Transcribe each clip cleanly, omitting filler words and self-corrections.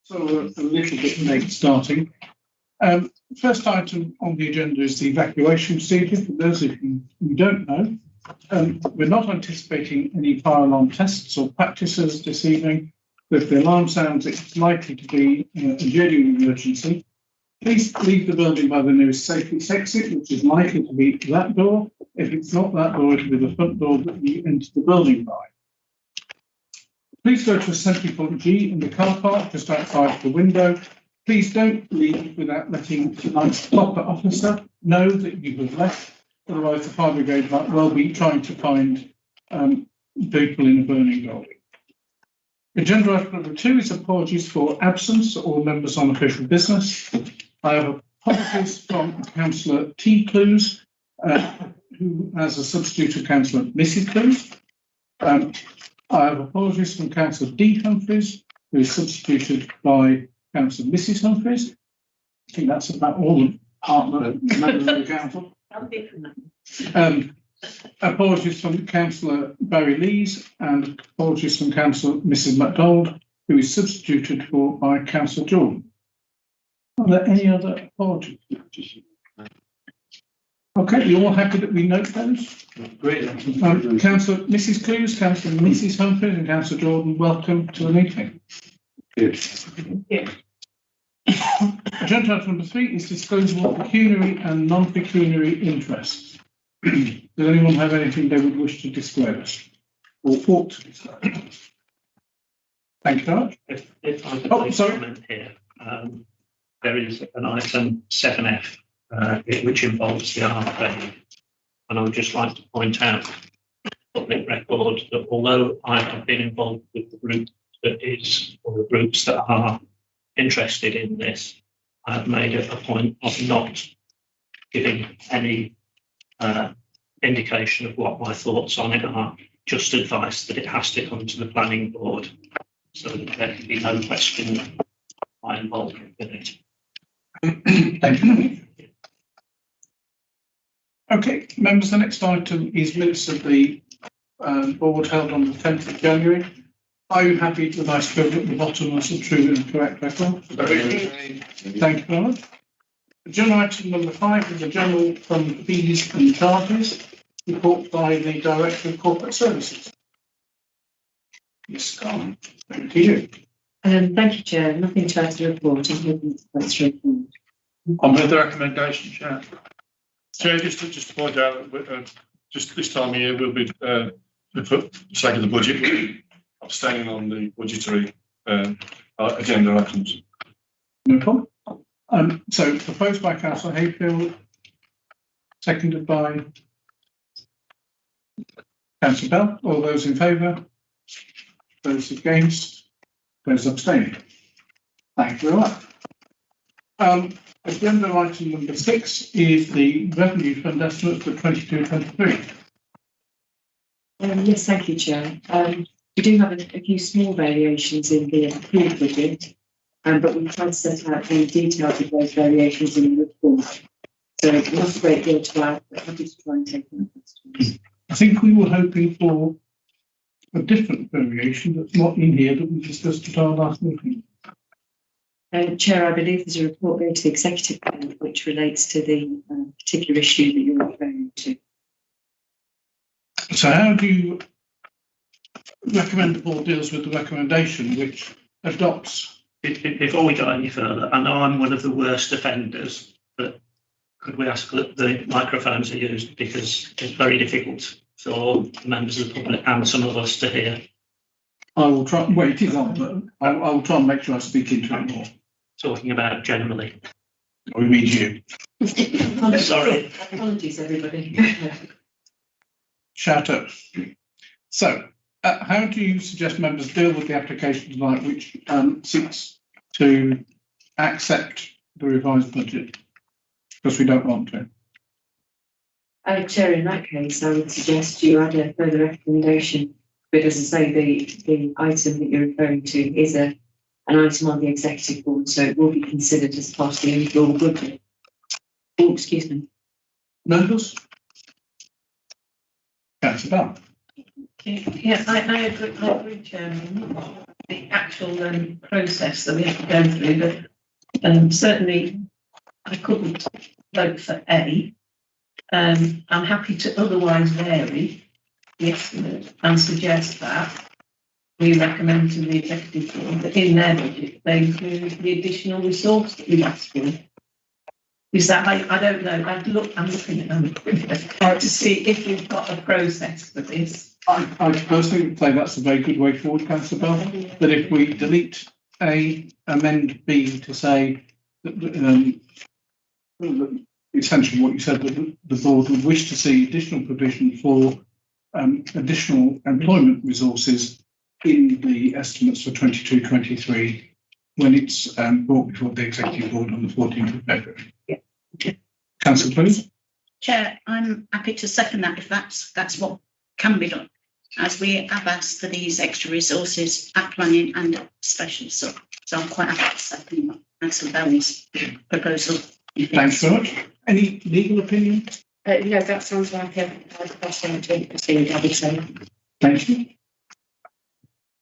So we're a little bit late starting. First item on the agenda is the evacuation procedure. For those of you who don't know, we're not anticipating any fire alarm tests or practices this evening. But if the alarm sounds, it's likely to be a genuine emergency. Please leave the building by the nearest safety exit, which is likely to be that door. If it's not that door, it'll be the front door that you enter the building by. Please go to Assembly Point G in the car park just outside the window. Please don't leave without letting tonight's stopper officer know that you have left. Otherwise, the fire brigade might well be trying to find people in a burning building. Agenda item number 2 is apologies for absence or members on official business. I have apologies from Councillor T. Clues, who has a substitute of Councillor Mrs. Clues. I have apologies from Councillor D. Humphreys, who is substituted by Councillor Mrs. Humphreys. I think that's about all the partner members of the council. Apologies from Councillor Barry Lees and apologies from Councillor Mrs. MacDonald, who is substituted for by Councillor Jordan. Are there any other apologies? Okay, you're all happy that we note those? Great. Councillor Mrs. Clues, Councillor Mrs. Humphreys and Councillor Jordan, welcome to the meeting. Yes. Agenda item number 3 is disclosure of pecuniary and non-pecuniary interests. Does anyone have anything they would wish to disclose or ought to disclose? Thank you very much. If I could comment here, there is an item 7F, which involves the RFA, and I would just like to point out, public record, that although I have been involved with the group that is, or the groups that are interested in this, I have made it a point of not giving any indication of what my thoughts on it are, just advice that it has to come to the planning board so that there can be no question of my involvement with it. Thank you. Okay, members, the next item is minutes of the board held on the 10th of January. Are you happy that I scribbled at the bottom as a true and correct record? Thank you very much. Agenda item number 5 is the general fund fees and charges, report by the Director of Corporate Services. Yes, Scarlett, thank you. Thank you, Chair. Nothing to add to the report. I'm hoping it's quite straightforward. On with the recommendation, Chair. Chair, just to point out, just this time of year we'll be, for the sake of the budget, abstaining on the budgetary agenda items. No problem. So proposed by Councillor Hayfield, seconded by Councillor Bell. All those in favour? Those against? Those abstaining? Thank you very much. Agenda item number 6 is the revenue fund estimate for 22-23. Yes, thank you, Chair. We do have a few small variations in the approved budget, but we've tried to set out the details of those variations in the report. So not a great deal to add, but happy to try and take them. I think we were hoping for a different variation that's not in here that we discussed at our last meeting. Chair, I believe there's a report going to the executive board which relates to the particular issue that you're referring to. So how do you recommend the board deals with the recommendation which adopts? Before we go any further, I know I'm one of the worst offenders, but could we ask that the microphones are used, because it's very difficult for members of the public and some of us to hear. I will try. Well, it is on, but I will try and make sure I speak into it more. Talking about generally. We mean you. Sorry. Apologies, everybody. Shout out. So, how do you suggest members deal with the application tonight, which seeks to accept the revised budget? Because we don't want to. Chair, in that case, I would suggest you add a further recommendation. But as I say, the item that you're referring to is an item on the executive board, so it will be considered as part of the overall budget. Oh, excuse me. Members? Councillor Bell. Yeah, I agree, Chairman. the actual process that we have to go through, but certainly I couldn't vote for A. I'm happy to otherwise vary the estimate and suggest that we recommend to the executive board that in their budget they include the additional resource that we've asked for. Is that, I don't know, I'm looking at them to see if we've got a process for this. I personally would say that's a very good way forward, Councillor Bell, that if we delete A, amend B to say that essentially what you said, that the board would wish to see additional provision for additional employment resources in the estimates for 22-23 when it's brought before the executive board on the 14th of February. Councillor, please. Chair, I'm happy to second that if that's what can be done, as we have asked for these extra resources at planning and special. So I'm quite happy to second Councillor Bell's proposal. Thanks very much. Any legal opinion? No, that sounds like a question to proceed, I would say. Thank you.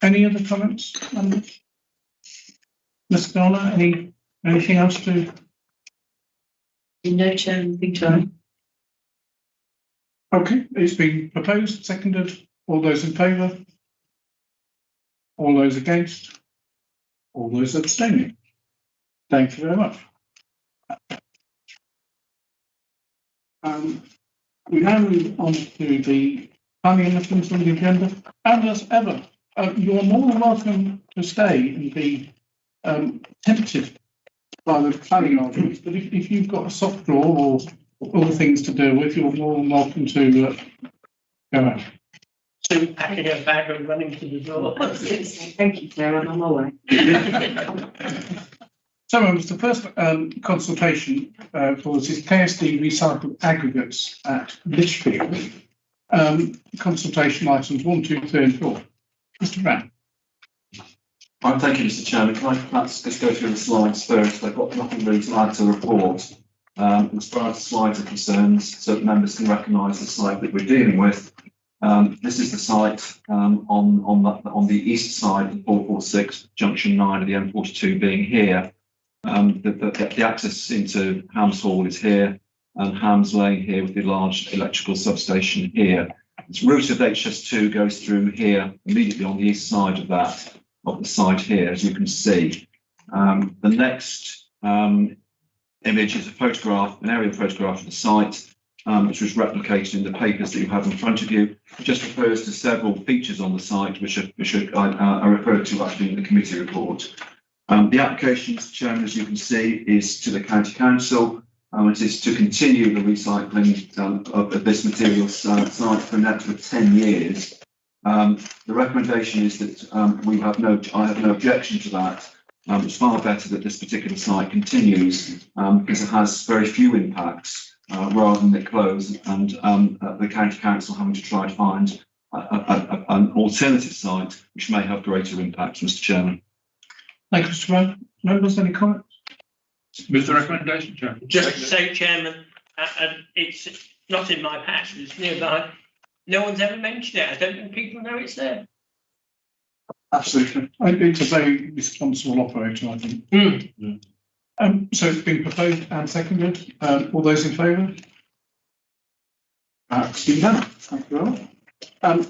Any other comments? Mr. Garner, anything else to? No, Chair, nothing to add. Okay, it's been proposed, seconded. All those in favour? All those against? All those abstaining? Thank you very much. We now move on to the planning items on the agenda. And as ever, you are more than welcome to stay and be tempted by the planning arguments, but if you've got a soft draw or other things to deal with, you're more than welcome to go out. So packing a bag and running to the door. Thank you, Chair, I'm on my way. So, members, the first consultation for this is KSD recycled aggregates at Lichfield. Consultation items 1, 2, 3 and 4. Mr. Brown. Right, thank you, Mr. Chairman. Can I perhaps just go through the slides first? I've got nothing really to add to the report. As far as the slides are concerned, so that members can recognise the site that we're dealing with. This is the site on the east side of 446, junction 9 of the M42 being here. The access into Hams Hall is here, and Hams Lane here with the large electrical substation here. Its route of HS2 goes through here, immediately on the east side of that, of the site here, as you can see. The next image is a photograph, an aerial photograph of the site, which was replicated in the papers that you have in front of you. It just refers to several features on the site, which are referred to actually in the committee report. The application, Mr. Chairman, as you can see, is to the County Council. It is to continue the recycling of this material site for an extra 10 years. The recommendation is that I have no objection to that. It's far better that this particular site continues because it has very few impacts rather than it close and the County Council having to try to find an alternative site which may have greater impacts, Mr. Chairman. Thank you, Mr. Brown. Members, any comments? With the recommendation, Chair. Just to say, Chairman, it's not in my patch, it's nearby. No one's ever mentioned it. I don't think people know it's there. Absolutely. It's a very responsible operator, I think. So it's been proposed and seconded. All those in favour? Steve Hanna. Thank you very much.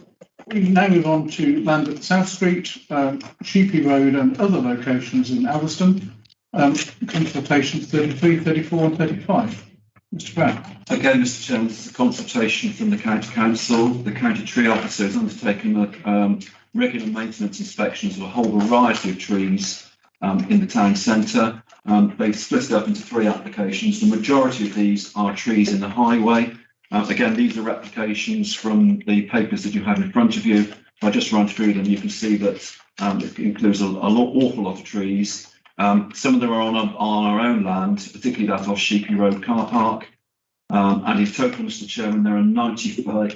We now move on to land at South Street, Sheepy Road and other locations in Alveston. Consultations 33, 34 and 35. Mr. Brown. Again, Mr. Chairman, this is a consultation from the County Council. The County Tree Officer has undertaken regular maintenance inspections of a whole variety of trees in the town centre. They split it up into 3 applications. The majority of these are trees in the highway. Again, these are replications from the papers that you have in front of you. If I just run through them, you can see that it includes an awful lot of trees. Some of them are on our own land, particularly that off Sheepy Road car park. And in total, Mr. Chairman, there are 95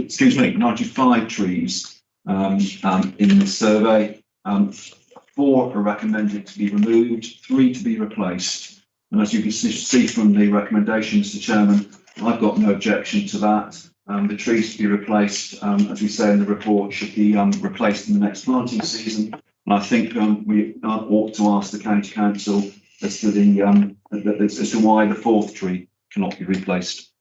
trees in the survey. 4 are recommended to be removed, 3 to be replaced. And as you can see from the recommendation, Mr. Chairman, I've got no objection to that. The trees to be replaced, as we say in the report, should be replaced in the next planting season. And I think we ought to ask the county council as to as to why the fourth tree cannot be replaced.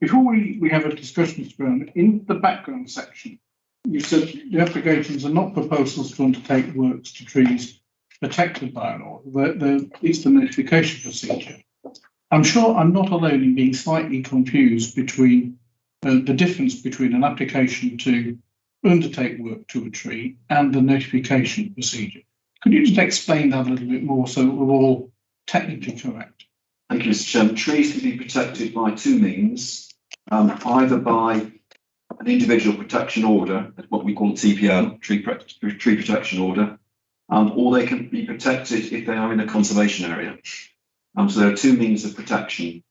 Before we have a discussion, Mr. Brown, in the background section, you said the applications are not proposals to undertake works to trees protected by an order. It's the notification procedure. I'm sure I'm not alone in being slightly confused between the difference between an application to undertake work to a tree and the notification procedure. Could you just explain that a little bit more so we're all technically correct? Thank you, Mr. Chairman. Trees can be protected by two means, either by an individual protection order, what we call a TPO, tree protection order, or they can be protected if they are in a conservation area. So there are two means of protection.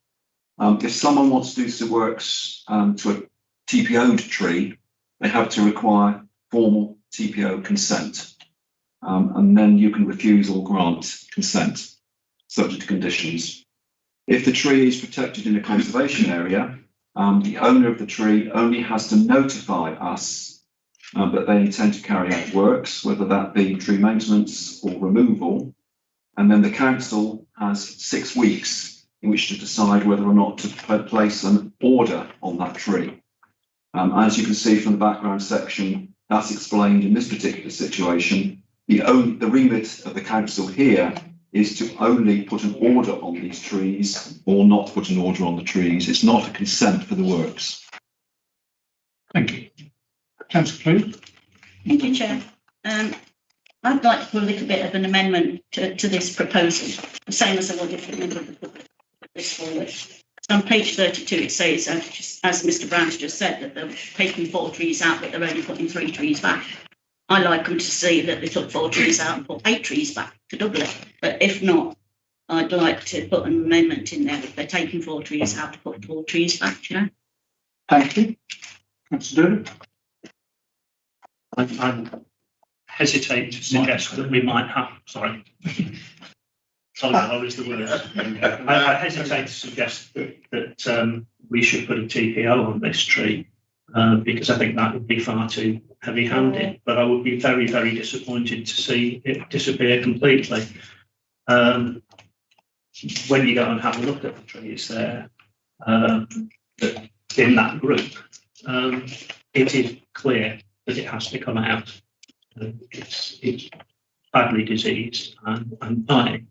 If someone wants to do some works to a TPO'd tree, they have to require formal TPO consent, and then you can refuse or grant consent, subject to conditions. If the tree is protected in a conservation area, the owner of the tree only has to notify us that they intend to carry out works, whether that be tree maintenance or removal, and then the council has 6 weeks in which to decide whether or not to place an order on that tree. As you can see from the background section, that's explained in this particular situation. The remit of the council here is to only put an order on these trees or not put an order on the trees. It's not a consent for the works. Thank you. Councillor Clue. Thank you, Chair. I'd like to put a little bit of an amendment to this proposal, the same as I would if a member of the public put this forward. So on page 32, it says, as Mr. Brown's just said, that they're taking 4 trees out, but they're only putting 3 trees back. I like them to see that they took 4 trees out and put 8 trees back to double it. But if not, I'd like to put an amendment in there that they're taking 4 trees out to put 4 trees back, you know? Thank you. Councillor David. I hesitate to suggest that we might have, sorry, I was the word. I hesitate to suggest that we should put a TPO on this tree because I think that would be far too heavy-handed, but I would be very, very disappointed to see it disappear completely. When you go and have a look at the trees there, in that group, it is clear that it has to come out. It's badly diseased and dying,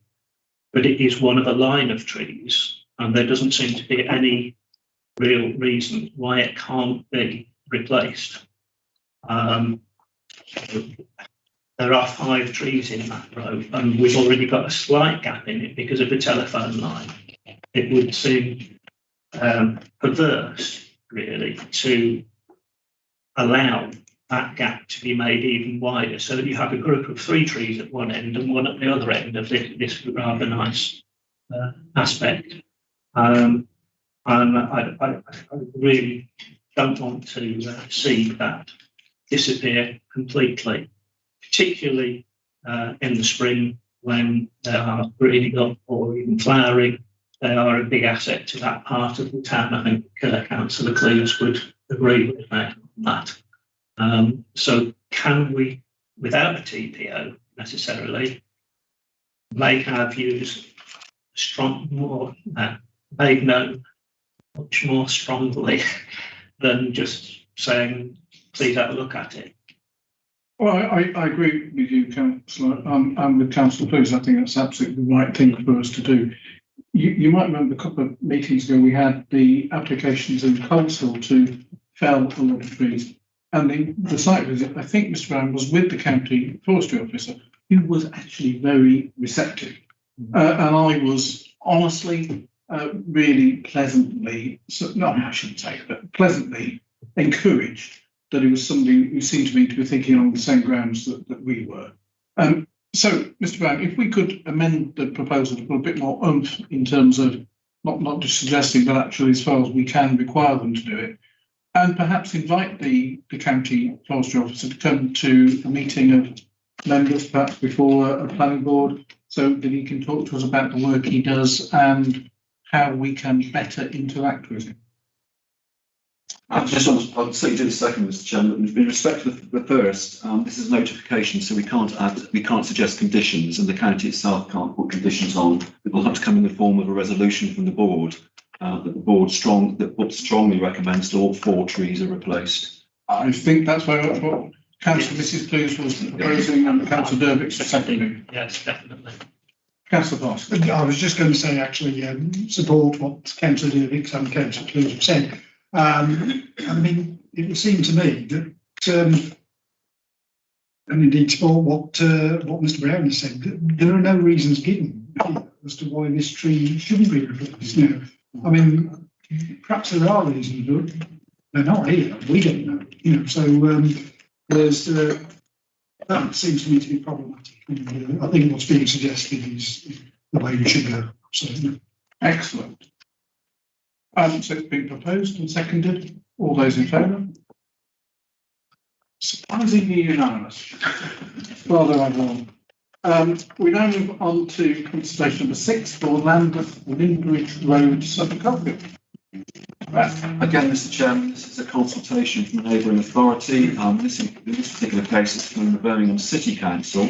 but it is one of a line of trees, and there doesn't seem to be any real reason why it can't be replaced. There are 5 trees in that row, and we've already got a slight gap in it because of a telephone line. It would seem perverse, really, to allow that gap to be made even wider, so that you have a group of 3 trees at one end and one at the other end of this rather nice aspect. And I really don't want to see that disappear completely, particularly in the spring when they are greening up or even flowering. They are a big asset to that part of the town. I think Councillor Cleves would agree with me on that. So can we, without a TPO necessarily, make our views made known much more strongly than just saying, please have a look at it? Well, I agree with you, Councillor, and with Councillor Clues. I think that's absolutely the right thing for us to do. You might remember a couple of meetings ago we had the applications in Coleshill to fell a lot of trees. And the site visit, I think Mr. Brown was with the county forestry officer, who was actually very receptive. And I was honestly, really pleasantly, I shouldn't say, but pleasantly encouraged that it was somebody who seemed to me to be thinking on the same grounds that we were. So, Mr. Brown, if we could amend the proposal to put a bit more oomph in terms of not just suggesting, but actually as far as we can require them to do it, and perhaps invite the county forestry officer to come to a meeting of members, perhaps before a planning board, so that he can talk to us about the work he does and how we can better interact with him. I'll say do the second, Mr. Chairman. In respect of the first, this is notification, so we can't suggest conditions, and the county itself can't put conditions on. It will have to come in the form of a resolution from the board that the board strongly recommends that all 4 trees are replaced. I think that's what Councillor Mrs. Clues was proposing and Councillor Dervick seconding. Yes, definitely. Councillor Parson. I was just going to say, actually, support what Councillor Dervick and Councillor Clues have said. I mean, it would seem to me that, and indeed support what Mr. Brown has said, that there are no reasons given as to why this tree shouldn't be replaced now. I mean, perhaps there are reasons, but they're not here. We don't know, so there's that seems to me to be problematic. And, I think what's being suggested is the way we should go. So, excellent. So it's been proposed and seconded. All those in favour? Surprisingly unanimous. Rather unusual. We now move on to consultation number 6 for Lambeth Lindridge Road, Suffolk Coalfield. Again, Mr. Chairman, this is a consultation from a neighbouring authority. In this particular case, it's from the Birmingham City Council.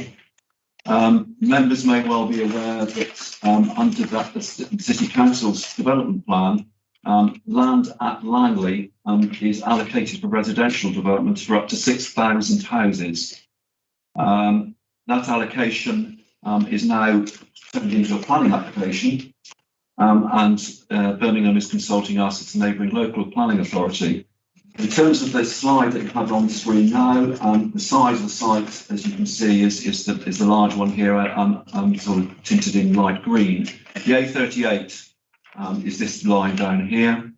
Members may well be aware that under the City Council's development plan, land at Langley is allocated for residential development for up to 6,000 houses. That allocation is now turned into a planning application, and Birmingham is consulting us as a neighbouring local planning authority. In terms of the slide that you have on the screen now, the size of the site, as you can see, is the large one here, sort of tinted in light green. The A38 is this line down here.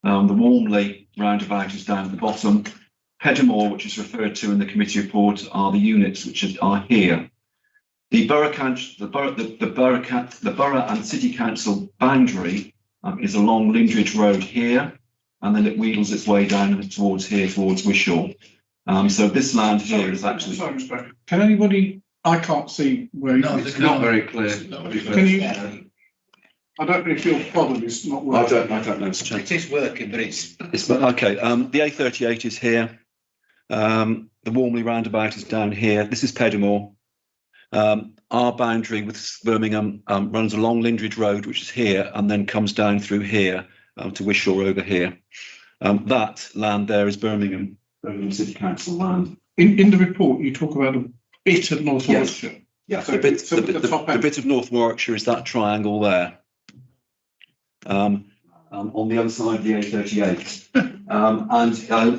The Warmley roundabout is down at the bottom. Pedamore, which is referred to in the committee report, are the units which are here. The borough and city council boundary is along Lindridge Road here, and then it wheels its way down towards Wishaw. So this land here is actually. Sorry, Mr. Brown. Can anybody? I can't see where. No, it's not very clear. Can you? I don't know if your problem is not working. I don't know. It is working, but it's okay. The A38 is here. The Warmley roundabout is down here. This is Pedamore. Our boundary with Birmingham runs along Lindridge Road, which is here, and then comes down through here to Wishaw over here. That land there is Birmingham City Council land. In the report, you talk about a bit of North Warwickshire. Yeah, So the bit of North Warwickshire is that triangle there. On the other side of the A38.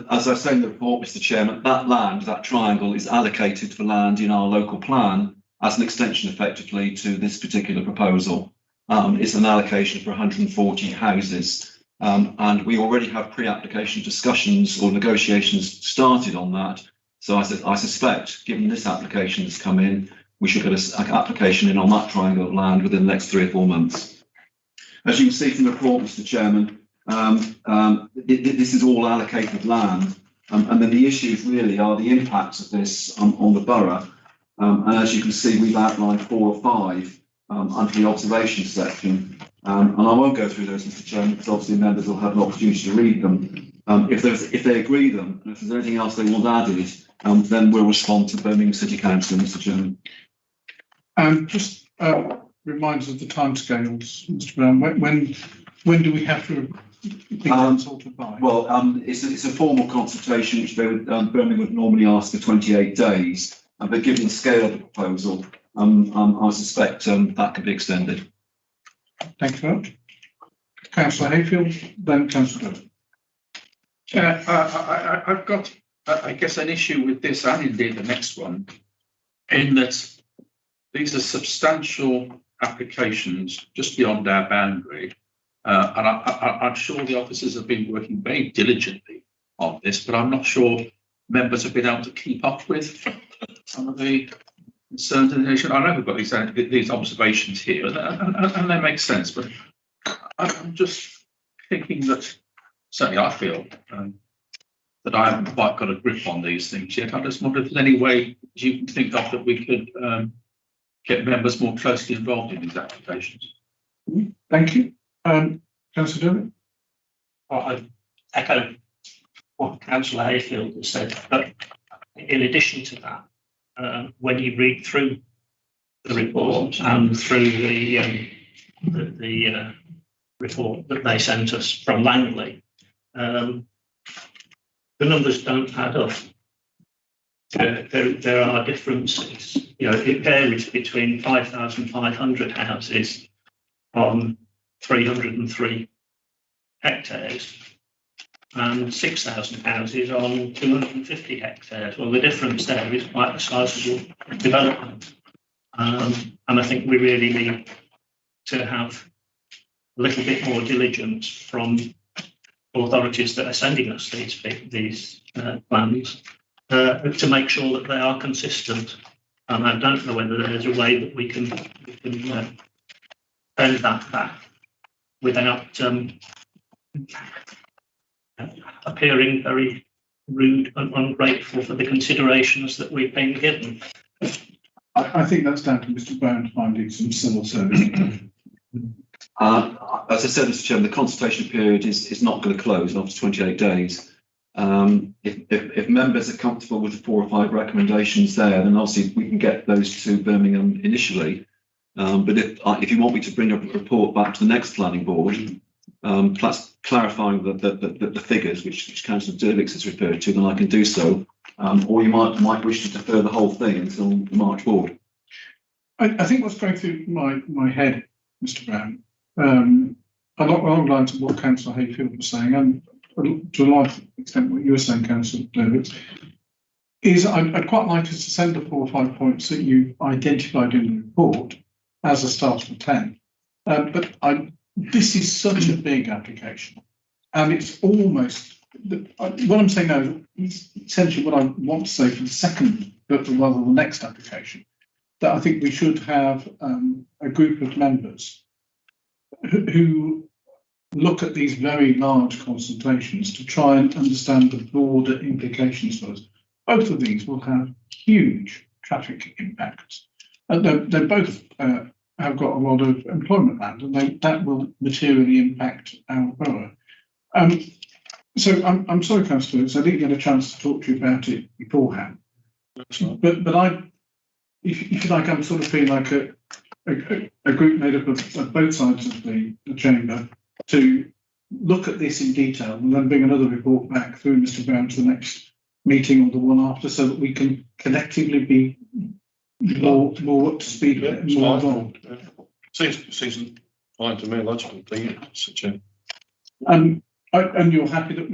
As I say in the report, Mr. Chairman, that land, that triangle, is allocated for land in our local plan as an extension effectively to this particular proposal. It's an allocation for 140 houses. And we already have pre-application discussions or negotiations started on that. So I suspect, given this application has come in, we should get an application in on that triangle of land within the next 3 or 4 months. As you can see from the report, Mr. Chairman, this is all allocated land, and then the issues really are the impacts of this on the borough. And as you can see, we've outlined 4 or 5 under the observation section. And I won't go through those, Mr. Chairman, because obviously members will have an opportunity to read them. If they agree them, and if there's anything else they want added, then we'll respond to Birmingham City Council, Mr. Chairman. And just remind us of the timescales, Mr. Brown. When do we have to be consulted by? Well, it's a formal consultation which Birmingham would normally ask for 28 days. But given the scale of the proposal, I suspect that could be extended. Thank you very much. Councillor Hayfield, then Councillor Dodd. Chair, I've got, I guess, an issue with this and indeed the next one, in that these are substantial applications just beyond our boundary. And I'm sure the officers have been working very diligently on this, but I'm not sure members have been able to keep up with some of the concerns in the nation. I know we've got these observations here, and they make sense, but I'm just thinking that, certainly I feel, that I haven't quite got a grip on these things yet. I just wonder if there's any way you can think of that we could get members more closely involved in these applications. Thank you. Councillor Dervick. I echo what Councillor Hayfield has said, but in addition to that, when you read through the report and through the report that they sent us from Langley, the numbers don't add up. There are differences. It varies between 5,500 houses on 303 hectares and 6,000 houses on 250 hectares. Well, the difference there is quite a sizable development. And I think we really need to have a little bit more diligence from authorities that are sending us these plans to make sure that they are consistent. And I don't know whether there's a way that we can bend that back without appearing very rude and ungrateful for the considerations that we've been given. I think that's down to Mr. Brown finding some civil service. As I said, Mr. Chairman, the consultation period is not going to close after 28 days. If members are comfortable with the 4 or 5 recommendations there, then obviously we can get those to Birmingham initially. But if you want me to bring a report back to the next planning board, plus clarifying the figures which Councillor Dirvix has referred to, then I can do so. Or you might wish to defer the whole thing until the March board. I think what's going through my head, Mr. Brown, along the lines of what Councillor Hayfield was saying, and to a large extent what you were saying, Councillor Dirvix, is I'd quite like us to send the 4 or 5 points that you identified in the report as a start of 10. But this is such a big application, and it's almost what I'm saying now is essentially what I want to say for the second, but rather the next application, that I think we should have a group of members who look at these very large consultations to try and understand the broader implications for us. Both of these will have huge traffic impacts. They both have got a lot of employment land, and that will materially impact our borough. So I'm sorry, Councillors, I didn't get a chance to talk to you about it beforehand. But if you like, I'm sort of feeling like a group made up of both sides of the chamber to look at this in detail and then bring another report back through Mr. Brown to the next meeting or the one after, so that we can collectively be more up to speed and more involved. Seems fine to me, logical thing, such a. And you're happy that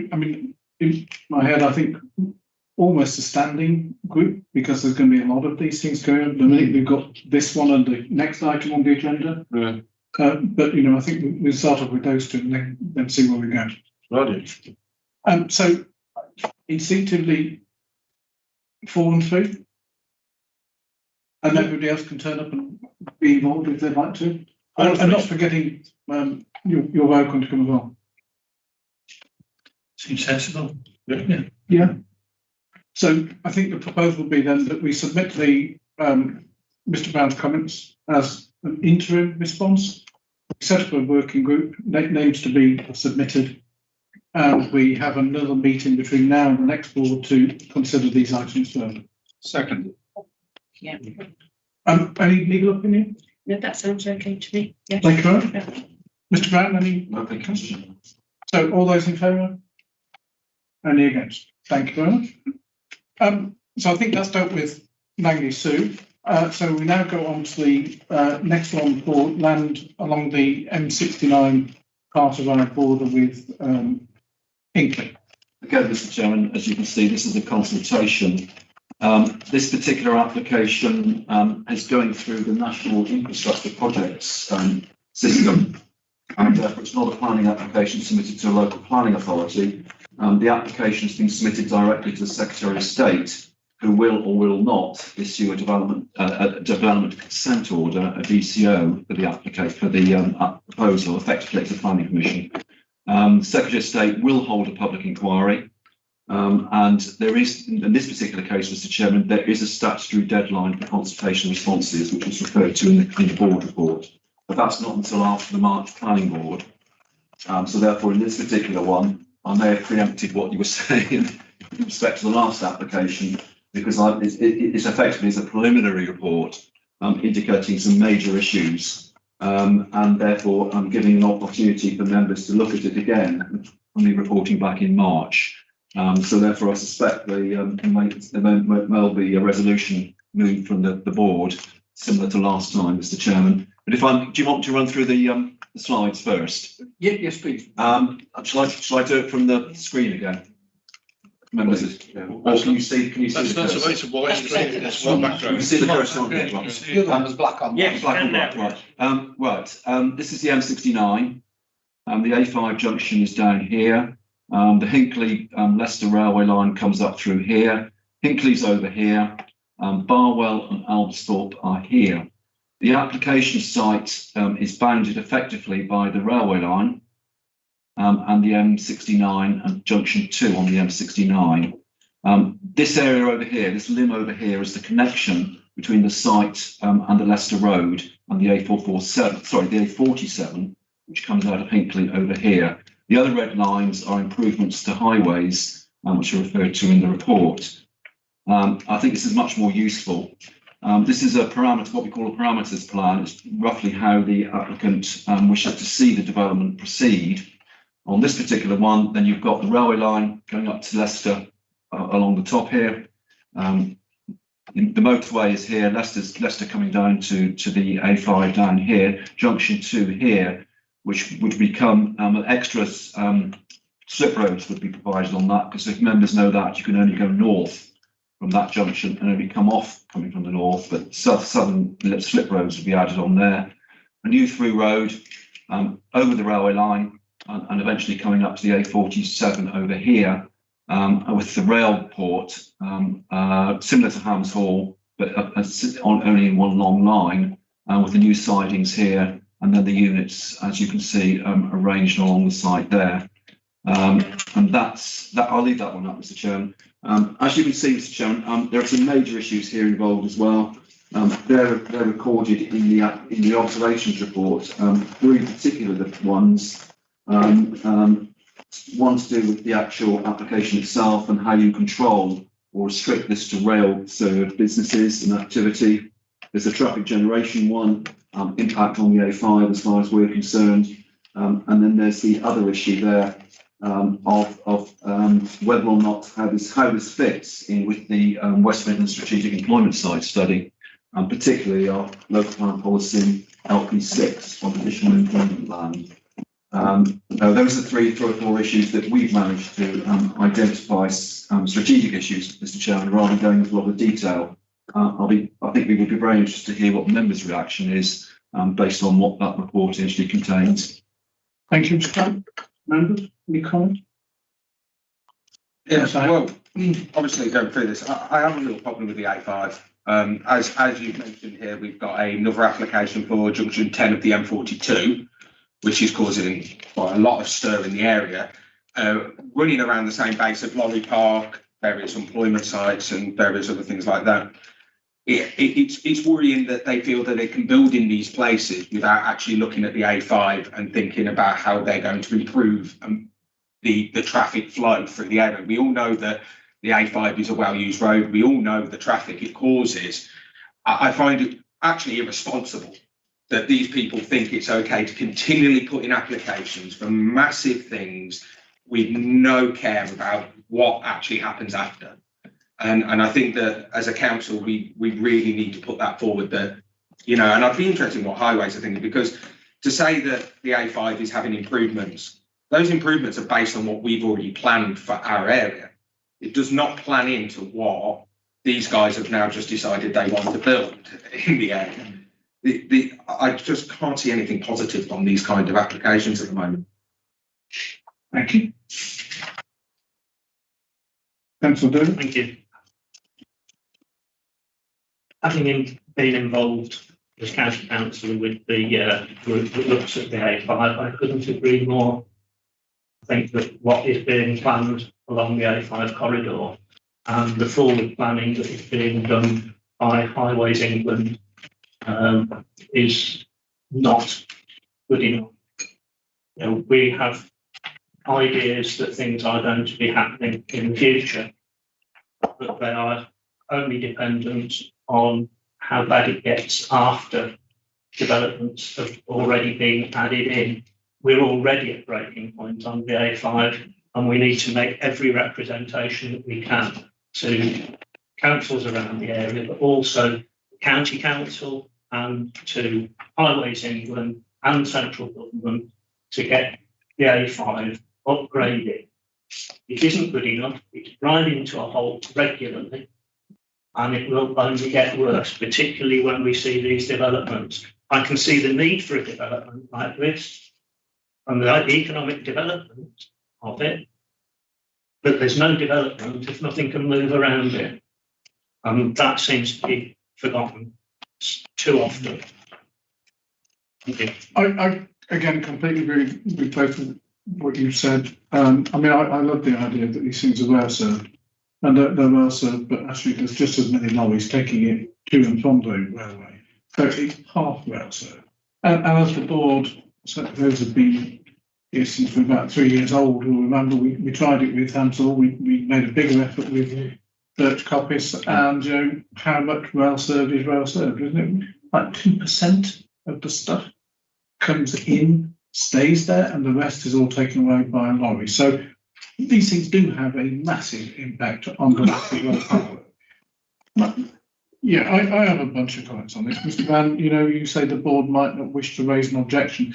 in my head, I think almost a standing group, because there's going to be a lot of these things going on. I think we've got this one and the next item on the agenda. Yeah. But I think we'll start off with those two and then see where we go. Right. So instinctively 4 and 3, and everybody else can turn up and be involved if they'd like to. And not forgetting you're welcome to come as well. Seems sensible. Yeah. So I think the proposal would be then that we submit the Mr. Brown's comments as an interim response, set up a working group, names to be submitted, and we have another meeting between now and the next board to consider these items further. Second. Yeah. Any legal opinion? No, that sounds okay to me. Yeah. Thank you very much. Mr. Brown, any? No, thank you, Mr. Chairman. So all those in favour? Any against? Thank you very much. So I think that's dealt with Langley Sue. So we now go on to the next one for land along the M69 part of our border with Hinkley. Again, Mr. Chairman, as you can see, this is a consultation. This particular application is going through the National Infrastructure Projects system, and it's not a planning application submitted to a local planning authority. The application has been submitted directly to the Secretary of State, who will or will not issue a development consent order, a DCO, for the application for the proposal, effectively to the Planning Commission. The Secretary of State will hold a public inquiry, and there is, in this particular case, Mr. Chairman, there is a statutory deadline for consultation responses, which was referred to in the board report, but that's not until after the March Planning Board. So therefore, in this particular one, I may have preempted what you were saying with respect to the last application, because it's effectively a preliminary report indicating some major issues, and therefore I'm giving an opportunity for members to look at it again, only reporting back in March. So therefore I suspect there may be a resolution moved from the board, similar to last time, Mr. Chairman. But do you want to run through the slides first? Yeah, yes, please. Shall I do it from the screen again? Members, or can you see the cursor? It's a white screen, it's one background. You see the cursor on here, right? The other one was black on. Yeah, Black and white, right. This is the M69. The A5 junction is down here. The Hinckley Leicester railway line comes up through here. Hinckley's over here. Barwell and Alvesthorpe are here. The application site is bounded effectively by the railway line and the M69 and junction 2 on the M69. This area over here, this limb over here, is the connection between the site and the Leicester Road and the A47, which comes out of Hinckley over here. The other red lines are improvements to highways, which are referred to in the report. I think this is much more useful. This is a parameter, what we call a parameters plan. It's roughly how the applicant wishes to see the development proceed. On this particular one, then you've got the railway line going up to Leicester along the top here. The motorway is here, Leicester coming down to the A5 down here, junction 2 here, which would become extra slip roads would be provided on that, because if members know that, you can only go north from that junction and only come off coming from the north, but southern slip roads would be added on there. A new through road over the railway line and eventually coming up to the A47 over here with the rail port, similar to Hams Hall, but only in one long line, with the new sidings here, and then the units, as you can see, arranged along the site there. And that's that. I'll leave that one up, Mr. Chairman. As you can see, Mr. Chairman, there are some major issues here involved as well. They're recorded in the observations report. Three particular ones. One to do with the actual application itself and how you control or restrict this to rail-served businesses and activity. There's a traffic generation one, impact on the A5 as far as we're concerned, and then there's the other issue there of whether or not how this fits in with the West Midlands Strategic Employment Site study, and particularly our local plan policy LP6 on additional employment land. Those are the three or four issues that we've managed to identify strategic issues, Mr. Chairman, rather than going into a lot of detail. I think we would be very interested to hear what the members' reaction is based on what that report actually contains. Thank you, Mr. Chairman. Members, any comment? Yes, well, obviously going through this, I have a little problem with the A5. As you've mentioned here, we've got another application for junction 10 of the M42, which is causing quite a lot of stir in the area, running around the same base of lorry park, various employment sites and various other things like that. It's worrying that they feel that they can build in these places without actually looking at the A5 and thinking about how they're going to improve the traffic flow through the area. We all know that the A5 is a well-used road. We all know the traffic it causes. I find it actually irresponsible that these people think it's okay to continually put in applications for massive things with no care about what actually happens after. And I think that as a council, we really need to put that forward that, and I'd be interested in what highways are thinking, because to say that the A5 is having improvements, those improvements are based on what we've already planned for our area. It does not plan into what these guys have now just decided they want to build in the area. I just can't see anything positive on these kind of applications at the moment. Thank you. Councillor Dillon. Thank you. Having been involved as county councillor with the group that looks at the A5, I couldn't agree more. I think that what is being planned along the A5 corridor and the forward planning that is being done by Highways England is not good enough. We have ideas that things are going to be happening in the future, but they are only dependent on how bad it gets after developments have already been added in. We're already at breaking point on the A5, and we need to make every representation that we can to councils around the area, but also county council and to Highways England and central government to get the A5 upgraded. It isn't good enough. It's grinding to a halt regularly, and it will only get worse, particularly when we see these developments. I can see the need for a development like this and the economic development of it, but there's no development if nothing can move around it. And that seems to be forgotten too often. Thank you. I again completely agree with both of what you said. I mean, I love the idea that these things are well served, and they're well served, but actually there's just as many lorries taking it to and from the railway. So it's half well served. And as the board, so those have been here since we're about 3 years old, will remember we tried it with Hansel, we made a bigger effort with Birch Coppice, and you know how much well served is well served, isn't it? Like 2% of the stuff comes in, stays there, and the rest is all taken away by a lorry. So these things do have a massive impact on the public. Yeah, I have a bunch of comments on this. Mr. Van, you know, you say the board might not wish to raise an objection.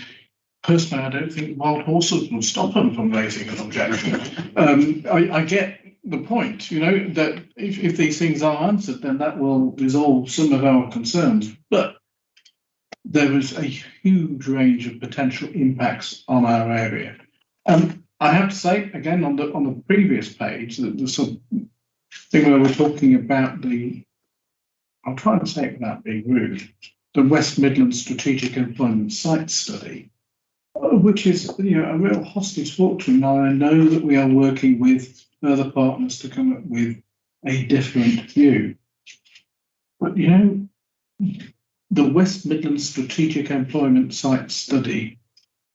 Personally, I don't think wild horses will stop them from raising an objection. I get the point, you know, that if these things are answered, then that will resolve some of our concerns. But there is a huge range of potential impacts on our area. I have to say, again, on the previous page, the sort of thing where we're talking about I'll try and say it without being rude, the West Midlands Strategic Employment Site Study, which is, you know, a real hostage fortune. Now, I know that we are working with further partners to come up with a different view. But, you know, the West Midlands Strategic Employment Site Study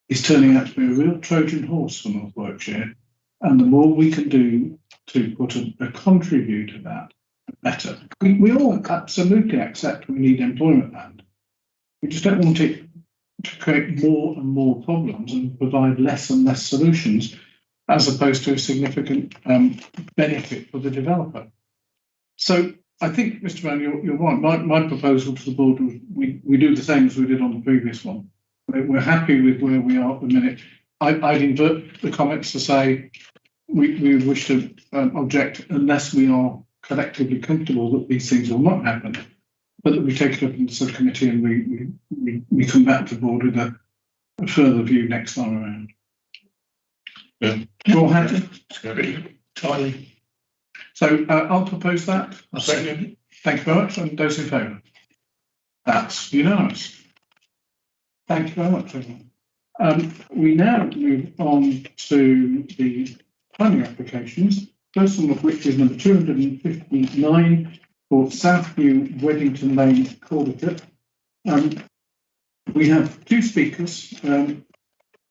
is turning out to be a real Trojan horse for North Warwickshire. And the more we can do to put a contribute to that, the better. We all absolutely accept we need employment land. We just don't want it to create more and more problems and provide less and less solutions, as opposed to a significant benefit for the developer. So I think, Mr. Brown, you're right. My proposal to the board was we do the same as we did on the previous one. We're happy with where we are at the minute. I'd invert the comments to say we wish to object unless we are collectively comfortable that these things will not happen, but that we take it up in the subcommittee and we come back to the board with a further view next time around. Yeah. You all happy? Entirely. So I'll propose that. I'll second it. Thank you very much. And those in favour? That's unanimous. Thank you very much, everyone. We now move on to the planning applications. First one of which is number 259 for Southview Weddington Lane, Caldercut. We have two speakers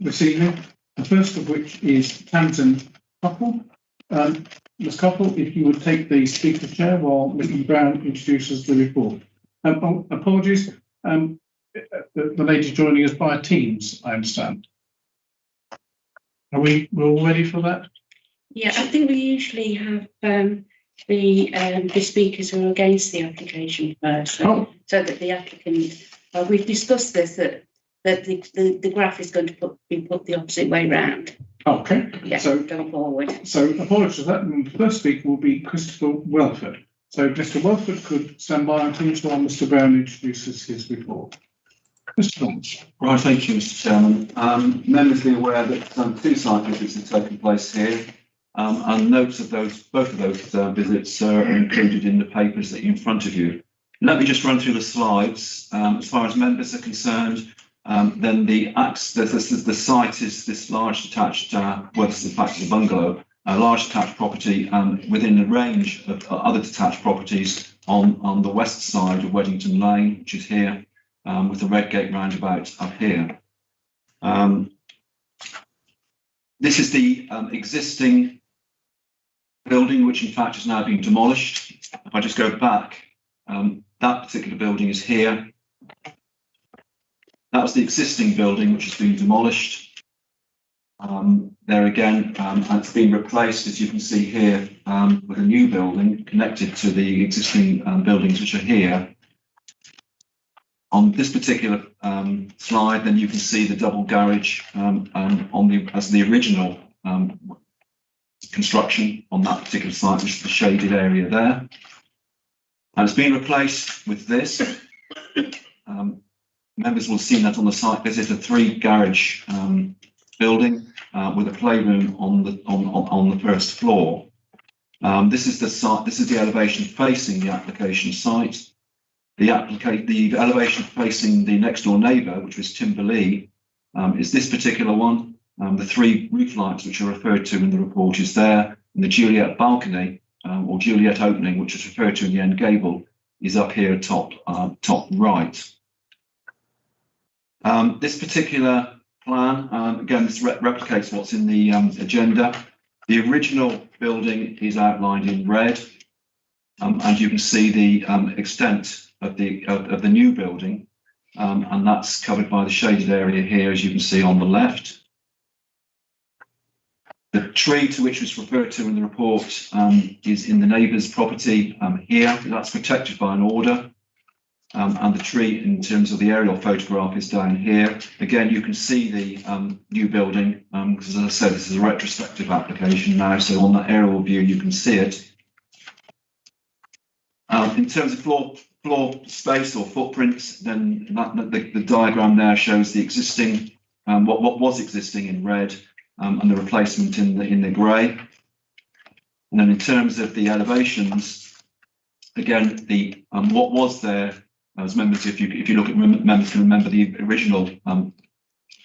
this evening. The first of which is Tamsin Coppell. Ms. Coppell, if you would take the speaker's chair while Mr. Brown introduces the report. Apologies, the lady joining us by Teams, I understand. We're all ready for that? Yeah, I think we usually have the speakers who are against the application first, so that the applicant. We've discussed this that the graph is going to be put the opposite way round. Okay. Yeah. So going forward. So apologies for that. And the first speaker will be Christopher Welford. So Mr. Welford could stand by on Teams while Mr. Brown introduces his report. Mr. Thomas. Right, thank you, Mr. Chairman. Members be aware that two site visits have taken place here, and notes of both of those visits are included in the papers that are in front of you. Let me just run through the slides. As far as members are concerned, then the site is this large detached, well, this is in fact a bungalow, a large detached property within the range of other detached properties on the west side of Weddington Lane, which is here, with the Redgate roundabout up here. This is the existing building, which in fact is now being demolished. If I just go back, that particular building is here. That was the existing building, which has been demolished. There again, and it's been replaced, as you can see here, with a new building connected to the existing buildings which are here. On this particular slide, then you can see the double garage as the original construction on that particular site, which is the shaded area there. And it's been replaced with this. Members will have seen that on the site visit, a 3-garage building with a playroom on the first floor. This is the site. This is the elevation facing the application site. The elevation facing the next door neighbour, which was Timberley, is this particular one. The 3 roof lights which are referred to in the report is there, and the Juliet balcony or Juliet opening, which is referred to in the end gable, is up here top right. This particular plan, again, this replicates what's in the agenda. The original building is outlined in red, and you can see the extent of the new building, and that's covered by the shaded area here, as you can see on the left. The tree to which was referred to in the report is in the neighbour's property here. That's protected by an order. And the tree, in terms of the aerial photograph, is down here. Again, you can see the new building, because as I said, this is a retrospective application now, so on that aerial view, you can see it. In terms of floor space or footprints, then the diagram there shows the existing, what was existing in red, and the replacement in the grey. And then in terms of the elevations, again, the what was there, as members, if you look at members can remember the original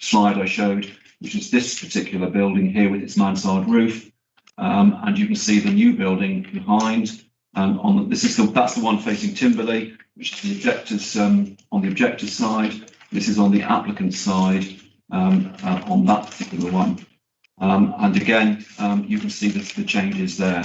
slide I showed, which is this particular building here with its mansard roof, and you can see the new building behind. That's the one facing Timberley, which is the objectors on the objector's side. This is on the applicant's side on that particular one. And again, you can see the changes there.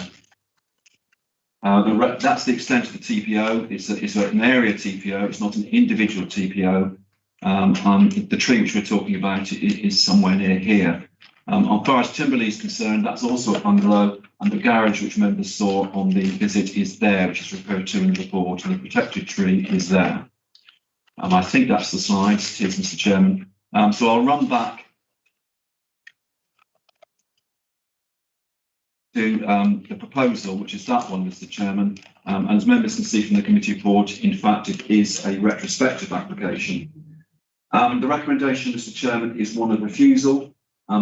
That's the extent of the TPO. It's an area TPO. It's not an individual TPO. The tree which we're talking about is somewhere near here. As far as Timberley is concerned, that's also a bungalow, and the garage which members saw on the visit is there, which is referred to in the report, and the protected tree is there. I think that's the slides. It is, Mr. Chairman. So I'll run back to the proposal, which is that one, Mr. Chairman. And as members can see from the committee report, in fact, it is a retrospective application. The recommendation, Mr. Chairman, is one of refusal,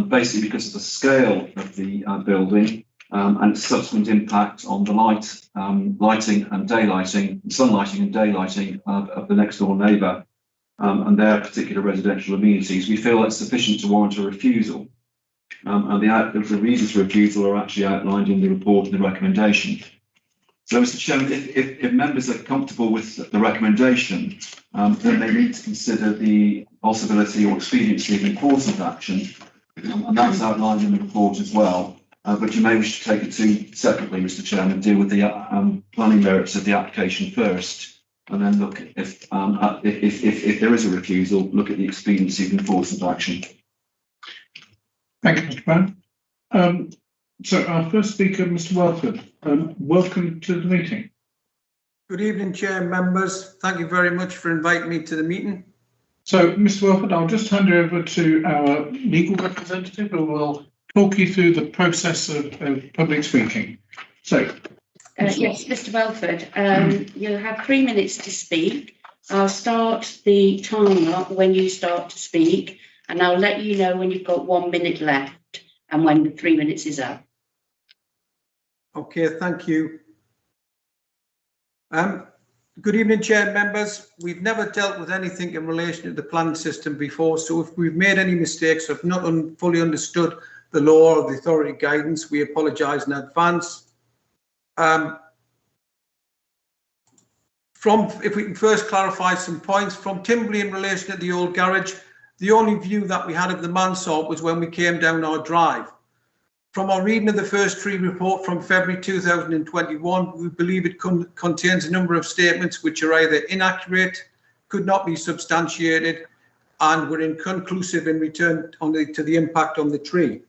basically because of the scale of the building and its subsequent impact on the lighting and daylighting, sunlighting and daylighting of the next door neighbour and their particular residential amenities. We feel that's sufficient to warrant a refusal. And the reasons for refusal are actually outlined in the report and the recommendation. So, Mr. Chairman, if members are comfortable with the recommendation, then they need to consider the possibility or expediency of enforcement action, and that's outlined in the report as well. But you may wish to take the two separately, Mr. Chairman, deal with the planning merits of the application first, and then look if there is a refusal, look at the expediency of enforcement action. Thank you, Mr. Brown. So our first speaker, Mr. Welford, welcome to the meeting. Good evening, Chair and members. Thank you very much for inviting me to the meeting. So, Mr. Welford, I'll just hand you over to our legal representative who will talk you through the process of public speaking. So, yes, Mr. Welford, you'll have 3 minutes to speak. I'll start the timer when you start to speak, and I'll let you know when you've got 1 minute left and when the 3 minutes is up. Okay, thank you. Good evening, Chair and members. We've never dealt with anything in relation to the planning system before, so if we've made any mistakes or have not fully understood the law or the authority guidance, we apologise in advance. If we can first clarify some points, from Timberley in relation to the old garage, the only view that we had of the mansard was when we came down our drive. From our reading of the first tree report from February 2021, we believe it contains a number of statements which are either inaccurate, could not be substantiated, and were inconclusive in return to the impact on the tree.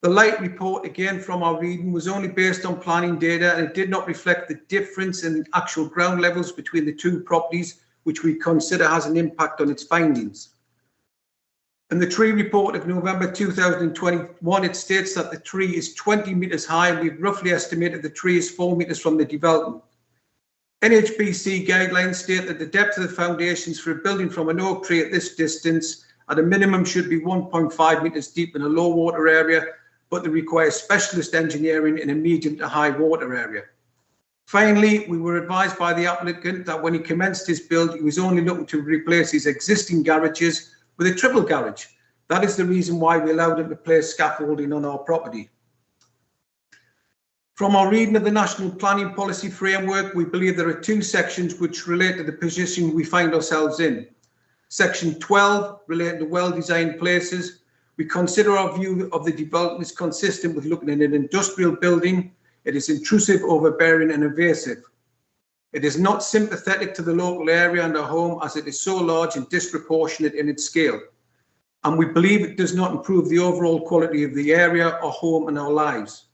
The light report, again from our reading, was only based on planning data, and it did not reflect the difference in actual ground levels between the two properties, which we consider has an impact on its findings. In the tree report of November 2021, it states that the tree is 20 metres high, and we've roughly estimated the tree is 4 metres from the development. NHBC guidelines state that the depth of the foundations for a building from an oak tree at this distance at a minimum should be 1.5 metres deep in a low water area, but they require specialist engineering in a medium to high water area. Finally, we were advised by the applicant that when he commenced his build, he was only looking to replace his existing garages with a triple garage. That is the reason why we allowed him to place scaffolding on our property. From our reading of the National Planning Policy Framework, we believe there are two sections which relate to the position we find ourselves in. Section 12, relating to well-designed places. We consider our view of the development is consistent with looking at an industrial building. It is intrusive, overbearing and invasive. It is not sympathetic to the local area and our home, as it is so large and disproportionate in its scale. And we believe it does not improve the overall quality of the area, our home and our lives.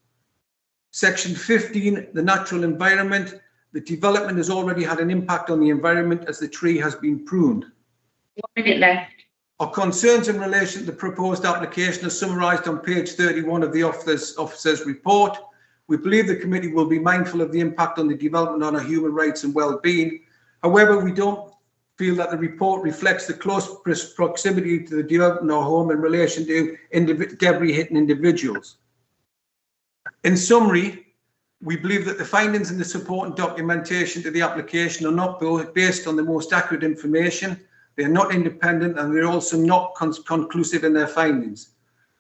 Section 15, the natural environment. The development has already had an impact on the environment as the tree has been pruned. 1 minute left. Our concerns in relation to the proposed application are summarised on page 31 of the officer's report. We believe the committee will be mindful of the impact on the development on our human rights and well-being. However, we don't feel that the report reflects the close proximity to the development of our home in relation to debris-hitting individuals. In summary, we believe that the findings in the support and documentation to the application are not based on the most accurate information. They are not independent, and they're also not conclusive in their findings.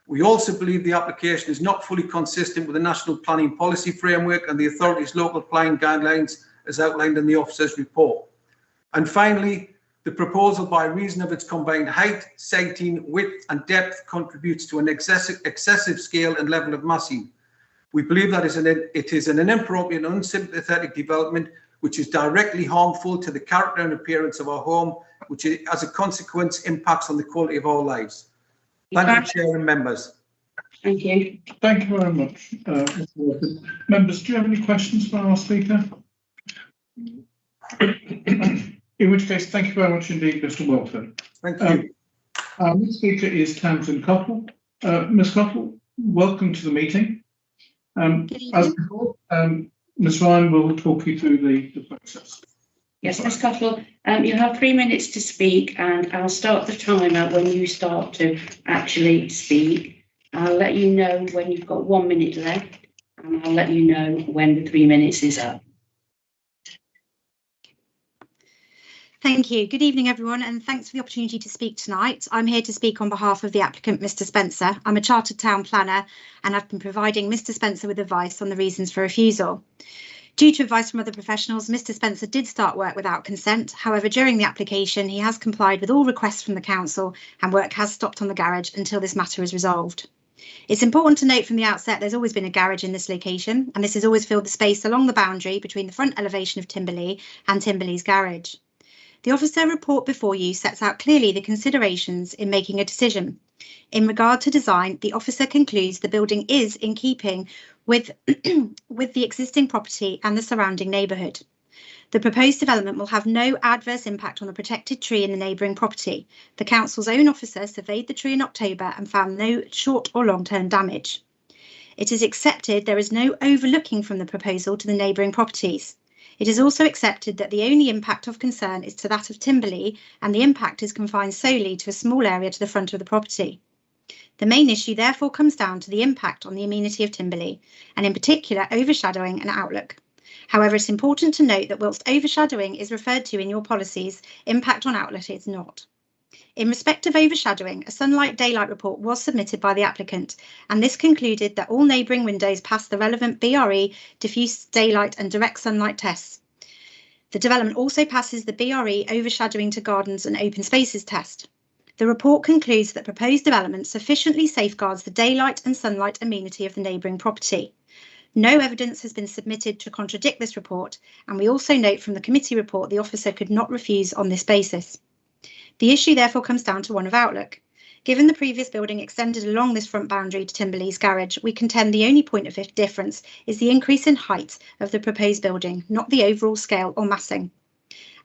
We also believe the application is not fully consistent with the National Planning Policy Framework and the authority's local planning guidelines as outlined in the officer's report. And finally, the proposal, by reason of its combined height, siting, width and depth, contributes to an excessive scale and level of massing. We believe that it is an inappropriate and unsympathetic development which is directly harmful to the character and appearance of our home, which as a consequence impacts on the quality of our lives. Thank you, Chair and members. Thank you. Thank you very much, Mr. Wilson. Members, do you have any questions for our speaker? In which case, thank you very much indeed, Mr. Wilson. Thank you. Our next speaker is Tamsin Cottle. Ms. Cottle, welcome to the meeting. As before, Ms. Ryan will talk you through the process. Yes, Ms. Cottle, you have 3 minutes to speak, and I'll start the timer when you start to actually speak. I'll let you know when you've got 1 minute left, and I'll let you know when the 3 minutes is up. Thank you. Good evening, everyone, and thanks for the opportunity to speak tonight. I'm here to speak on behalf of the applicant, Mr. Spencer. I'm a chartered town planner, and I've been providing Mr. Spencer with advice on the reasons for refusal. Due to advice from other professionals, Mr. Spencer did start work without consent. However, during the application, he has complied with all requests from the council, and work has stopped on the garage until this matter is resolved. It's important to note from the outset there's always been a garage in this location, and this has always filled the space along the boundary between the front elevation of Timberley and Timberley's garage. The officer report before you sets out clearly the considerations in making a decision. In regard to design, the officer concludes the building is in keeping with the existing property and the surrounding neighbourhood. The proposed development will have no adverse impact on the protected tree in the neighbouring property. The council's own officer surveyed the tree in October and found no short or long-term damage. It is accepted there is no overlooking from the proposal to the neighbouring properties. It is also accepted that the only impact of concern is to that of Timberley, and the impact is confined solely to a small area to the front of the property. The main issue therefore comes down to the impact on the amenity of Timberley, and in particular overshadowing and outlook. However, it's important to note that whilst overshadowing is referred to in your policies, impact on outlook is not. In respect of overshadowing, a sunlight daylight report was submitted by the applicant, and this concluded that all neighbouring windows passed the relevant BRE, diffuse daylight and direct sunlight tests. The development also passes the BRE overshadowing to gardens and open spaces test. The report concludes that proposed development sufficiently safeguards the daylight and sunlight amenity of the neighbouring property. No evidence has been submitted to contradict this report, and we also note from the committee report the officer could not refuse on this basis. The issue therefore comes down to one of outlook. Given the previous building extended along this front boundary to Timberley's garage, we contend the only point of difference is the increase in height of the proposed building, not the overall scale or massing.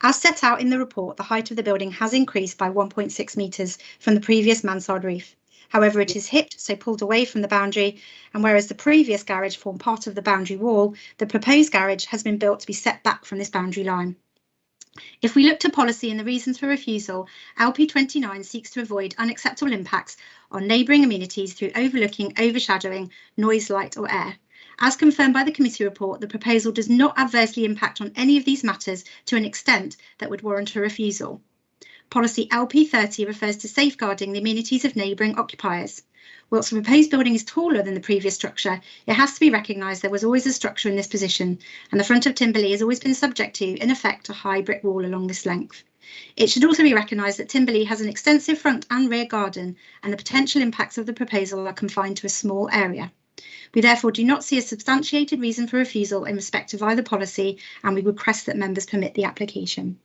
As set out in the report, the height of the building has increased by 1.6 metres from the previous mansard roof. However, it is hipped, so pulled away from the boundary, and whereas the previous garage formed part of the boundary wall, the proposed garage has been built to be set back from this boundary line. If we look to policy and the reasons for refusal, LP 29 seeks to avoid unacceptable impacts on neighbouring amenities through overlooking, overshadowing, noise, light or air. As confirmed by the committee report, the proposal does not adversely impact on any of these matters to an extent that would warrant a refusal. Policy LP 30 refers to safeguarding the amenities of neighbouring occupiers. Whilst the proposed building is taller than the previous structure, it has to be recognised there was always a structure in this position, and the front of Timberley has always been subject to, in effect, a high brick wall along this length. It should also be recognised that Timberley has an extensive front and rear garden, and the potential impacts of the proposal are confined to a small area. We therefore do not see a substantiated reason for refusal in respect of either policy, and we request that members permit the application.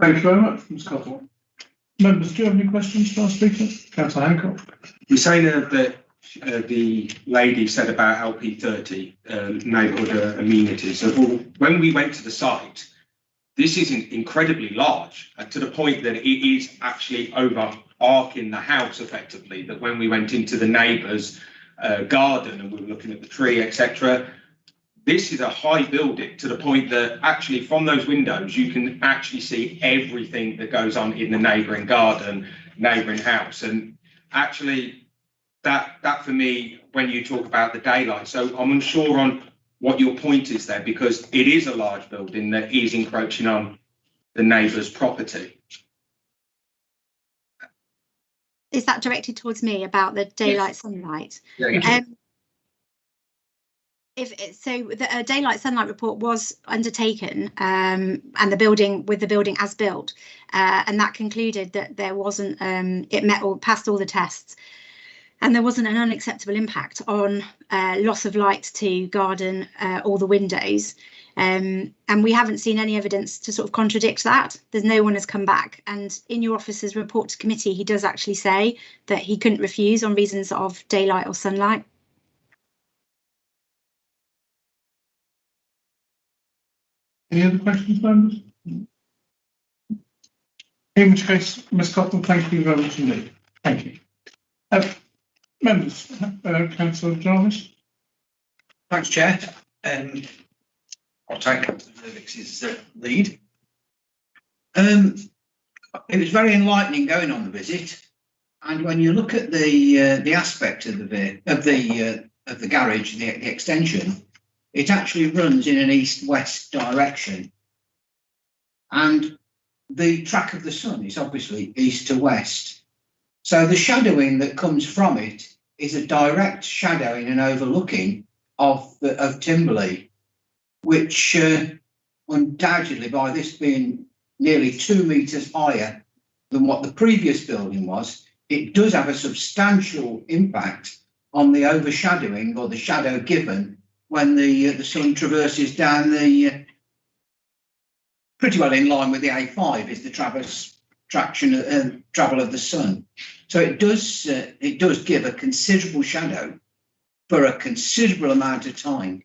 Thank you very much, Ms Cottle. Members, do you have any questions for our speaker? Councillor Hancock. You say that the lady said about LP 30 neighbourhood amenities. So when we went to the site, this is incredibly large to the point that it is actually overarching the house effectively. That when we went into the neighbour's garden and we were looking at the tree, etc., this is a high building to the point that actually from those windows you can actually see everything that goes on in the neighbouring garden, neighbouring house. And actually that for me, when you talk about the daylight, so I'm unsure on what your point is there, because it is a large building that is encroaching on the neighbour's property. Is that directed towards me about the daylight sunlight? Yeah. The daylight sunlight report was undertaken and the building as built, and that concluded that there wasn't it met or passed all the tests, and there wasn't an unacceptable impact on loss of light to garden or the windows, and we haven't seen any evidence to sort of contradict that. There's no one has come back, and in your officer's report to committee he does actually say that he couldn't refuse on reasons of daylight or sunlight. Any other questions, members? In which case, Ms Cottle, thank you very much indeed. Thank you. Members, Councillor Jarvis. Thanks, Chair. I'll take Lewix's lead. It was very enlightening going on the visit, and when you look at the aspect of the garage, the extension, it actually runs in an east-west direction, and the track of the sun is obviously east to west. So the shadowing that comes from it is a direct shadowing and overlooking of Timberley, which undoubtedly, by this being nearly 2 metres higher than what the previous building was, it does have a substantial impact on the overshadowing or the shadow given when the sun traverses down the pretty well in line with the A5 is the travel of the sun. So it does give a considerable shadow for a considerable amount of time.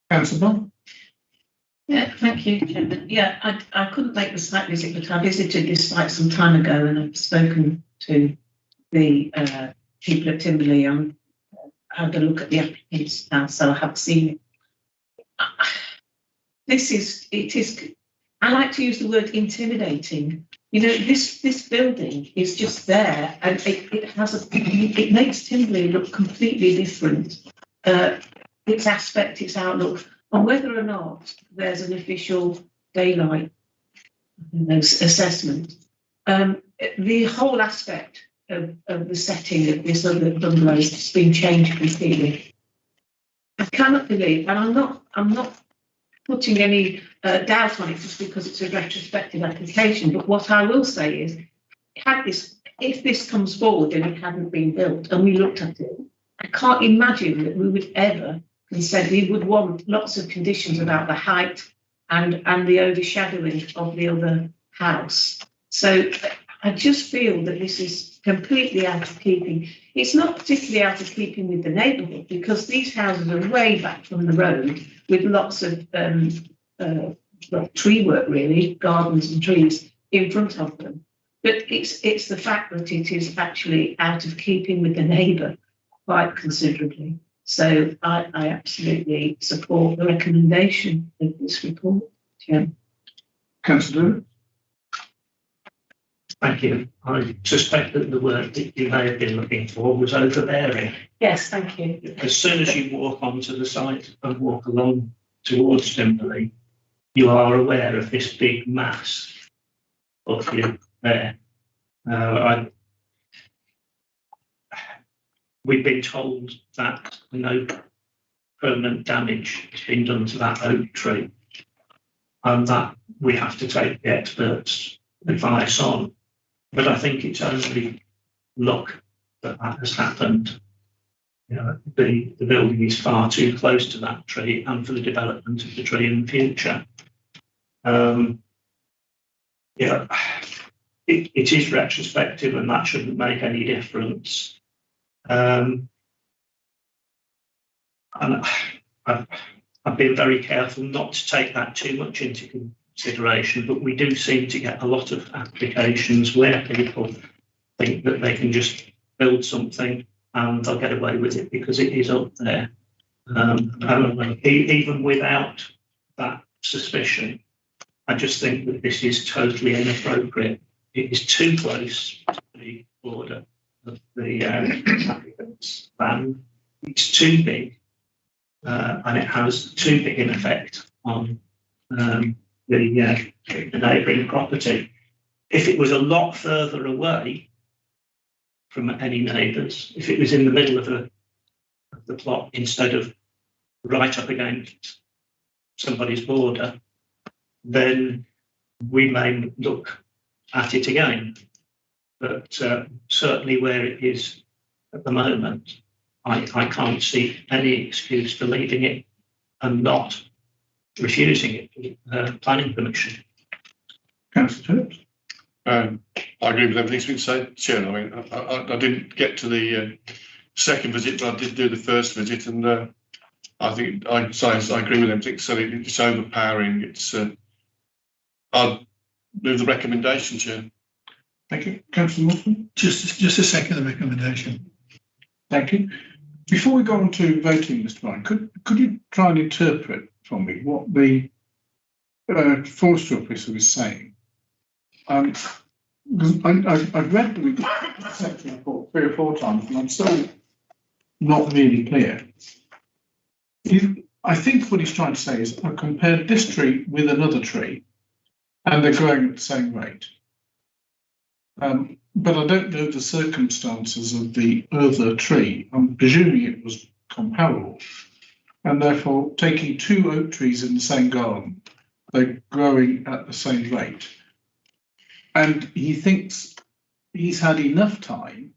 Councillor. Yeah, thank you, Chairman. Yeah, I couldn't make the site visit, but I visited this site some time ago and I've spoken to the people at Timberley and had a look at the applicants now, so I have seen it. I like to use the word intimidating. You know, this building is just there, and it makes Timberley look completely different. Its aspect, its outlook, and whether or not there's an official daylight assessment. The whole aspect of the setting of this other bungalow has been changed completely. I cannot believe, and I'm not putting any doubt on it just because it's a retrospective application. But what I will say is, if this comes forward and it hadn't been built and we looked at it, I can't imagine that we would ever consent. We would want lots of conditions about the height and the overshadowing of the other house. So I just feel that this is completely out of keeping. It's not particularly out of keeping with the neighbourhood because these houses are way back from the road with lots of tree work, really, gardens and trees in front of them. But it's the fact that it is actually out of keeping with the neighbour quite considerably. So I absolutely support the recommendation of this report. Yeah. Councillor. Thank you. I suspect that the word that you may have been looking for was overbearing. Yes, thank you. As soon as you walk onto the site and walk along towards Timberley, you are aware of this big mass of you there. We've been told that no permanent damage has been done to that oak tree, and that we have to take the experts' advice on. But I think it's only luck that has happened. You know, the building is far too close to that tree and for the development of the tree in the future. It is retrospective and that shouldn't make any difference. And I've been very careful not to take that too much into consideration, but we do seem to get a lot of applications where people think that they can just build something and they'll get away with it because it is up there. Even without that suspicion, I just think that this is totally inappropriate. It is too close to the border of the applicant's land. It's too big, and it has too big an effect on the neighbouring property. If it was a lot further away from any neighbours, if it was in the middle of the plot instead of right up against somebody's border, then we may look at it again. But certainly where it is at the moment, I can't see any excuse for leaving it and not refusing it planning permission. Councillor Phillips. I agree with everything that's been said, Chair. I mean, I didn't get to the second visit, but I did do the first visit, and I think I agree with everything. So it's overpowering. It's I'll move the recommendation, Chair. Thank you. Councillor Wilson. Just a second, the recommendation. Thank you. Before we go on to voting, Mr. Ryan, could you try and interpret for me what the forestry officer was saying? Because I've read the section report 3 or 4 times and I'm still not really clear. I think what he's trying to say is I've compared this tree with another tree and they're growing at the same rate. But I don't know the circumstances of the other tree. I'm presuming it was comparable. And therefore, taking 2 oak trees in the same garden, they're growing at the same rate. And he thinks he's had enough time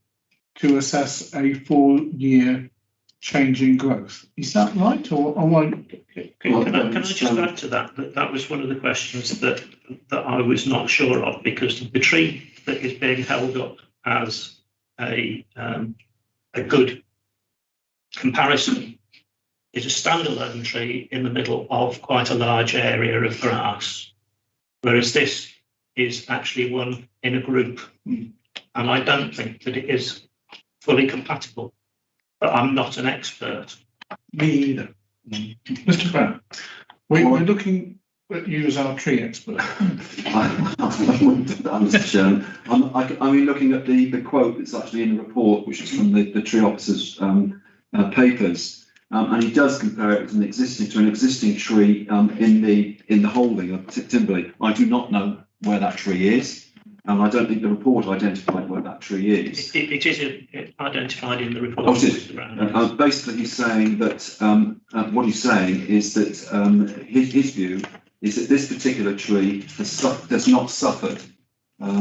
to assess a 4-year change in growth. Is that right? Or Can I just add to that? That was one of the questions that I was not sure of, because the tree that is being held up as a good comparison is a standalone tree in the middle of quite a large area of grass, whereas this is actually one in a group. And I don't think that it is fully compatible, but I'm not an expert. Me either. Mr. Brown, we're looking at you as our tree expert. I wouldn't do that, Mr. Chairman. I mean, looking at the quote that's actually in the report, which is from the tree officer's papers, and he does compare it to an existing tree in the holding of Timberley. I do not know where that tree is. And I don't think the report identified where that tree is. It is identified in the report. Oh, it is. Basically, he's saying that what he's saying is that his view is that this particular tree has not suffered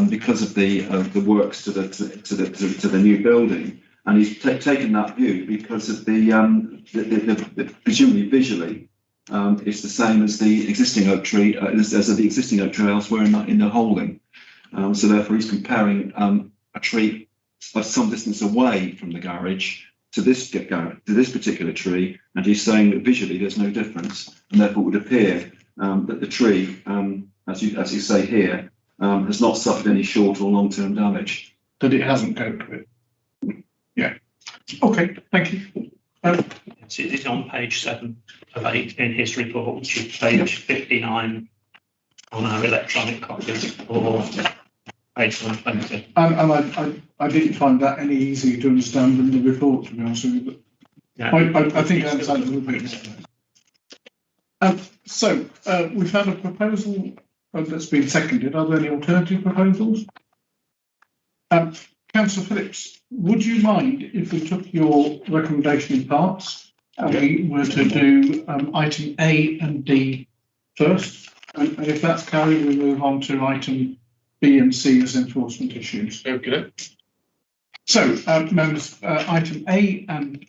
because of the works to the new building, and he's taken that view because of the presumably visually it's the same as the existing oak tree as the existing oak tree elsewhere in the holding. So therefore, he's comparing a tree some distance away from the garage to this particular tree, and he's saying that visually there's no difference, and therefore it would appear that the tree, as you say here, has not suffered any short or long-term damage. That it hasn't coped with. Yeah. Okay. Thank you. It's on page 7 of 8 in his report, which is page 59 on our electronic copies, or page 120. And I didn't find that any easier to understand than the report, to be honest with you. But yeah. I think I understand a little bit more. So we've had a proposal that's been seconded. Are there any alternative proposals? Councillor Phillips, would you mind if we took your recommendation in parts and we were to do item A and D first? And if that's carried, we move on to item B and C as enforcement issues. Okay. So, members, item A and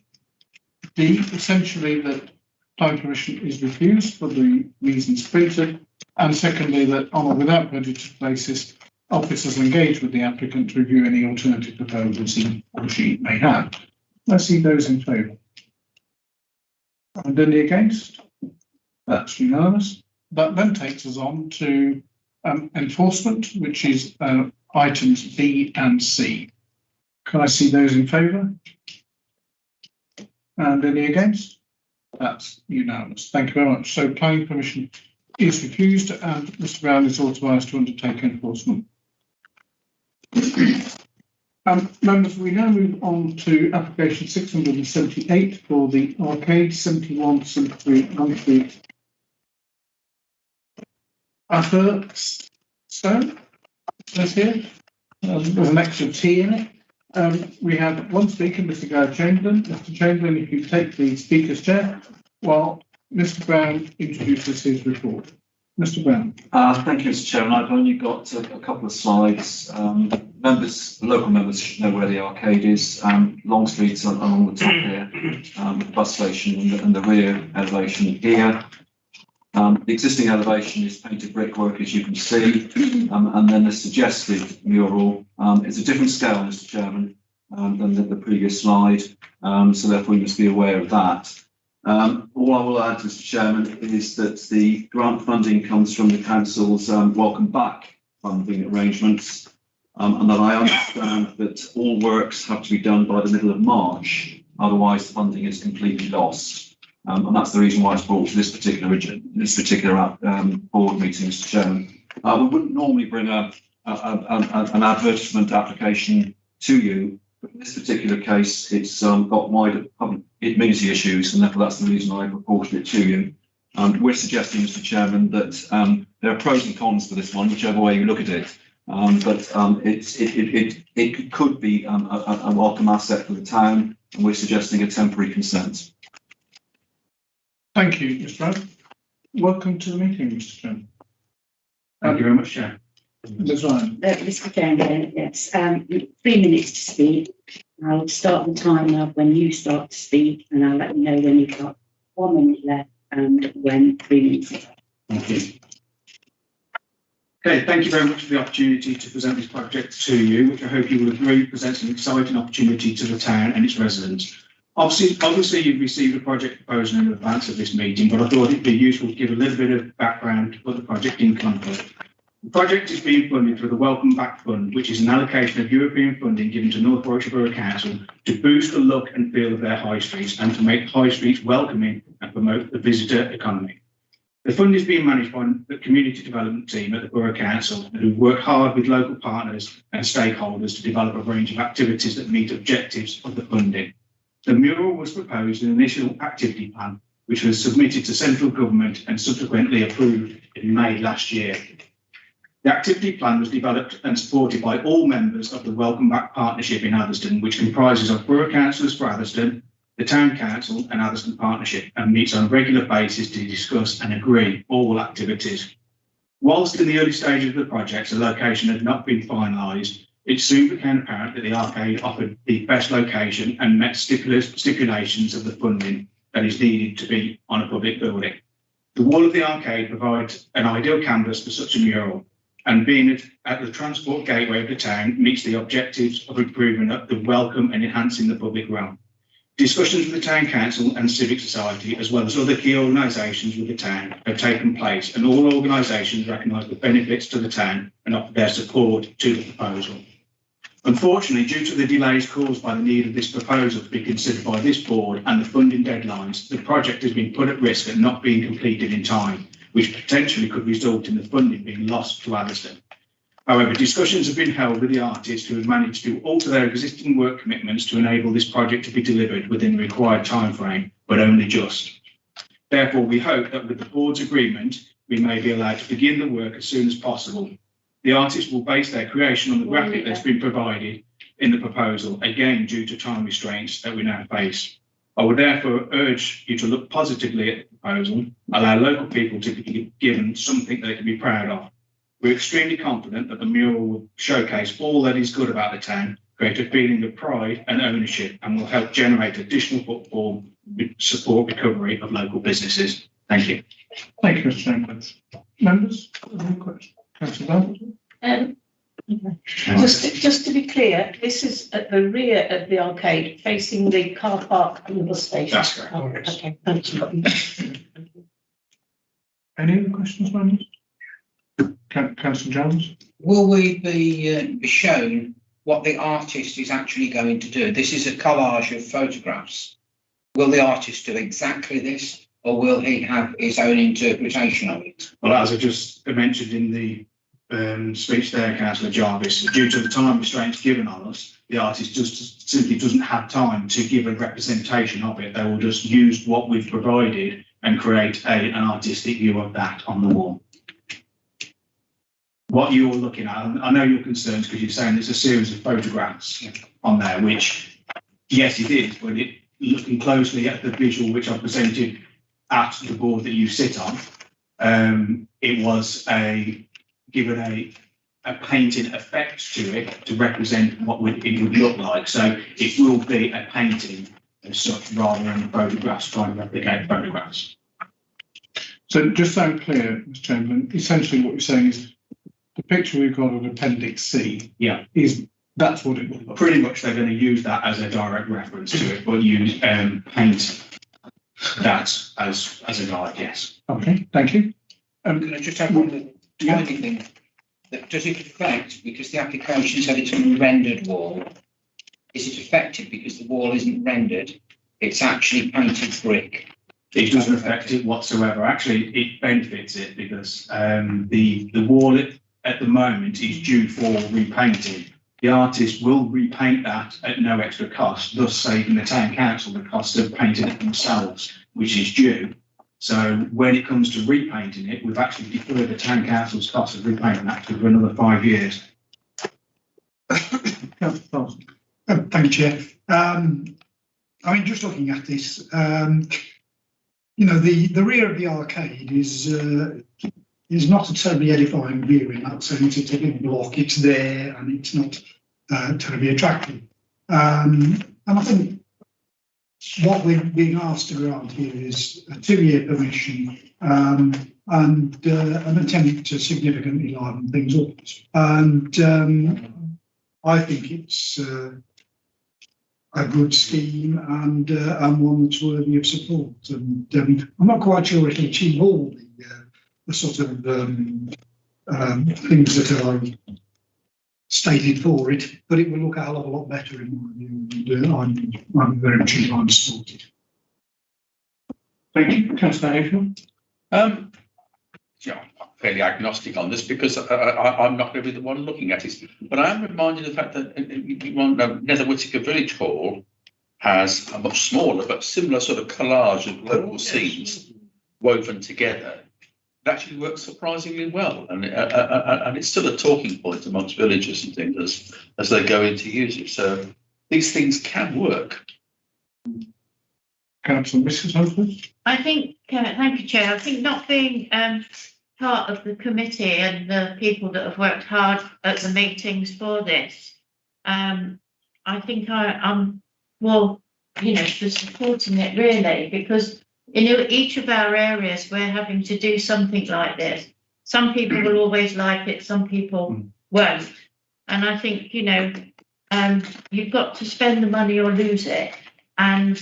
D, essentially that planning permission is refused for the reasons printed, and secondly that on a without prejudice basis, officers engage with the applicant to review any alternative proposals he or she may have. Let's see those in favour. And any against? That's unanimous. That then takes us on to enforcement, which is items B and C. Can I see those in favour? And any against? That's unanimous. Thank you very much. So planning permission is refused and Mr Brown is authorised to undertake enforcement. Members, we now move on to application 678 for the arcade 71 Street Stone. There's here. There's an extra T in it. We have one speaker, Mr. Gareth Chamberlain. Mr. Chamberlain, if you take the speaker's chair while Mr. Brown introduces his report. Mr. Brown. Thank you, Mr. Chairman. I've only got a couple of slides. Local members should know where the arcade is. Long Street's along the top here, with the bus station and the rear elevation here. The existing elevation is painted brickwork, as you can see, and then the suggested mural is a different scale, Mr. Chairman, than the previous slide, so therefore you must be aware of that. All I will add, Mr. Chairman, is that the grant funding comes from the council's welcome back funding arrangements, and that I understand that all works have to be done by the middle of March, otherwise the funding is completely lost. And that's the reason why it's brought to this particular board meeting, Mr. Chairman. We wouldn't normally bring an advertisement application to you, but in this particular case, it's got wider public immunity issues, and therefore that's the reason I reported it to you. We're suggesting, Mr. Chairman, that there are pros and cons for this one, whichever way you look at it. But it could be a welcome asset for the town, and we're suggesting a temporary consent. Thank you, Mr. Brown. Welcome to the meeting, Mr. Chairman. Thank you very much, Chair. Ms. Ryan. Mr. Chairman, yes, 3 minutes to speak. I'll start the timer when you start to speak, and I'll let you know when you've got 1 minute left and when 3 minutes left. Thank you. Okay, thank you very much for the opportunity to present this project to you, which I hope you will agree presents an exciting opportunity to the town and its residents. Obviously, you've received a project proposal in advance of this meeting, but I thought it'd be useful to give a little bit of background to what the project encompasses. The project is being funded through the Welcome Back Fund, which is an allocation of European funding given to North Warwickshire Borough Council to boost the look and feel of their high streets and to make high streets welcoming and promote the visitor economy. The fund is being managed by the community development team at the Borough Council, who work hard with local partners and stakeholders to develop a range of activities that meet objectives of the funding. The mural was proposed in an initial activity plan, which was submitted to central government and subsequently approved in May last year. The activity plan was developed and supported by all members of the Welcome Back Partnership in Atherstone, which comprises of Borough Councillors for Atherstone, the Town Council and Atherstone Partnership, and meets on a regular basis to discuss and agree all activities. Whilst in the early stages of the project, a location had not been finalised, it soon became apparent that the arcade offered the best location and met stipulations of the funding that is needed to be on a public building. The wall of the arcade provides an ideal canvas for such a mural, and being at the transport gateway of the town meets the objectives of improving the welcome and enhancing the public realm. Discussions with the Town Council and Civic Society, as well as other key organisations with the town, have taken place, and all organisations recognise the benefits to the town and offer their support to the proposal. Unfortunately, due to the delays caused by the need of this proposal to be considered by this board and the funding deadlines, the project has been put at risk of not being completed in time, which potentially could result in the funding being lost to Atherstone. However, discussions have been held with the artists who have managed to alter their existing work commitments to enable this project to be delivered within the required timeframe, but only just. Therefore, we hope that with the board's agreement, we may be allowed to begin the work as soon as possible. The artists will base their creation on the graphic that's been provided in the proposal, again due to time restraints that we now face. I would therefore urge you to look positively at the proposal, allow local people to be given something they can be proud of. We're extremely confident that the mural will showcase all that is good about the town, create a feeling of pride and ownership, and will help generate additional footfall, support recovery of local businesses. Thank you. Thank you, Mr. Jenkins. Members, any questions? Councillor Bell? Just to be clear, this is at the rear of the arcade, facing the car park and the bus station. That's correct. Oh, okay, thank you. Any other questions, members? Councillor Jones? Will we be shown what the artist is actually going to do? This is a collage of photographs. Will the artist do exactly this, or will he have his own interpretation of it? Well, as I just mentioned in the speech there, Councillor Jarvis, due to the time restraints given on us, the artist just simply doesn't have time to give a representation of it. They will just use what we've provided and create an artistic view of that on the wall. What you're looking at, I know your concerns because you're saying there's a series of photographs on there, which, yes, it is, but looking closely at the visual which I presented at the board that you sit on, it was given a painting effect to it to represent what it would look like. So it will be a painting as such rather than photographs trying to replicate photographs. So just so I'm clear, Mr. Chamberlain, essentially what you're saying is the picture we've got on Appendix C, that's what it will look. Pretty much they're going to use that as a direct reference to it, but use paint that as a guide, yes. Okay, thank you. Can I just have one little tiny thing? Does it affect, because the application said it's a rendered wall, is it affected because the wall isn't rendered, it's actually painted brick? It doesn't affect it whatsoever. Actually, it benefits it because the wall at the moment is due for repainting. The artist will repaint that at no extra cost, thus saving the Town Council the cost of painting it themselves, which is due. So when it comes to repainting it, we've actually deferred the Town Council's cost of repainting that for another 5 years. Thank you, Chair. I mean, just looking at this, you know, the rear of the arcade is not a terribly edifying view in that sense. It's a big block, it's there, and it's not terribly attractive. And I think what we're being asked to grant here is a 2-year permission and an attempt to significantly liven things up. And I think it's a good scheme and one that's worthy of support. And I'm not quite sure it'll achieve all the sort of things that are stated for it, but it will look a hell of a lot better in my view. And I'm very much inclined to support it. Thank you, Councillor Hayfield. Yeah, I'm fairly agnostic on this because I'm not going to be the one looking at it. But I am reminded of the fact that Nether Whittaker Village Hall has a much smaller but similar sort of collage of local scenes woven together. actually works surprisingly well, and it's still a talking point amongst villagers and things as they go in to use it. So these things can work. Councillor Mrs. Hopkins? I think, thank you, Chair. I think not being part of the committee and the people that have worked hard at the meetings for this, I think I'm more, for supporting it really, because in each of our areas we're having to do something like this. Some people will always like it, some people won't. And I think, you've got to spend the money or lose it. And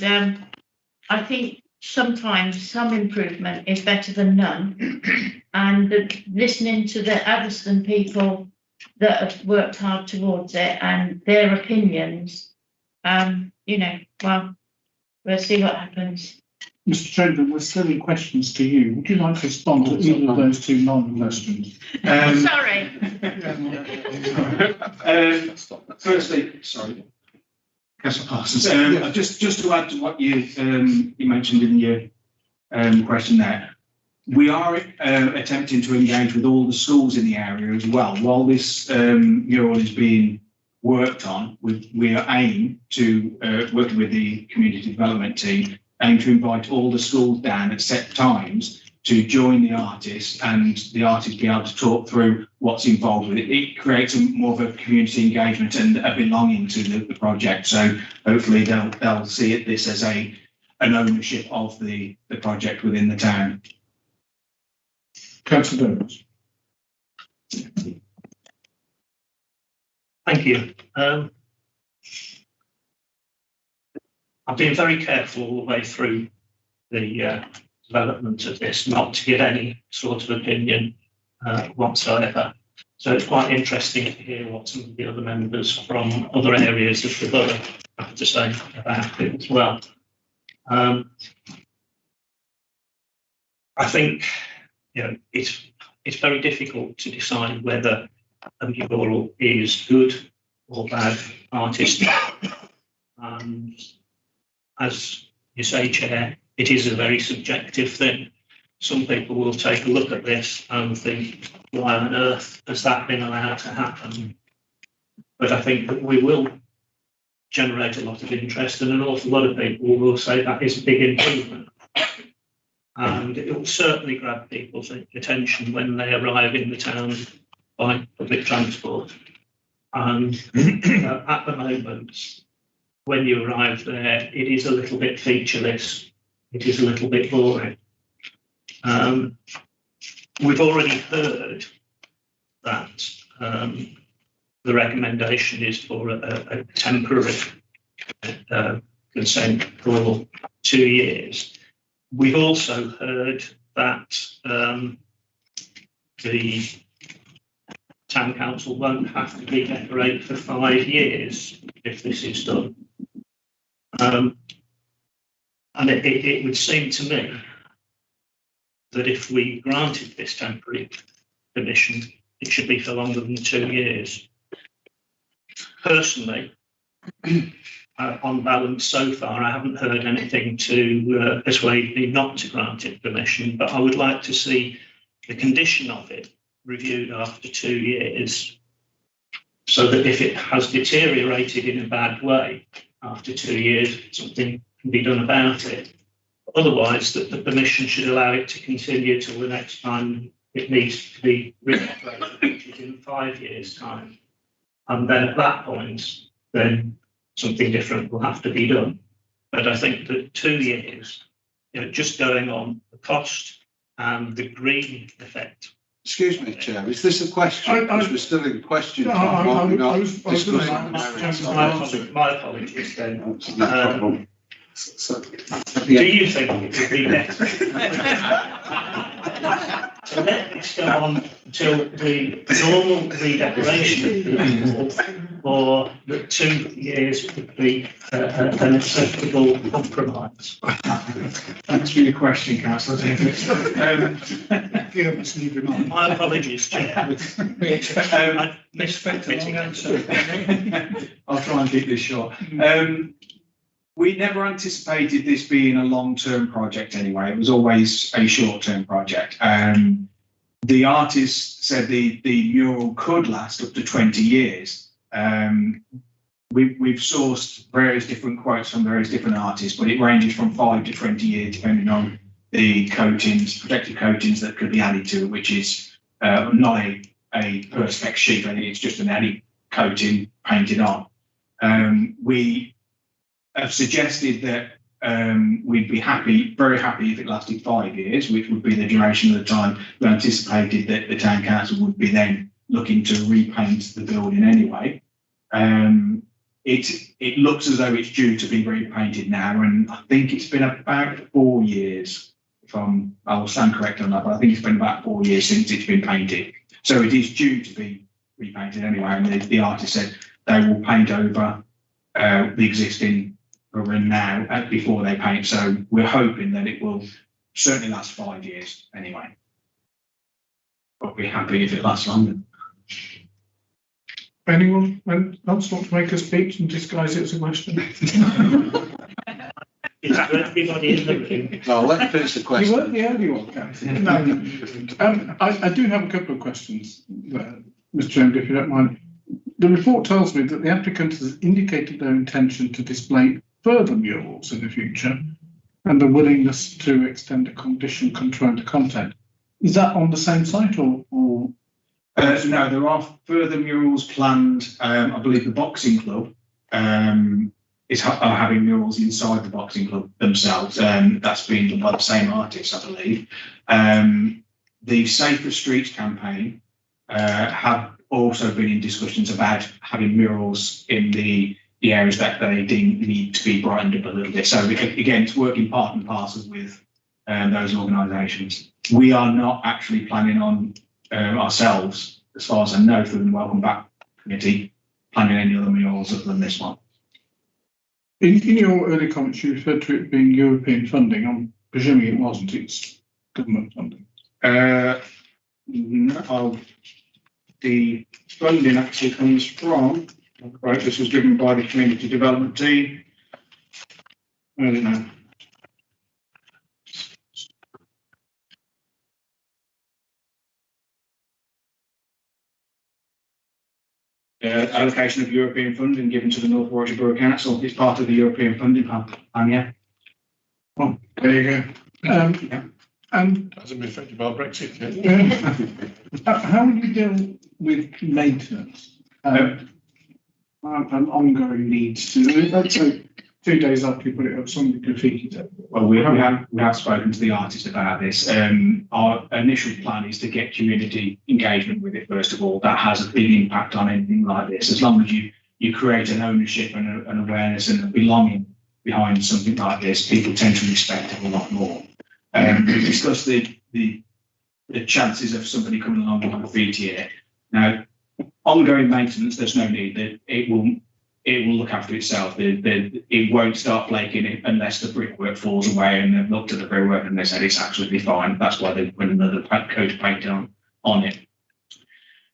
I think sometimes some improvement is better than none. And listening to the Addiston people that have worked hard towards it and their opinions, well, we'll see what happens. Mr. Trendon, we're still in questions to you. Would you like to respond to either of those two non-questions? Sorry. Firstly, sorry. Councillor Parsons, just to add to what you mentioned in your question there, we are attempting to engage with all the schools in the area as well. While this mural is being worked on, we are aiming to, working with the community development team, aim to invite all the schools down at set times to join the artist and the artist be able to talk through what's involved with it. It creates more of a community engagement and a belonging to the project. So hopefully they'll see this as an ownership of the project within the town. Councillor Davis. Thank you. I've been very careful all the way through the development of this, not to give any sort of opinion whatsoever. So it's quite interesting to hear what some of the other members from other areas of the borough have to say about it as well. I think it's very difficult to decide whether a mural is good or bad artistic. And as you say, Chair, it is a very subjective thing. Some people will take a look at this and think, why on earth has that been allowed to happen? But I think that we will generate a lot of interest, and an awful lot of people will say that is a big improvement. And it will certainly grab people's attention when they arrive in the town by public transport. And at the moment, when you arrive there, it is a little bit featureless. It is a little bit boring. We've already heard that the recommendation is for a temporary consent for 2 years. We've also heard that the town council won't have to redecorate for 5 years if this is done. And it would seem to me that if we granted this temporary permission, it should be for longer than 2 years. Personally, on balance so far, I haven't heard anything to persuade me not to grant it permission, but I would like to see the condition of it reviewed after 2 years, so that if it has deteriorated in a bad way after 2 years, something can be done about it. Otherwise, that the permission should allow it to continue till the next time it needs to be redecorated, which is in 5 years' time. And then at that point, then something different will have to be done. But I think that 2 years, just going on the cost and the green effect. Excuse me, Chair, is this a question? Because we're still in question. My apologies then. Do you think it would be better to let this go on until the normal redecoration, or that 2 years would be an acceptable compromise? Thanks for your question, Councillor Davis. My apologies, Chair. We expect a long answer. I'll try and keep this short. We never anticipated this being a long-term project anyway. It was always a short-term project. The artist said the mural could last up to 20 years. We've sourced various different quotes from various different artists, but it ranges from 5 to 20 years, depending on the coatings, protective coatings that could be added to it, which is not a perspex sheet. I think it's just an added coating painted on. We have suggested that we'd be very happy if it lasted 5 years, which would be the duration of the time we anticipated that the town council would be then looking to repaint the building anyway. It looks as though it's due to be repainted now, and I think it's been about 4 years. I will stand correct on that, but I think it's been about 4 years since it's been painted. So it is due to be repainted anyway, and the artist said they will paint over the existing roof now before they paint. So we're hoping that it will certainly last 5 years anyway. But we're happy if it lasts longer. Anyone else want to make a speech and disguise it as a question? Is that for everybody in the room? No, let me finish the question. You weren't the only one, Captain. No. I do have a couple of questions, Mr. Chairman, if you don't mind. The report tells me that the applicant has indicated their intention to display further murals in the future and a willingness to extend a condition controlling the content. Is that on the same site or? No, there are further murals planned. I believe the boxing club are having murals inside the boxing club themselves. That's being done by the same artist, I believe. The Safer Streets campaign have also been in discussions about having murals in the areas that they deem need to be brightened up a little bit. So again, it's working part and parcel with those organisations. We are not actually planning on ourselves, as far as I know, through the Welcome Back Committee, planning any other murals other than this one. In your early comments, you referred to it being European funding. I'm presuming it wasn't. It's government funding. No, the funding actually comes from. Right, this was given by the community development team. I don't know. Allocation of European funding given to the North Warwickshire Borough Council is part of the European funding plan. Yeah. Well, there you go. Yeah. Hasn't been affected by Brexit yet. How do you deal with maintenance? And ongoing needs to, let's say 2 days after you put it up, somebody graffitied it. Well, we have spoken to the artist about this. Our initial plan is to get community engagement with it first of all. That has a big impact on anything like this. As long as you create an ownership and an awareness and a belonging behind something like this, people tend to respect it a lot more. We discussed the chances of somebody coming along with graffiti it. Now, ongoing maintenance, there's no need. It will look after itself. It won't start flaking unless the brickwork falls away, and they've looked at the brickwork and they said it's absolutely fine. That's why they put another coat of paint on it.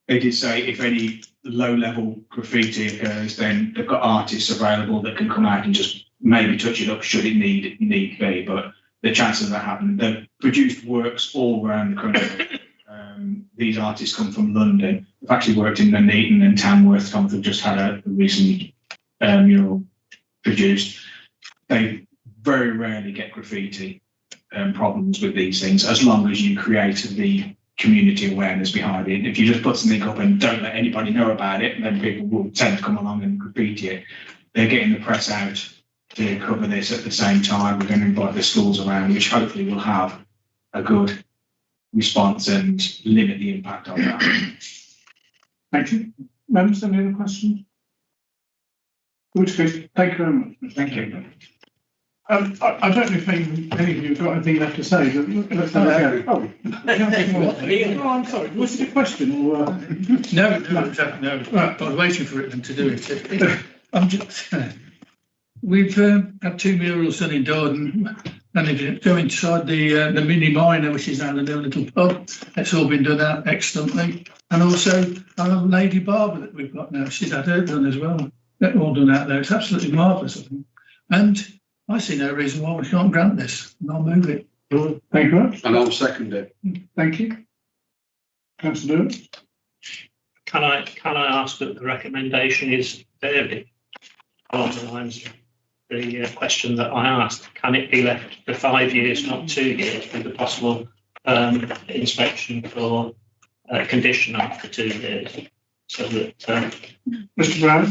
They did say if any low-level graffiti occurs, then they've got artists available that can come out and just maybe touch it up should it need be. But the chances of that happening, they've produced works all around the country. These artists come from London. They've actually worked in Nuneaton and Tamworth. They've just had a recent mural produced. They very rarely get graffiti problems with these things, as long as you create the community awareness behind it. If you just put something up and don't let anybody know about it, then people will tend to come along and graffiti it. They're getting the press out to cover this at the same time. We're going to invite the schools around, which hopefully will have a good response and limit the impact on that. Thank you. Members, any other questions? Which case, thank you very much. Thank you. I don't know if any of you have got anything left to say. Oh, I'm sorry. Was it a question or? No. Right, I was waiting for it to do it. I'm just. We've had 2 murals done in Dorden, and if you go inside the mini miner, which is now the little pub, it's all been done out excellently. And also our lady barber that we've got now, she's had her done as well. They're all done out there. It's absolutely marvellous, I think. And I see no reason why we can't grant this, and I'll move it. Thank you very much. And I'll second it. Thank you. Councillor Lewis? Can I ask that the recommendation is varied along the lines of the question that I asked? Can it be left for 5 years, not 2 years, with a possible inspection for condition after 2 years? So that Mr. Brown?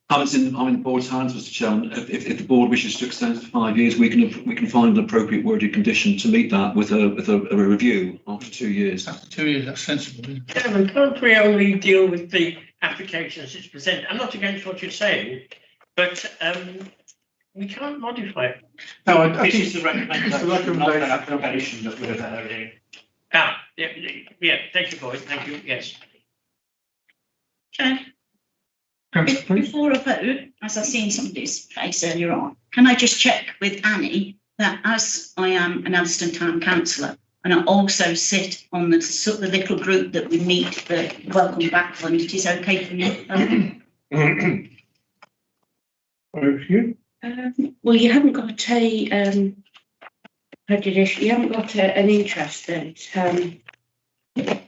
I'm in the board's hands, Mr. Chairman. If the board wishes to extend it for 5 years, we can find an appropriate worded condition to meet that with a review after 2 years. After 2 years, that's sensible, isn't it? Chairman, can't we only deal with the applications it's presented? I'm not against what you're saying, but we can't modify it. No, I this think is the recommendation, it's the not the recommendation. application that we're varying. Yeah, thank you, Boyd, thank you, yes. Chair, Councillor, please. before I vote, as I've seen somebody's face earlier on, can I just check with Annie that as I am an Addiston Town Councillor and I also sit on the little group that we meet, the Welcome Back Fund, it is okay for me? Over to you. Well, you haven't got a prejudice. You haven't got an interest in it.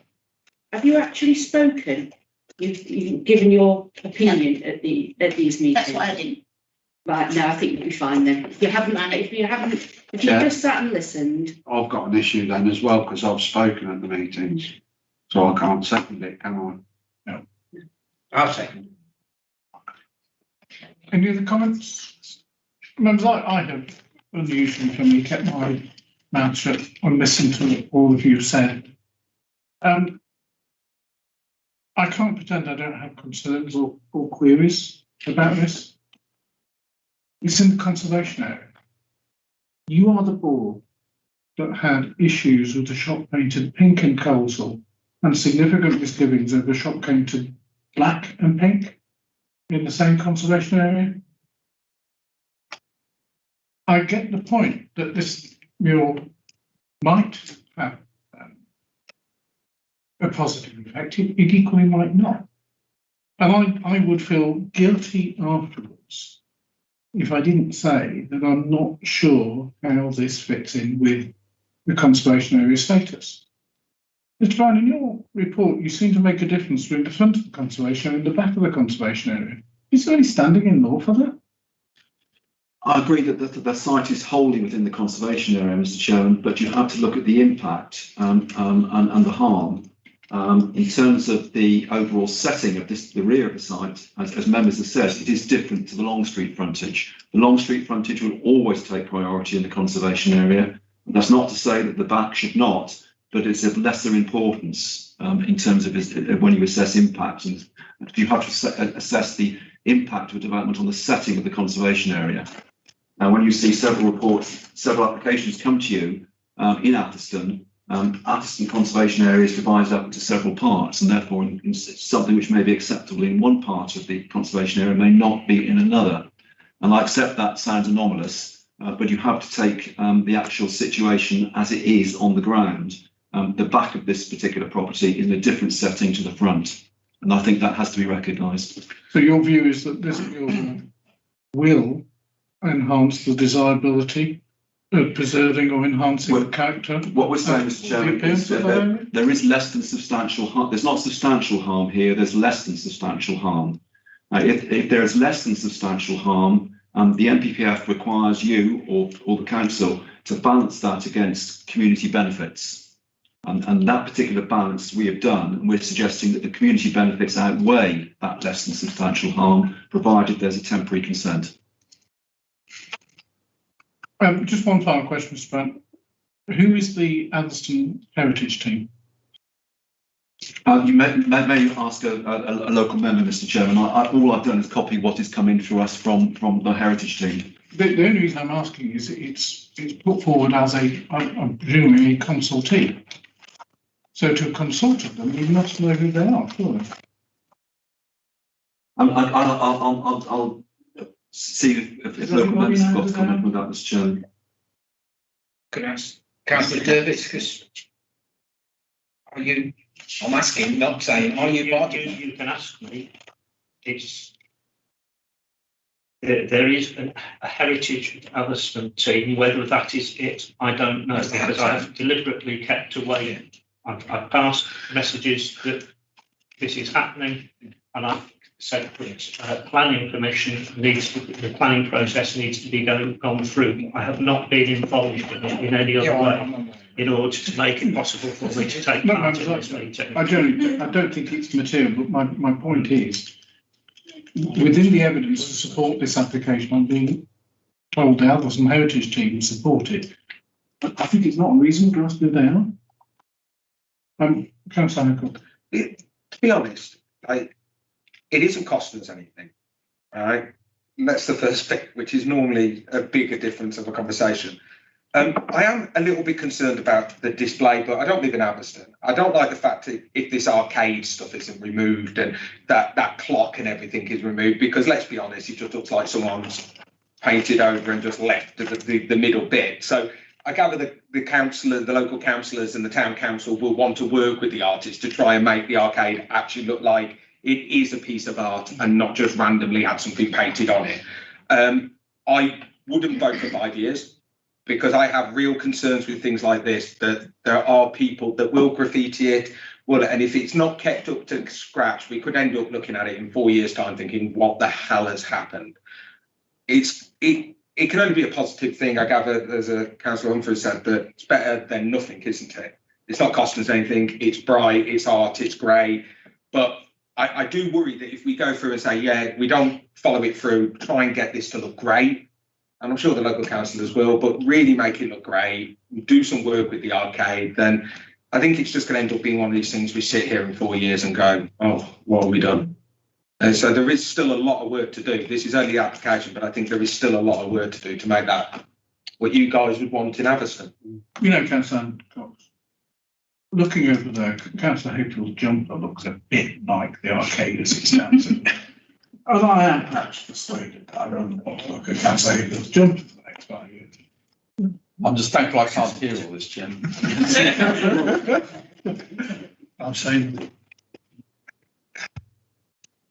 Have you actually spoken? You've given your opinion at these meetings. That's what I didn't. Right, no, I think you'll be fine then. If you just sat and listened. I've got an issue then as well, because I've spoken at the meetings, so I can't second it, can I? No. I'll second. Any other comments? Members, I have unusually for me kept my mouth shut and listened to what all of you said. I can't pretend I don't have concerns or queries about this. It's in the conservation area. You are the board that had issues with the shop painted pink and Coleshill and significant misgivings over the shop painted black and pink in the same conservation area. I get the point that this mural might have a positive effect. It equally might not. And I would feel guilty afterwards if I didn't say that I'm not sure how this fits in with the conservation area status. Mr. Brown, in your report, you seem to make a difference between the front of the conservation area and the back of the conservation area. Is there any standing in law for that? I agree that the site is wholly within the conservation area, Mr. Chairman, but you have to look at the impact and the harm. In terms of the overall setting of the rear of the site, as members have said, it is different to the Long Street frontage. The Long Street frontage will always take priority in the conservation area. That's not to say that the back should not, but it's of lesser importance in terms of when you assess impact. And you have to assess the impact of development on the setting of the conservation area. Now, when you see several reports, several applications come to you in Addiston, Addiston conservation area is divided up into several parts, and therefore something which may be acceptable in one part of the conservation area may not be in another. And I accept that sounds anomalous, but you have to take the actual situation as it is on the ground. The back of this particular property is in a different setting to the front, and I think that has to be recognised. So your view is that this will enhance the desirability of preserving or enhancing the character? What we're saying, Mr. Chairman, is that there is less than substantial harm. There's not substantial harm here, there's less than substantial harm. If there is less than substantial harm, the NPPF requires you or the council to balance that against community benefits. And that particular balance we have done, and we're suggesting that the community benefits outweigh that less than substantial harm, provided there's a temporary consent. Just one final question, Mr. Brown. Who is the Addiston Heritage Team? You may ask a local member, Mr. Chairman. All I've done is copy what is coming through us from the Heritage Team. The only reason I'm asking is it's put forward as I'm presuming a consultee. So to have consulted them, you must know who they are, surely. I'll see if local members have got a comment with that, Mr. Chairman. Can I ask Councillor Davis, because I'm asking, not saying, are you part of it? You can ask me. There is a Heritage Addiston team. Whether that is it, I don't know, because I have deliberately kept away I've passed messages that this is happening, and I've said that planning permission needs to, the planning process needs to be gone through. I have not been involved in any other way in order to make it possible for me to take part in this meeting. I don't think it's material, but my point is, within the evidence to support this application, I'm being told the Alderson Heritage team support it. I think it's not unreasonable for us to do that. Councillor Hancock. To be honest, it isn't costing us anything. All right. And that's the first bit, which is normally a bigger difference of a conversation. I am a little bit concerned about the display, but I don't live in Alveston. I don't like the fact that if this arcade stuff isn't removed and that clock and everything is removed, because let's be honest, it just looks like someone's painted over and just left the middle bit. So I gather the councillor, the local councillors and the town council will want to work with the artist to try and make the arcade actually look like it is a piece of art and not just randomly have something painted on it. I wouldn't vote for 5 years because I have real concerns with things like this, that there are people that will graffiti it. Well, and if it's not kept up to scratch, we could end up looking at it in 4 years' time thinking, what the hell has happened? It can only be a positive thing. I gather, as Councillor Humphrey said, that it's better than nothing, isn't it? It's not costing us anything. It's bright, it's art, it's grey. But I do worry that if we go through and say, yeah, we don't follow it through, try and get this to look great, and I'm sure the local councillors will, but really make it look great, do some work with the arcade, then I think it's just going to end up being one of these things we sit here in 4 years and go, oh, what have we done? And so there is still a lot of work to do. This is only the application, but I think there is still a lot of work to do to make that what you guys would want in Atherstone. You know, Councillor Cox, looking over there, Councillor Hickel's jumper looks a bit like the arcade as it stands. And I am perhaps persuaded that I don't want to look at Councillor Hickel's jumper for the next 5 years. I'm just thankful I can't hear all this, Jim. I'm saying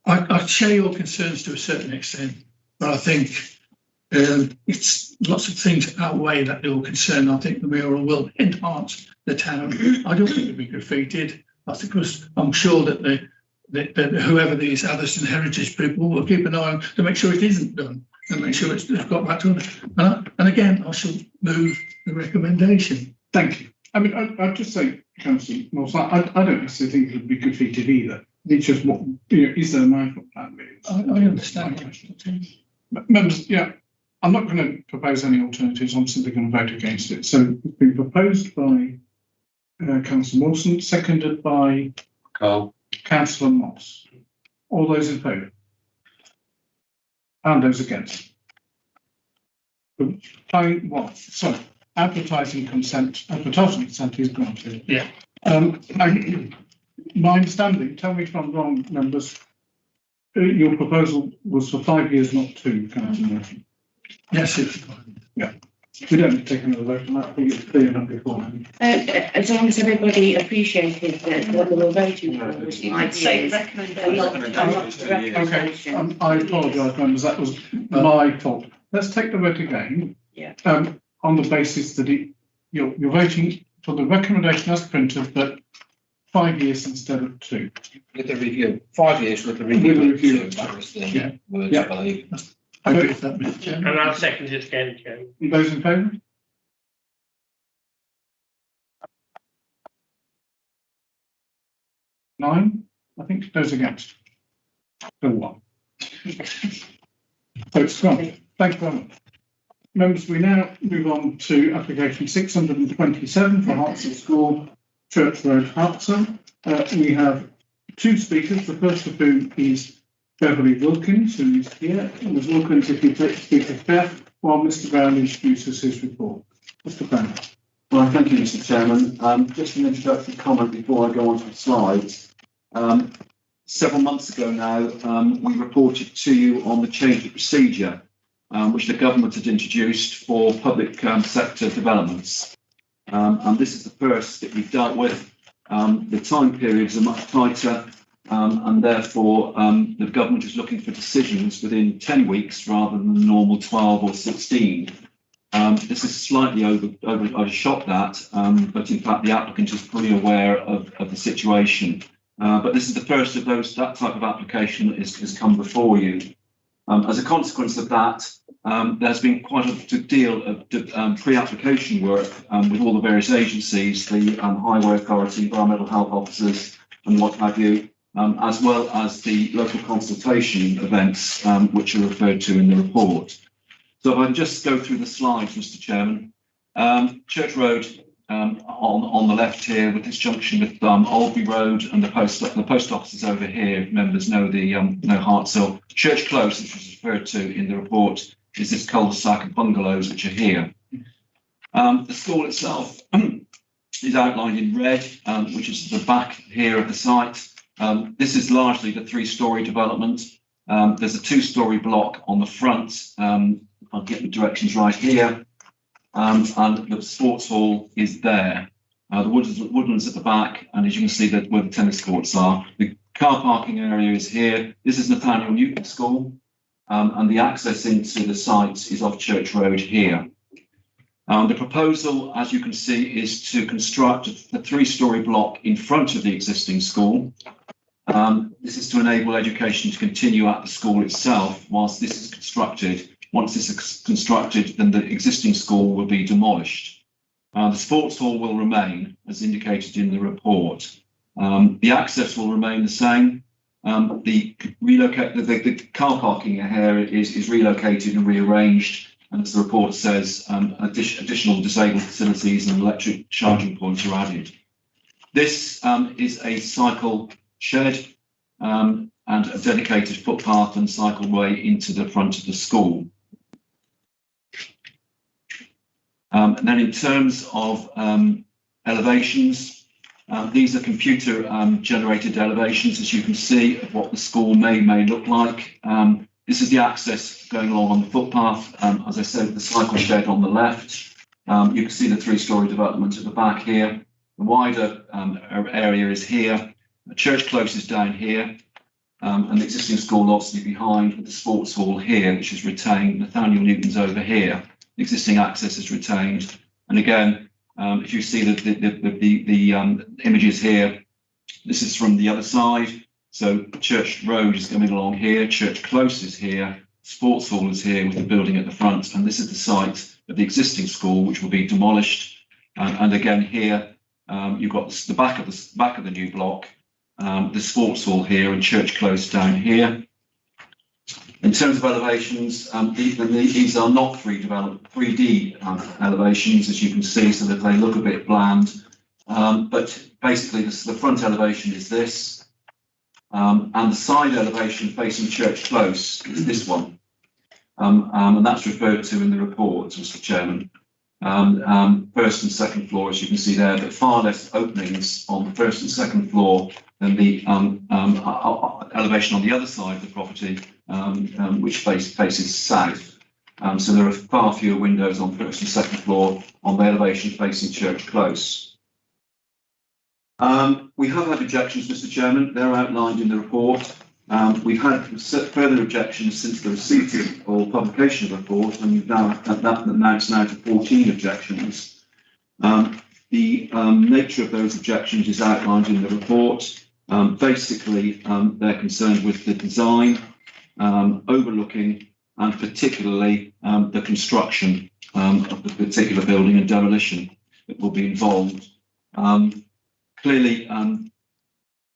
I share your concerns to a certain extent, but I think it's lots of things outweigh that little concern. I think the mayoral will enhance the town. I don't think it'll be graffitied. I think I'm sure that whoever these Atherstone Heritage people will keep an eye on to make sure it isn't done and make sure it's got back to it. And again, I shall move the recommendation. Thank you. I mean, I'd just say, Councillor Morse, I don't necessarily think it would be graffitied either. It's just what, is there a 9-foot plan? I understand. Members, yeah, I'm not going to propose any alternatives. I'm simply going to vote against it. So it's been proposed by Councillor Mawson, seconded by Councillor Moss. All those in favour? And those against? Advertising consent is granted. Yeah. My understanding, tell me if I'm wrong, members, your proposal was for 5 years, not 2, Councillor Murphy. Yes, it's fine. Yeah. We don't take another vote on that. I think it's clear enough beforehand. As long as everybody appreciated that what they were voting for was 5 years. Okay, I apologise, members. That was my fault. Let's take the vote again. Yeah. On the basis that you're voting for the recommendation as printed, but 5 years instead of 2. With the review, 5 years with the review. With the review. That was the words, I believe. I agree with that, Mr. Chairman. And I'll second it again, Chairman. Those in favour? Nine, I think. Those against? Still 1. So it's gone. Thank you very much. Members, we now move on to application 627 for Hartsell School, Church Road, Hartsell. We have 2 speakers. The first of whom is Beverly Wilkins, who is here. Ms. Wilkins, if you take Speaker Chair, while Mr. Brown introduces his report. Mr. Brown. Well, thank you, Mr. Chairman. Just an introductory comment before I go on to the slides. Several months ago now, we reported to you on the change of procedure which the government had introduced for public sector developments. And this is the first that we've dealt with. The time periods are much tighter, and therefore the government is looking for decisions within 10 weeks rather than the normal 12 or 16. This is slightly overshot that, but in fact the applicant is fully aware of the situation. But this is the first of that type of application that has come before you. As a consequence of that, there's been quite a deal of pre-application work with all the various agencies, the Highway Authority, environmental health officers and what have you, as well as the local consultation events which are referred to in the report. So if I can just go through the slides, Mr. Chairman. Church Road on the left here with this junction with Oldby Road, and the post office is over here. If members know the know Hartshill. Church Close, which was referred to in the report, is this cul-de-sac and bungalows which are here. The school itself is outlined in red, which is the back here of the site. This is largely the 3-storey development. There's a 2-storey block on the front. I'll get the directions right here. And the sports hall is there. The woodlands at the back, and as you can see that where the tennis courts are. The car parking area is here. This is Nathaniel Newton School, and the access into the site is off Church Road here. The proposal, as you can see, is to construct a 3-storey block in front of the existing school. This is to enable education to continue at the school itself whilst this is constructed. Once this is constructed, then the existing school will be demolished. The sports hall will remain, as indicated in the report. The access will remain the same. The car parking area is relocated and rearranged, and as the report says, additional disabled facilities and electric charging points are added. This is a cycle shed and a dedicated footpath and cycleway into the front of the school. And then in terms of elevations, these are computer generated elevations, as you can see, of what the school may look like. This is the access going along on the footpath. As I said, the cycle shed on the left. You can see the 3-storey development at the back here. The wider area is here. The Church Close is down here. And the existing school obviously behind, with the sports hall here, which is retained. Nathaniel Newton's over here. The existing access is retained. And again, if you see the images here, this is from the other side. So Church Road is coming along here, Church Close is here, sports hall is here with the building at the front, and this is the site of the existing school, which will be demolished. And again here, you've got the back of the new block, the sports hall here, and Church Close down here. In terms of elevations, these are not 3D elevations, as you can see, so that they look a bit bland. But basically, the front elevation is this, and the side elevation facing Church Close is this one, and that's referred to in the report, Mr. Chairman. First and second floor, as you can see there, but far less openings on the first and second floor than the elevation on the other side of the property, which faces south. So there are far fewer windows on first and second floor on the elevation facing Church Close. We have had objections, Mr. Chairman. They're outlined in the report. We've had further objections since the receipt or publication of the report, and we've now amounts now to 14 objections. The nature of those objections is outlined in the report. Basically, they're concerned with the design, overlooking, and particularly the construction of the particular building and demolition that will be involved. Clearly,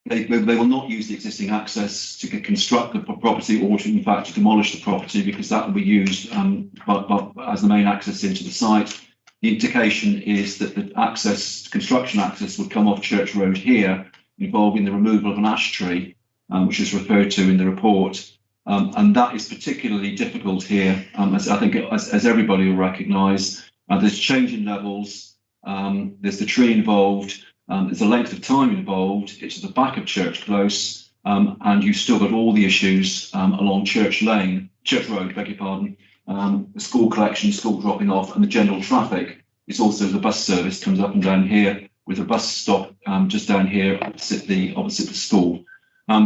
they will not use the existing access to construct the property or to, in fact, to demolish the property, because that will be used as the main access into the site. The indication is that the construction access would come off Church Road here, involving the removal of an ash tree, which is referred to in the report. And that is particularly difficult here, as I think, as everybody will recognise. There's change in levels, there's the tree involved, there's a length of time involved. It's at the back of Church Close, and you've still got all the issues along Church Road, beg your pardon, the school collection, school dropping off, and the general traffic. It's also the bus service comes up and down here, with a bus stop just down here opposite the school.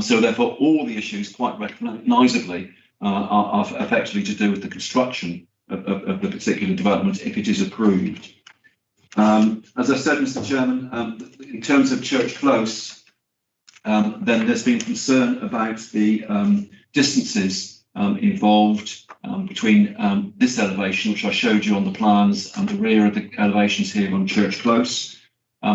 So therefore, all the issues quite recognisably are effectively to do with the construction of the particular development if it is approved. As I said, Mr. Chairman, in terms of Church Close, then there's been concern about the distances involved between this elevation, which I showed you on the plans, and the rear of the elevations here on Church Close.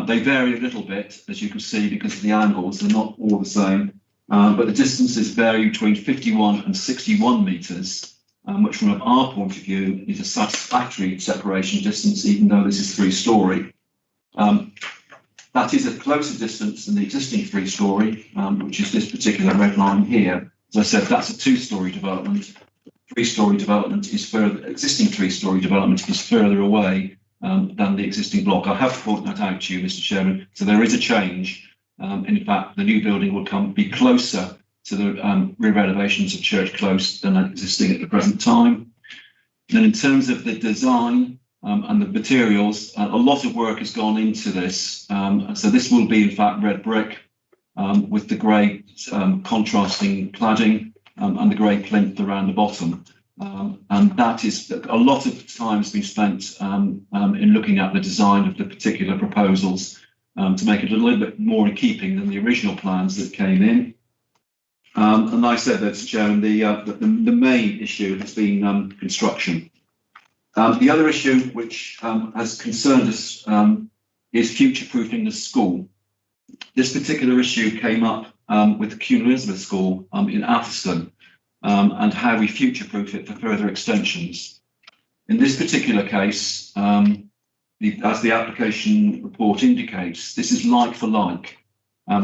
They vary a little bit, as you can see, because of the angles. They're not all the same, but the distances vary between 51 and 61 metres, which from our point of view is a satisfactory separation distance, even though this is 3-storey. That is a closer distance than the existing 3-storey, which is this particular red line here. As I said, that's a 2-storey development. 3-storey development is further, existing 3-storey development is further away than the existing block. I have pointed that out to you, Mr. Chairman. So there is a change. In fact, the new building will be closer to the rear elevations of Church Close than existing at the present time. Then in terms of the design and the materials, a lot of work has gone into this. So this will be in fact red brick with the grey contrasting cladding and the grey plinth around the bottom. And that is a lot of time has been spent in looking at the design of the particular proposals to make it a little bit more in keeping than the original plans that came in. And I said that, Joan, the main issue has been construction. The other issue which has concerned us is future-proofing the school. This particular issue came up with the Queen Elizabeth School in Atherstone and how we future-proof it for further extensions. In this particular case, as the application report indicates, this is like for like.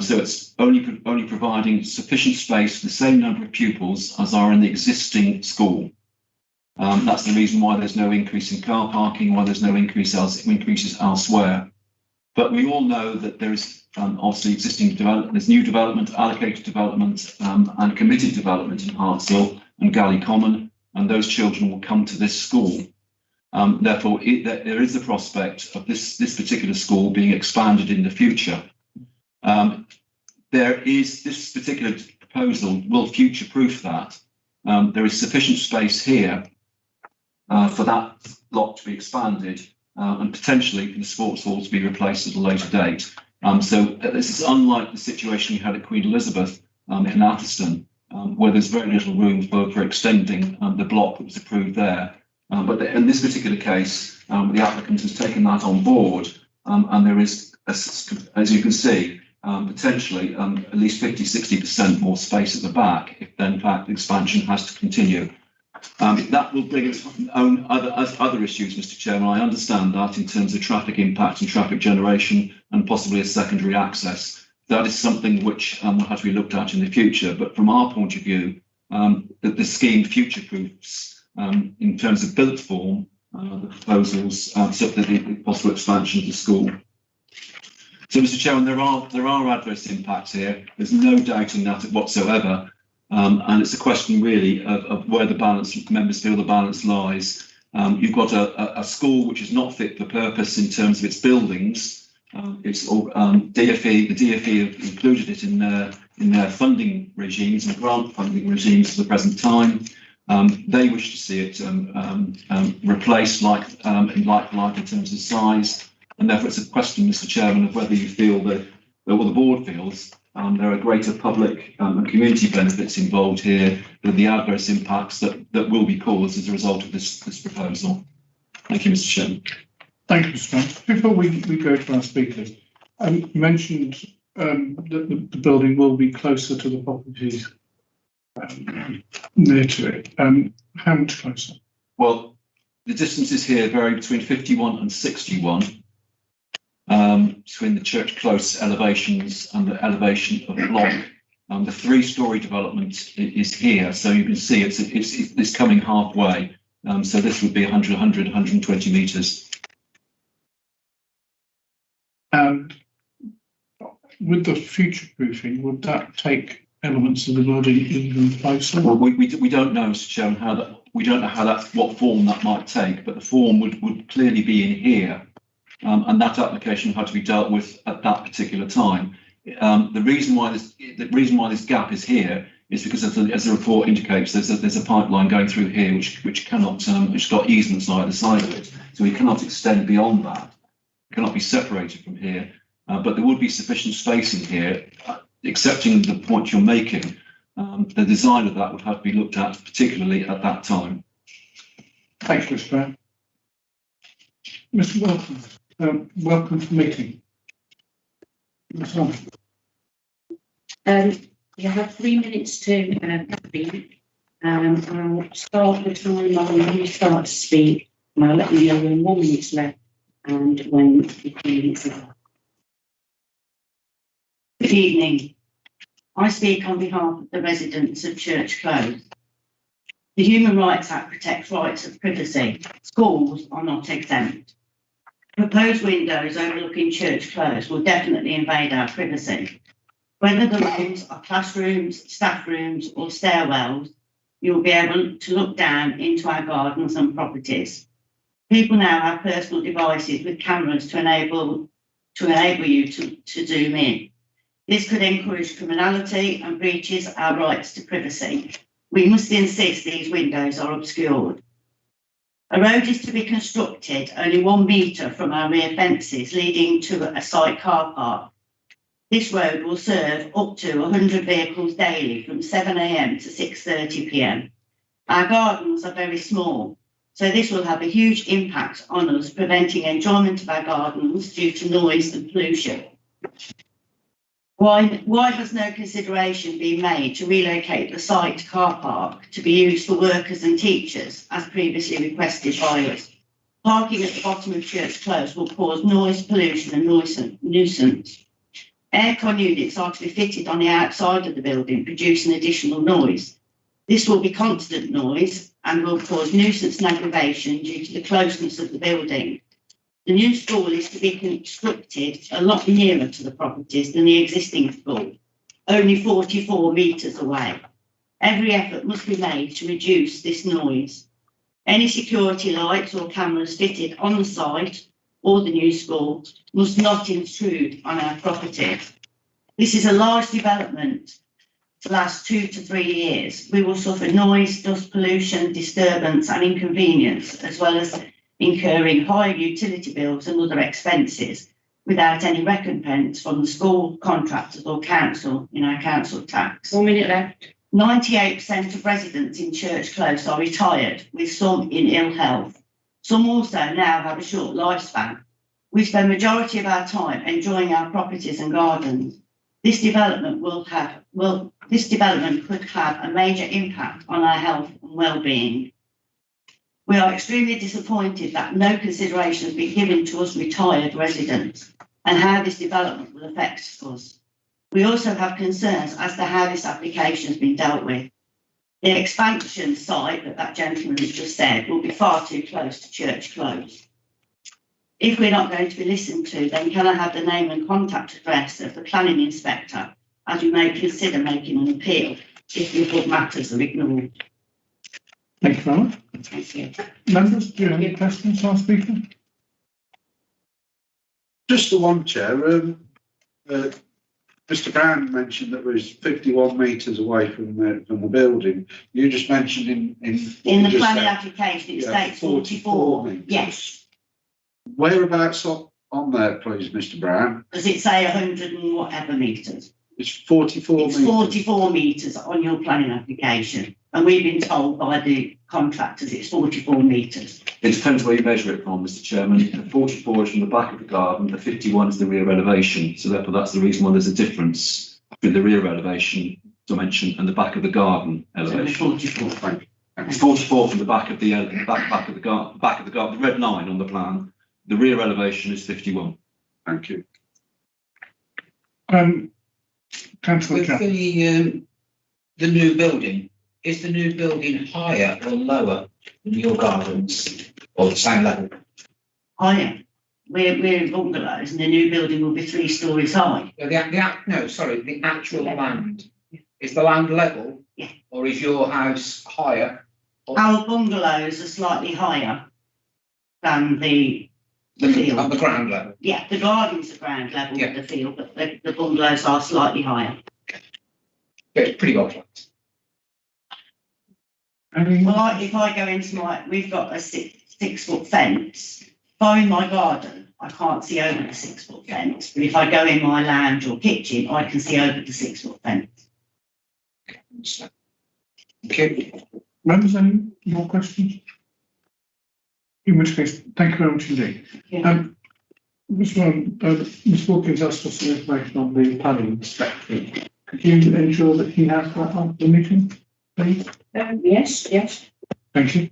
So it's only providing sufficient space for the same number of pupils as are in the existing school. That's the reason why there's no increase in car parking, why there's no increases elsewhere. But we all know that there is obviously existing development, there's new development, allocated development and committed development in Hartshill and Galley Common, and those children will come to this school. Therefore, there is the prospect of this particular school being expanded in the future. This particular proposal will future-proof that. There is sufficient space here for that block to be expanded and potentially for the sports hall to be replaced at a later date. So this is unlike the situation we had at Queen Elizabeth in Atherstone, where there's very little room for extending the block that was approved there. But in this particular case, the applicant has taken that on board, and there is, as you can see, potentially at least 50–60% more space at the back if then in fact the expansion has to continue. That will bring its own other issues, Mr. Chairman. I understand that in terms of traffic impact and traffic generation and possibly a secondary access. That is something which will have to be looked at in the future. But from our point of view, the scheme future-proofs in terms of built form the proposals so that the possible expansion of the school. So, Mr. Chairman, there are adverse impacts here. There's no doubting that whatsoever. And it's a question really of where the balance, members feel the balance lies. You've got a school which is not fit for purpose in terms of its buildings. It's all DFE. The DFE have included it in their funding regimes and grant funding regimes for the present time. They wish to see it replaced like in terms of size, and therefore it's a question, Mr. Chairman, of whether you feel that, or the board feels, there are greater public and community benefits involved here than the adverse impacts that will be caused as a result of this proposal. Thank you, Mr. Chairman. Thank you, Mr. Grant. Before we go to our speakers, you mentioned that the building will be closer to the properties near to it. How much closer? Well, the distances here vary between 51 and 61. Between the Church Close elevations and the elevation of the block. The 3-storey development is here, so you can see it's coming halfway. So this would be 120 metres. And with the future proofing, would that take elements of the building even closer? Well, we don't know, Mr. Chairman, what form that might take, but the form would clearly be in here. And that application had to be dealt with at that particular time. The reason why this gap is here is because, as the report indicates, there's a pipeline going through here which cannot, which has got easements on either side of it, so we cannot extend beyond that. It cannot be separated from here, but there would be sufficient space in here, accepting the point you're making. The design of that would have to be looked at, particularly at that time. Thanks, Mr. Brown. Mr. Wilson, welcome to the meeting. You have 3 minutes to speak. I'll start the time when you start to speak, and I'll let you know when 1 minute's left and when 15 minutes left. Good evening. I speak on behalf of the residents of Church Close. The Human Rights Act protects rights of privacy. Schools are not exempt. Proposed windows overlooking Church Close will definitely invade our privacy. Whether the rooms are classrooms, staff rooms or stairwells, you will be able to look down into our gardens and properties. People now have personal devices with cameras to enable you to zoom in. This could encourage criminality and breaches our rights to privacy. We must insist these windows are obscured. A road is to be constructed only 1 metre from our rear fences leading to a site car park. This road will serve up to 100 vehicles daily from 7 AM to 6:30 PM. Our gardens are very small, so this will have a huge impact on us, preventing enjoyment of our gardens due to noise and pollution. Why has no consideration been made to relocate the site car park to be used for workers and teachers, as previously requested by us? Parking at the bottom of Church Close will cause noise, pollution and nuisance. Aircon units are to be fitted on the outside of the building, producing additional noise. This will be constant noise and will cause nuisance and aggravation due to the closeness of the building. The new school is to be constructed a lot nearer to the properties than the existing school, only 44 metres away. Every effort must be made to reduce this noise. Any security lights or cameras fitted on the site or the new school must not intrude on our property. This is a large development to last 2 to 3 years. We will suffer noise, dust pollution, disturbance and inconvenience, as well as incurring higher utility bills and other expenses without any recompense from the school, contractors or council in our council tax. 1 minute left. 98% of residents in Church Close are retired, with some in ill health. Some also now have a short lifespan. We spend the majority of our time enjoying our properties and gardens. This development could have a major impact on our health and well-being. We are extremely disappointed that no consideration has been given to us retired residents and how this development will affect us. We also have concerns as to how this application has been dealt with. The expansion site that gentleman has just said will be far too close to Church Close. If we're not going to be listened to, then can I have the name and contact address of the planning inspector, as we may consider making an appeal if we thought matters are ignored. Thank you very much. Thank you. Members, do you have any questions, our speaker? Just the one, Chair. Mr. Brown mentioned that it was 51 metres away from the building. You just mentioned in the planning application, it states 44 metres. Yes. Whereabouts on there, please, Mr. Brown? Does it say 100 and whatever metres? It's 44 metres. It's 44 metres on your planning application, and we've been told by the contractors it's 44 metres. It depends where you measure it from, Mr. Chairman. The 44 is from the back of the garden, the 51 is the rear elevation. So therefore that's the reason why there's a difference between the rear elevation dimension and the back of the garden elevation. So 44. Thank you. It's 44 from the back of the back of the garden, the red line on the plan. The rear elevation is 51. Thank you. Councillor With Chapter. the new building, is the new building higher or lower than your gardens, or the same level? Higher. We're in bungalows, and the new building will be 3 stories high. The actual land. Is the land level? Yeah. Or is your house higher? Our bungalows are slightly higher than the field. On the ground level? Yeah, the gardens are ground level Yeah. with the field, but the bungalows are slightly higher. It's pretty well flat. Well, if I go into we've got a 6 foot fence. If I'm in my garden, I can't see over the 6 foot fence. But if I go in my lounge or kitchen, I can see over the 6 foot fence. Okay. Members, any more questions? In which case, thank you very much indeed. Yeah. Ms. Wilkins asked for some information on the planning inspector. Could you ensure that he has that after the meeting, please? Yes. Thank you.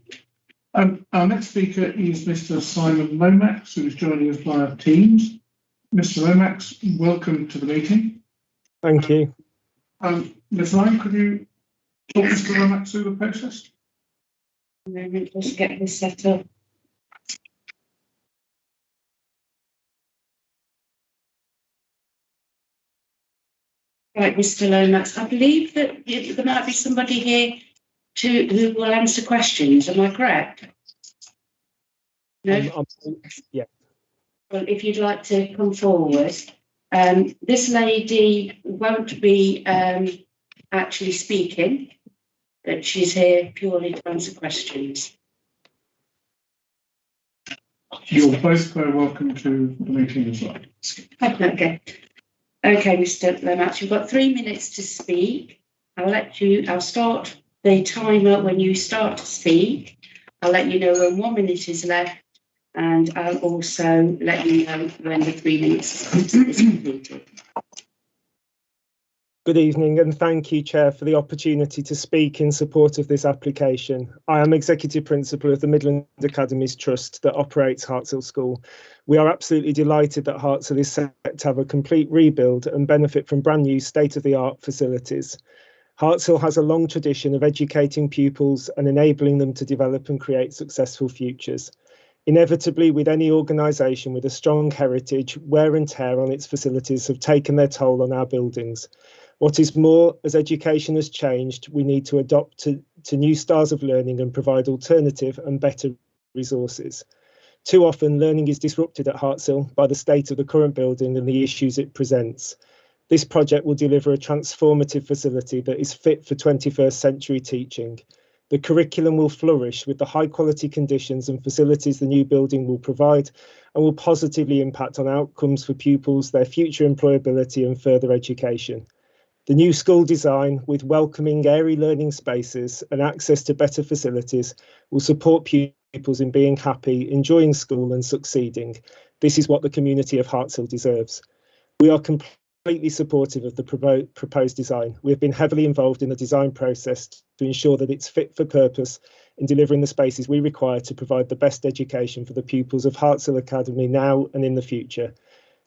Our next speaker is Mr. Simon Lomax, who is joining us via Teams. Mr. Lomax, welcome to the meeting. Thank you. Ms. Ryan, could you talk Mr. Lomax through the process? Let's get this set up. Right, Mr. Lomax, I believe that there might be somebody here who will answer questions. Am I correct? No? Yeah. Well, if you'd like to come forward. This lady won't be actually speaking, but she's here purely to answer questions. You're both very welcome to the meeting as well. Okay, Mr. Lomax, you've got 3 minutes to speak. I'll start the timer when you start to speak. I'll let you know when 1 minute is left, and I'll also let you know when the 3 minutes is completed. Good evening, and thank you, Chair, for the opportunity to speak in support of this application. I am Executive Principal of the Midland Academies Trust that operates Hartshill School. We are absolutely delighted that Hartshill is set to have a complete rebuild and benefit from brand new state-of-the-art facilities. Hartshill has a long tradition of educating pupils and enabling them to develop and create successful futures. Inevitably, with any organisation with a strong heritage, wear and tear on its facilities have taken their toll on our buildings. What is more, as education has changed, we need to adopt to new styles of learning and provide alternative and better resources. Too often, learning is disrupted at Hartshill by the state of the current building and the issues it presents. This project will deliver a transformative facility that is fit for 21st century teaching. The curriculum will flourish with the high quality conditions and facilities the new building will provide, and will positively impact on outcomes for pupils, their future employability and further education. The new school design, with welcoming, airy learning spaces and access to better facilities, will support pupils in being happy, enjoying school and succeeding. This is what the community of Hartshill deserves. We are completely supportive of the proposed design. We have been heavily involved in the design process to ensure that it's fit for purpose in delivering the spaces we require to provide the best education for the pupils of Hartshill Academy now and in the future.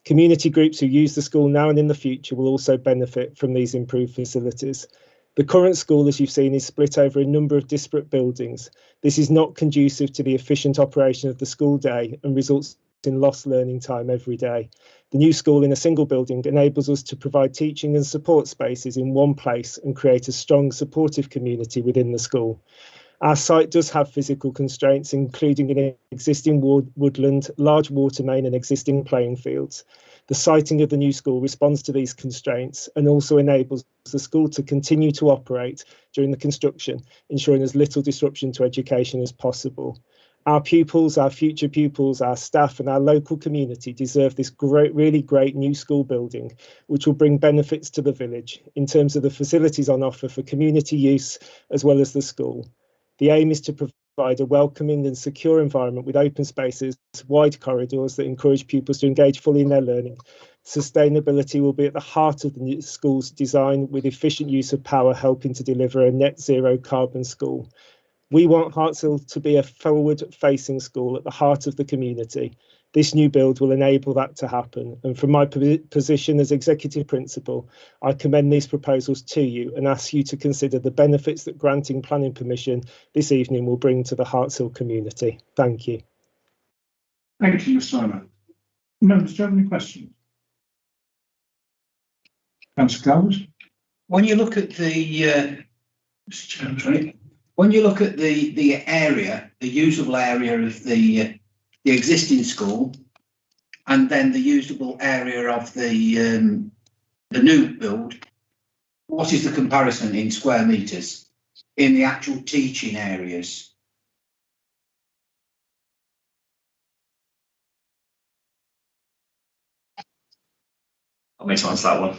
Community groups who use the school now and in the future will also benefit from these improved facilities. The current school, as you've seen, is split over a number of disparate buildings. This is not conducive to the efficient operation of the school day and results in lost learning time every day. The new school in a single building enables us to provide teaching and support spaces in one place and create a strong supportive community within the school. Our site does have physical constraints, including an existing woodland, large water main and existing playing fields. The siting of the new school responds to these constraints and also enables the school to continue to operate during the construction, ensuring as little disruption to education as possible. Our pupils, our future pupils, our staff and our local community deserve this really great new school building, which will bring benefits to the village in terms of the facilities on offer for community use as well as the school. The aim is to provide a welcoming and secure environment with open spaces, wide corridors that encourage pupils to engage fully in their learning. Sustainability will be at the heart of the new school's design, with efficient use of power helping to deliver a net zero carbon school. We want Hartshill to be a forward-facing school at the heart of the community. This new build will enable that to happen. And from my position as Executive Principal, I commend these proposals to you and ask you to consider the benefits that granting planning permission this evening will bring to the Hartshill community. Thank you. Thank you, Mr. Simon. Members, do you have any questions? Councillor Calvert? When you look at the when you look at the area, the usable area of the existing school, and then the usable area of the new build, what is the comparison in square metres? in the actual teaching areas? I'll make to answer that one.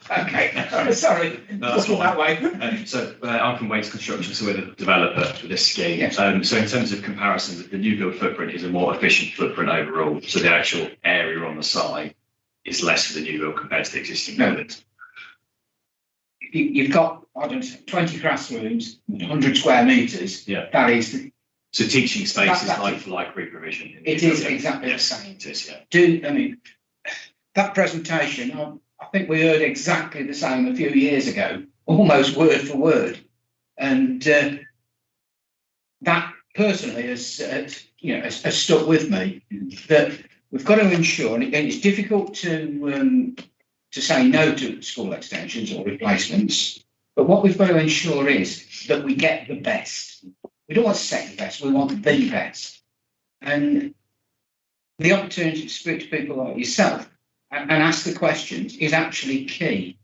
Okay, sorry. No, that's Looking that way. I'm from Waste Construction, so we're the developer for this scheme. Yes. So in terms of comparison, the new build footprint is a more efficient footprint overall. So the actual area on the site is less for the new build compared to the existing buildings. You've got, I don't know, 20 classrooms, 100 square metres. Yeah. That is. So teaching space is like for like reprovision. It is exactly the same. It is, yeah. That presentation, I think we heard exactly the same a few years ago, almost word for word. And that personally has stuck with me, that we've got to ensure, and it's difficult to say no to school extensions or replacements, but what we've got to ensure is that we get the best. We don't want second best, we want the best. And the opportunity to speak to people like yourself and ask the questions is actually key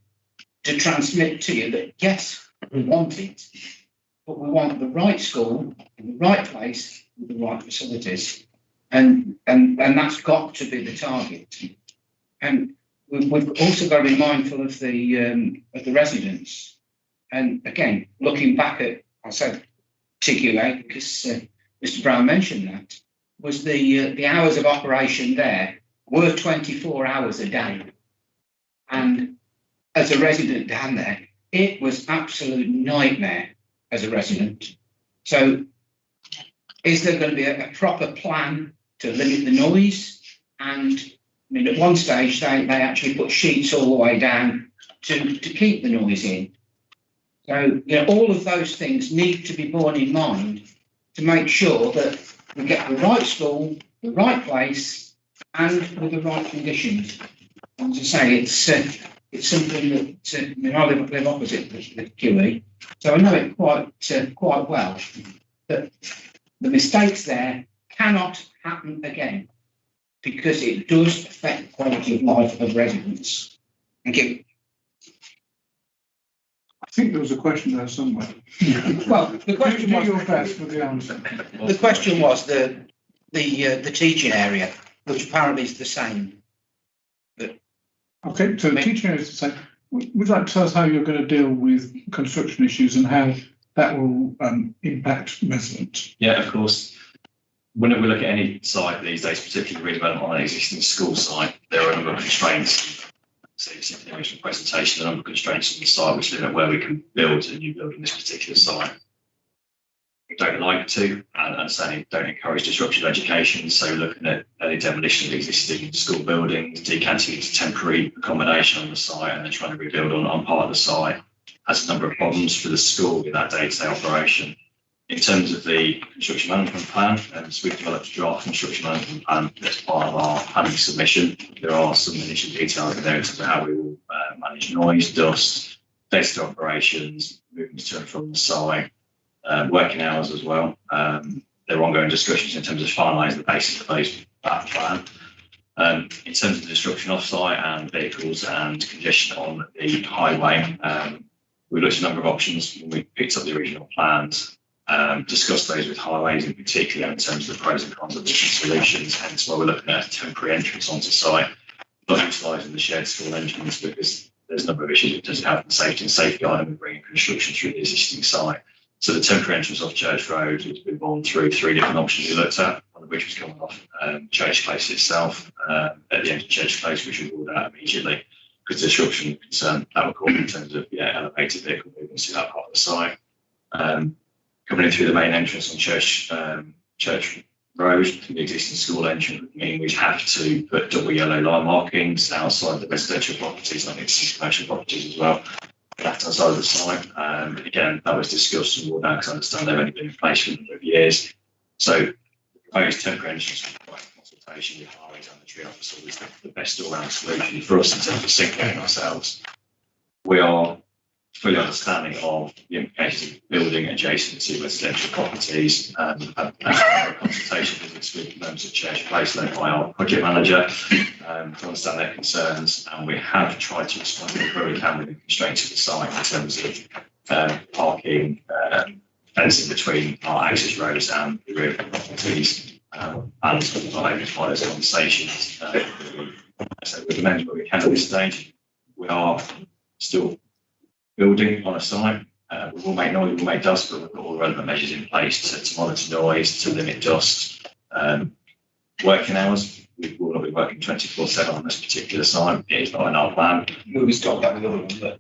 to transmit to you that yes, we want it, but we want the right school in the right place with the right facilities, and that's got to be the target. And we've also got to be mindful of the residents. And again, looking back at, I said TQA because Mr. Brown mentioned that, was the hours of operation there were 24 hours a day. And as a resident down there, it was absolute nightmare as a resident. So is there going to be a proper plan to limit the noise? And I mean, at one stage, they actually put sheets all the way down to keep the noise in. So, all of those things need to be borne in mind to make sure that we get the right school, the right place, and with the right conditions. As I say, it's something that I live opposite the QE, so I know it quite well. That the mistakes there cannot happen again, because it does affect the quality of life of residents. Thank you. I think there was a question there somewhere. Well, the question do was your best for the answer. The question was the teaching area, which apparently is the same. Okay, so the teaching area is the same. Would you like to tell us how you're going to deal with construction issues and how that will impact residents? Yeah, of course. When we look at any site these days, particularly redevelopment on an existing school site, there are a number of constraints. So you've seen in the original presentation, a number of constraints on the site which limit where we can build a new building in this particular site. We don't like to, and certainly don't encourage disruptive education. So looking at early demolition of existing school buildings, decanting into temporary accommodation on the site, and then trying to rebuild on part of the site has a number of problems for the school in that day-to-day operation. In terms of the construction management plan, so we've developed a draft construction management plan that's part of our planning submission. There are some initial details in there in terms of how we will manage noise, dust, day-to-day operations, movements to and from the site, working hours as well. There are ongoing discussions in terms of finalising the basis of that plan. In terms of the disruption off-site and vehicles and congestion on the highway, we looked at a number of options when we picked up the original plans. Discuss those with highways in particular in terms of the pros and cons of different solutions, hence why we're looking at a temporary entrance onto site, not utilising the shared school entrance because there's a number of issues in terms of health and safety and safeguarding and bringing construction through the existing site. So the temporary entrance off Church Road has been born through 3 different options we looked at, one of which was coming off Church Close itself at the end of Church Close, which we ruled out immediately because the disruption concern that would cause in terms of elevated vehicle movements through that part of the site. Coming in through the main entrance on Church Road, the existing school entrance would mean we'd have to put double yellow line markings outside the residential properties, and I think some commercial properties as well, left-hand side of the site. Again, that was discussed and ruled out because I understand they've only been in place for a number of years. So the proposed temporary entrance requiring consultation with highways and the tree office is the best all-round solution for us in terms of synchronising ourselves. We are fully understanding of the implications of building adjacent to residential properties, and a consultation visits with members of Church Place led by our project manager to understand their concerns, and we have tried to respond where we can with the constraints of the site in terms of parking, fencing between our access roads and the rear properties, and identify those conversations. So we recommend what we can at this stage. We are still building on a site. We will make noise, we will make dust, but we've got all the relevant measures in place to monitor noise, to limit dust. Working hours, we will not be working 24/7 on this particular site. It is not in our plan. We stopped that with other ones, but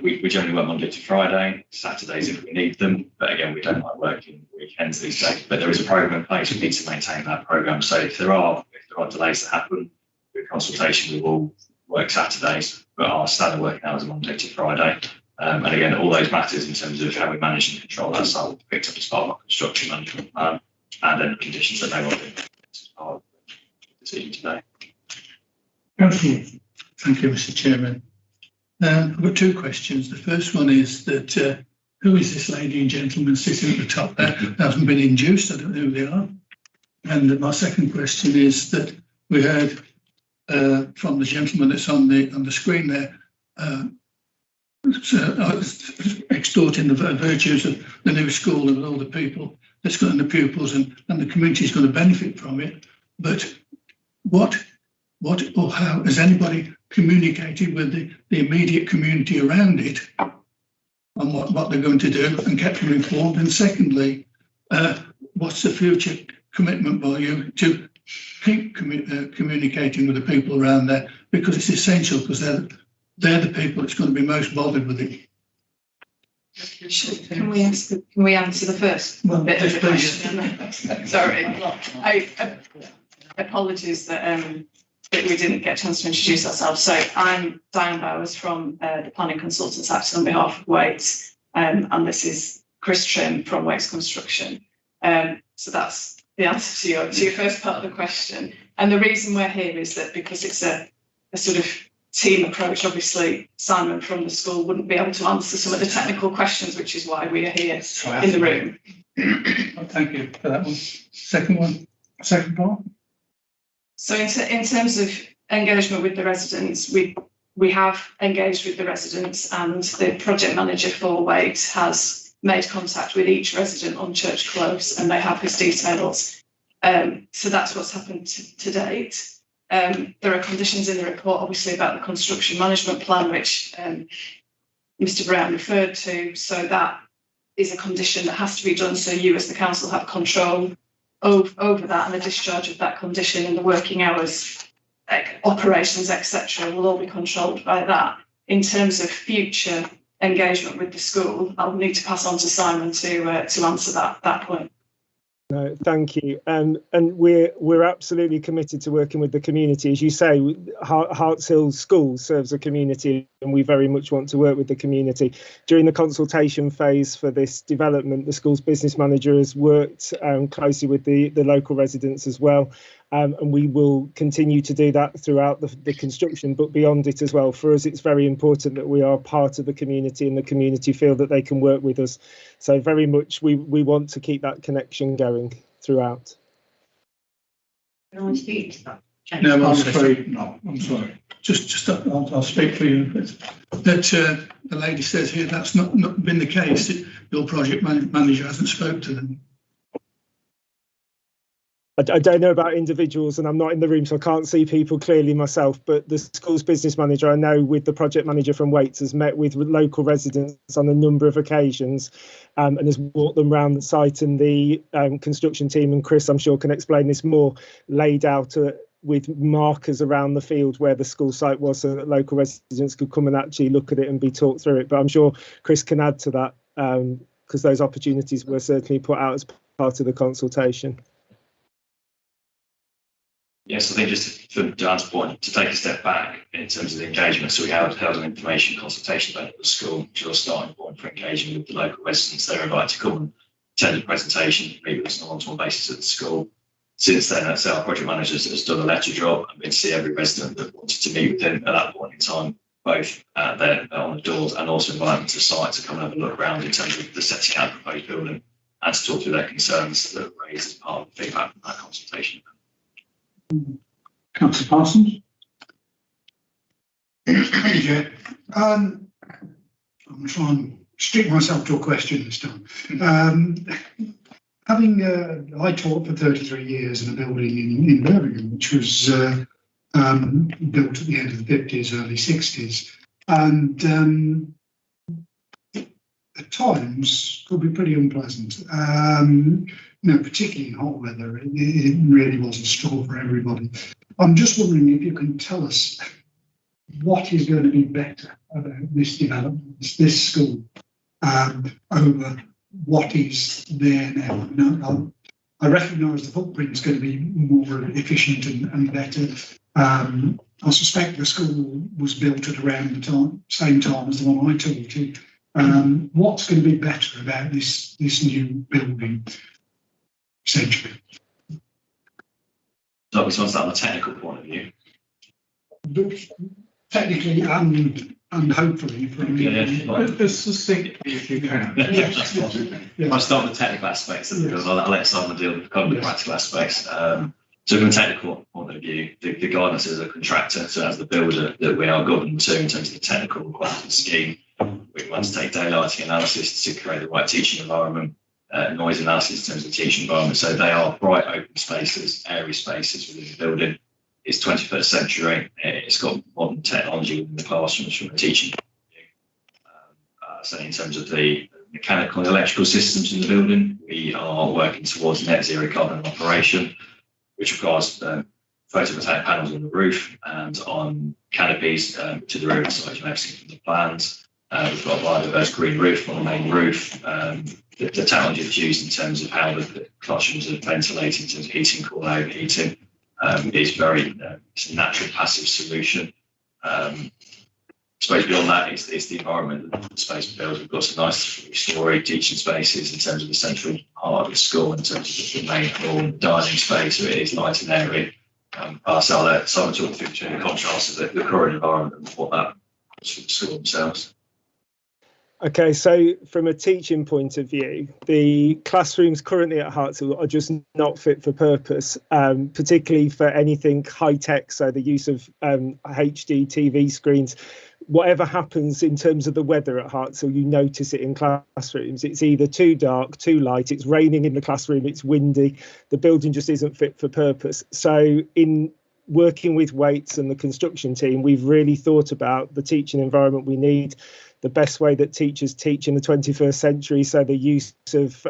we generally work Monday to Friday, Saturdays if we need them. But again, we don't like working weekends these days. But there is a program in place. We need to maintain that program. So if there are delays that happen with consultation, we will work Saturdays, but our standard working hours are Monday to Friday. And again, all those matters in terms of how we manage and control that site will be picked up as part of our construction management plan and any conditions that may well be as part of the decision today. Thank you, Mr. Chairman. I've got two questions. The first one is that who is this lady and gentleman sitting at the top there? They haven't been induced. I don't know who they are. And my second question is that we heard from the gentleman that's on the screen there, extorting the virtues of the new school and all the people that's got in the pupils and the community is going to benefit from it. But what or how has anybody communicated with the immediate community around it on what they're going to do and kept them informed? And secondly, what's the future commitment by you to keep communicating with the people around there, because it's essential, because they're the people that's going to be most bothered with it. Can we answer the first bit of the question? Sorry, apologies that we didn't get a chance to introduce ourselves. So I'm Diane Bowers from the Planning Consultants Act on behalf of Waits, and this is Chris Trim from Waits Construction. So that's the answer to your first part of the question. And the reason we're here is that because it's a sort of team approach, obviously Simon from the school wouldn't be able to answer some of the technical questions, which is why we are here in the room. Thank you for that one. Second part. So in terms of engagement with the residents, we have engaged with the residents, and the project manager for Waits has made contact with each resident on Church Close, and they have his details. So that's what's happened to date. There are conditions in the report, obviously, about the construction management plan, which Mr. Brown referred to. So that is a condition that has to be done. So you, as the council, have control over that, and the discharge of that condition and the working hours, operations, etc., will all be controlled by that. In terms of future engagement with the school, I'll need to pass on to Simon to answer that point. No, thank you. And we're absolutely committed to working with the community. As you say, Harts Hill School serves a community, and we very much want to work with the community. During the consultation phase for this development, the school's business manager has worked closely with the local residents as well. And we will continue to do that throughout the construction, but beyond it as well. For us, it's very important that we are part of the community and the community feel that they can work with us. So very much we want to keep that connection going throughout. No, I'm afraid not. I'm sorry. Just I'll speak for you. But that the lady says here that's not been the case. Your project manager hasn't spoke to them. I don't know about individuals, and I'm not in the room, so I can't see people clearly myself, but the school's business manager, I know, with the project manager from Waits, has met with local residents on a number of occasions and has walked them around the site, and the construction team, and Chris, I'm sure, can explain this more, laid out with markers around the field where the school site was, so that local residents could come and actually look at it and be talked through it. But I'm sure Chris can add to that, because those opportunities were certainly put out as part of the consultation. Yes, I think just for Dan's point, to take a step back in terms of the engagement, so we held an information consultation event at the school, which was a starting point for engaging with the local residents. They were invited to come and attend the presentation, meet with us on a one-to-one basis at the school. Since then, our project manager has done a letter drop and been to see every resident that wanted to meet with him at that point in time, both there on the doors, and also invite them to site to come and have a look around in terms of the setting out of the proposed building and to talk through their concerns that were raised as part of the feedback from that consultation. Councillor Parsons. Thank you, Chair. I'm trying to stick myself to a question this time. I taught for 33 years in a building in Birmingham, which was built at the end of the 50s, early 60s, and at times could be pretty unpleasant. Particularly in hot weather, it really was a struggle for everybody. I'm just wondering if you can tell us what is going to be better about this development, this school, over what is there now. I recognise the footprint is going to be more efficient and better. I suspect the school was built at around the same time as the one I taught in. What's going to be better about this new building, essentially? So we want to start on the technical point of view. Technically and hopefully from as succinctly as you can. I'll start with the technical aspects because I'll let Simon deal with the practical aspects. So from a technical point of view, the guidance as a contractor, so as the builder that we are governed to in terms of the technical requirements of the scheme, we want to take daylighting analysis to create the right teaching environment, noise analysis in terms of the teaching environment. So they are bright open spaces, airy spaces within the building. It's 21st century. It's got modern technology within the classrooms from a teaching point of view. So in terms of the mechanical and electrical systems in the building, we are working towards net zero carbon operation, which requires photovoltaic panels on the roof and on canopies to the roof, so you may have seen from the plans. We've got a biodiverse green roof on the main roof. The technology that's used in terms of how the classrooms are ventilated in terms of heating, cooling, overheating, is very, it's a natural passive solution. I suppose beyond that, it's the environment that the space builds. We've got some nice three-storey teaching spaces in terms of the central part of the school, in terms of the main hall, dining space, so it is light and airy. So I'll let Simon talk through the contrast of the current environment and what that was for the school themselves. Okay, so from a teaching point of view, the classrooms currently at Hartshill are just not fit for purpose, particularly for anything high tech. So the use of HD TV screens. Whatever happens in terms of the weather at Hartshill, you notice it in classrooms. It's either too dark, too light, it's raining in the classroom, it's windy. The building just isn't fit for purpose. So in working with Waits and the construction team, we've really thought about the teaching environment we need, the best way that teachers teach in the 21st century. So the use of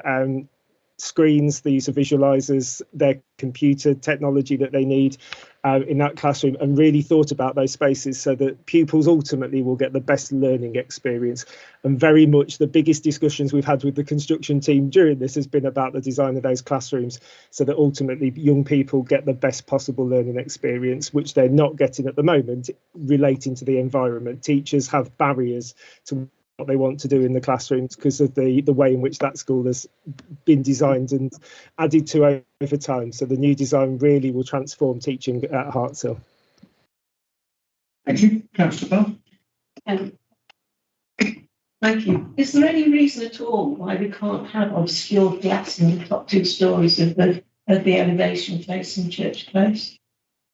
screens, the use of visualizers, their computer technology that they need in that classroom, and really thought about those spaces so that pupils ultimately will get the best learning experience. And very much the biggest discussions we've had with the construction team during this has been about the design of those classrooms so that ultimately young people get the best possible learning experience, which they're not getting at the moment relating to the environment. Teachers have barriers to what they want to do in the classrooms because of the way in which that school has been designed and added to over time. So the new design really will transform teaching at Hartshill. Thank you, Councillor Bell. Thank you. Is there any reason at all why we can't have obscured glass in the top two stories of the elevation facing Church Close?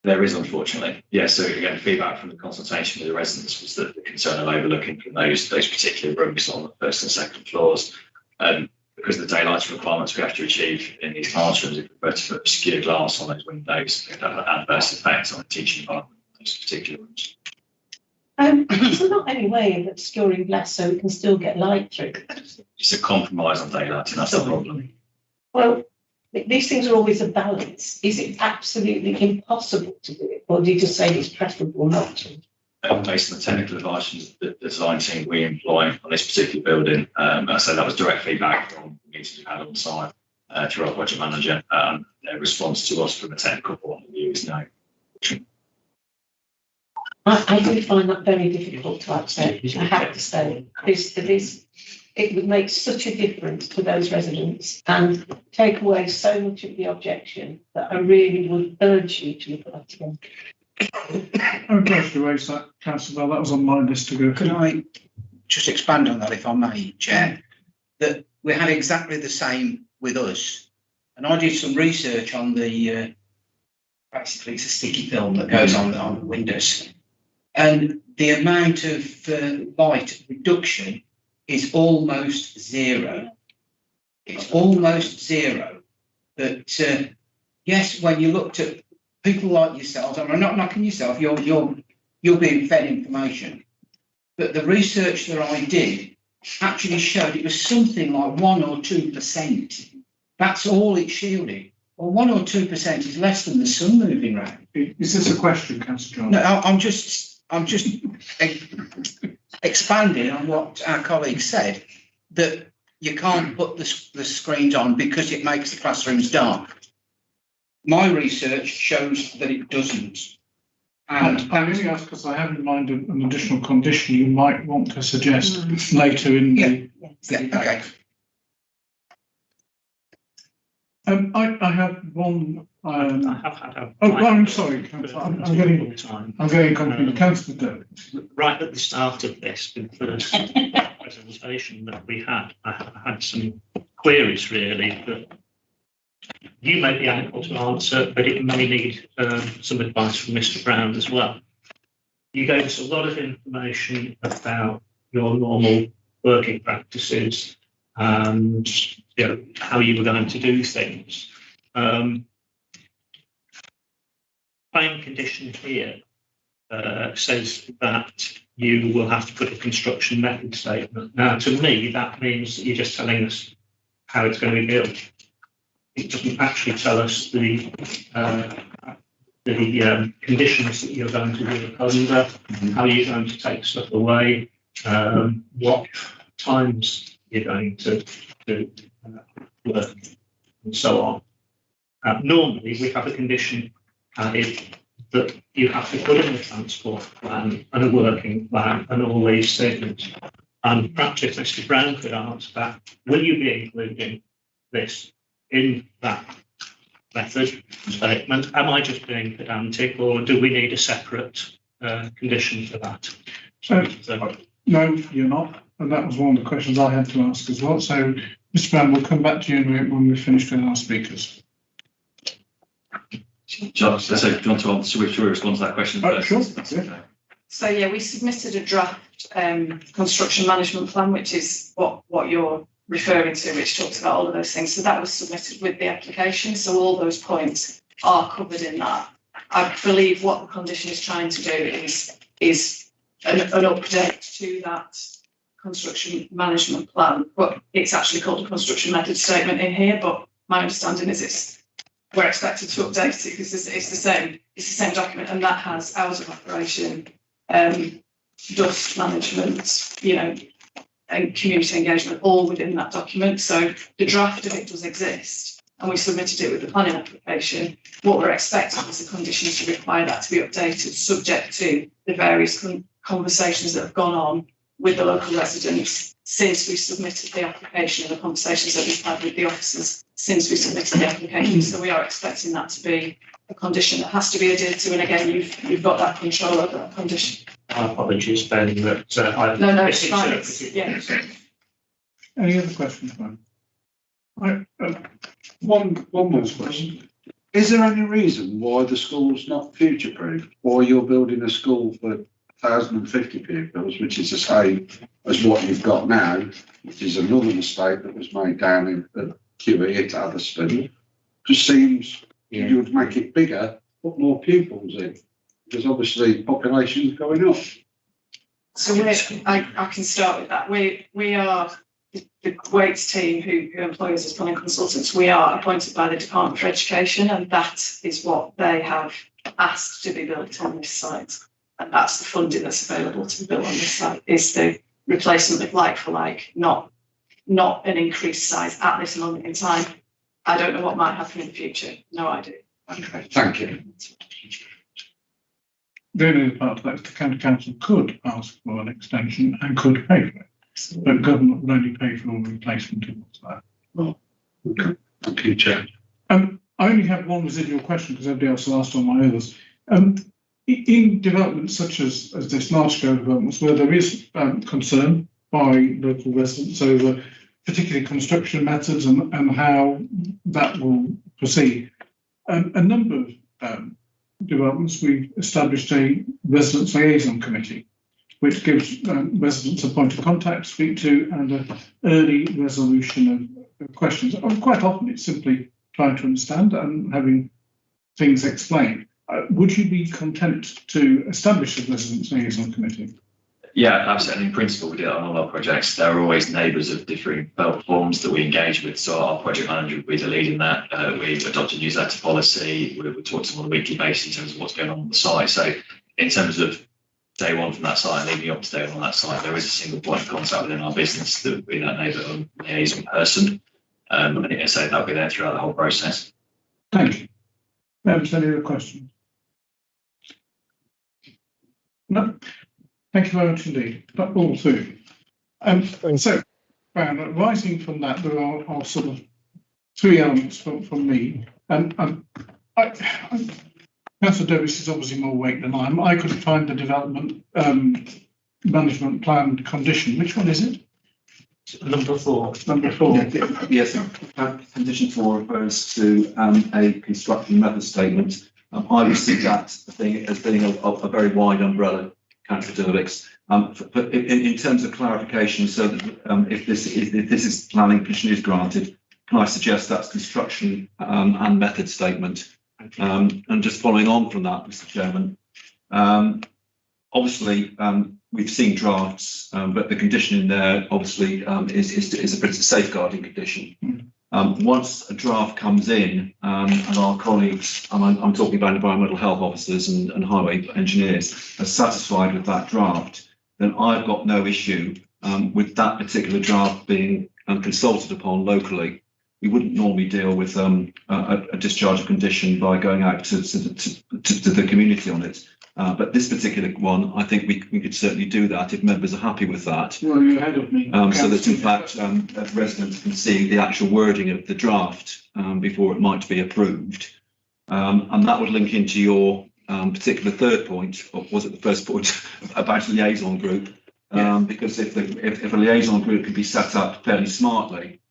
There is, unfortunately. Yeah, so again, feedback from the consultation with the residents was that the concern of overlooking from those particular rooms on the first and second floors. Because of the daylight requirements we have to achieve in these classrooms, if we were to put obscure glass on those windows, it would have an adverse effect on the teaching environment in those particular rooms. Is there not any way of obscuring glass so we can still get light through? It's a compromise on daylight, and that's the problem. Well, these things are always a balance. Is it absolutely impossible to do it, or do you just say it's preferable not to? Based on the technical advice from the design team we employ on this particular building, so that was direct feedback from the meetings we had on site to our project manager. Their response to us from a technical point of view is no. I do find that very difficult to accept, I have to say. It would make such a difference to those residents and take away so much of the objection that I really would urge you to look at that again. I'm glad you raised that, Councillor Bell. That was on my list to go. Can I just expand on that, if I may, Chair? That we had exactly the same with us. And I did some research on the, basically it's a sticky film that goes on the windows. And the amount of light reduction is almost zero. It's almost zero. But yes, when you looked at people like yourselves, and I'm not knocking yourself, you're being fed information. But the research that I did actually showed it was something like 1 or 2%. That's all it shielded. Well, 1 or 2% is less than the sun moving round. Is this a question, Councillor John? No, I'm just expanding on what our colleague said, that you can't put the screens on because it makes the classrooms dark. My research shows that it doesn't. And I only ask because I have in mind an additional condition you might want to suggest later in the debate. Okay. I have one. I have had a. I'm sorry, Councillor. I'm getting confused. Councillor Dirk. Right at the start of this, in the first presentation that we had, I had some queries really that you may be able to answer, but it may need some advice from Mr. Brown as well. You gave us a lot of information about your normal working practices and how you were going to do things. Plain condition here says that you will have to put a construction method statement. Now, to me, that means that you're just telling us how it's going to be built. It doesn't actually tell us the conditions that you're going to work under, how you're going to take stuff away, what times you're going to work, and so on. Normally, we have a condition added that you have to put in a transport plan and a working plan and all these things. And perhaps if Mr. Brown could answer that, will you be including this in that method statement? Am I just being pedantic, or do we need a separate condition for that? No, you're not. And that was one of the questions I had to ask as well. So, Mr. Brown, we'll come back to you when we've finished with our speakers. John, so do you want to answer, should we respond to that question first? Sure. Okay. So yeah, we submitted a draft construction management plan, which is what you're referring to, which talks about all of those things. So that was submitted with the application. So all those points are covered in that. I believe what the condition is trying to do is an update to that construction management plan, but it's actually called a construction method statement in here. But my understanding is we're expected to update it because it's the same document, and that has hours of operation, dust management, and community engagement all within that document. So the draft of it does exist, and we submitted it with the planning application. What we're expecting is the conditions to require that to be updated, subject to the various conversations that have gone on with the local residents since we submitted the application, and the conversations that we've had with the officers since we submitted the application. So we are expecting that to be a condition that has to be adhered to. And again, you've got that control over that condition. Apologies, Ben, that I've No, it's fine. Any other questions, Ben? One more question. Is there any reason why the school's not future-proof, or you're building a school for 1,050 pupils, which is the same as what you've got now, which is another mistake that was made down in QE at Atherstone? Just seems you would make it bigger, put more pupils in, because obviously population's going up. So I can start with that. We are the Waits team who employ us as planning consultants. We are appointed by the Department for Education, and that is what they have asked to be built on this site. And that's the funding that's available to be built on this site, is the replacement of like for like, not an increased size at this moment in time. I don't know what might happen in the future. No idea. Okay, thank you. The only part of that is the county council could ask for an extension and could pay for it, but government would only pay for all the replacement and what's that. Okay, thank you, Chair. I only have one residual question because everybody else has asked all my others. In developments such as this large-scale developments, where there is concern by local residents over particularly construction methods and how that will proceed, a number of developments we've established a residents liaison committee, which gives residents a point of contact to speak to and an early resolution of questions. Quite often it's simply trying to understand and having things explained. Would you be content to establish a residents liaison committee? Yeah, absolutely. In principle, we do it on all our projects. There are always neighbours of differing forms that we engage with. So our project manager will be the lead in that. We adopt a newsletter policy. We talk to them on a weekly basis in terms of what's going on the site. So in terms of day one from that site and leading up to day one on that site, there is a single point of contact within our business that would be that neighbourhood liaison person. And I say that'll be there throughout the whole process. Thank you. Members, any other questions? No. Thank you very much indeed. But all through. So, rising from that, there are sort of three elements from me. Councillor Davis is obviously more awake than I am. I couldn't find the development management plan condition. Which one is it? Number 4. Number 4. Yes, condition 4 refers to a construction method statement. I would see that as being a very wide umbrella, Councillor Dervix. In terms of clarification, so that if this is planning permission is granted, can I suggest that's construction and method statement? And just following on from that, Mr. Chairman, obviously we've seen drafts, but the condition in there obviously is a safeguarding condition. Once a draft comes in, and our colleagues, and I'm talking about environmental health officers and highway engineers, are satisfied with that draft, then I've got no issue with that particular draft being consulted upon locally. We wouldn't normally deal with a discharge of condition by going out to the community on it. But this particular one, I think we could certainly do that if members are happy with that. Well, you're ahead of me. So that in fact residents can see the actual wording of the draft before it might be approved. And that would link into your particular third point, or was it the first point, about a liaison group? Because if a liaison group can be set up fairly smartly,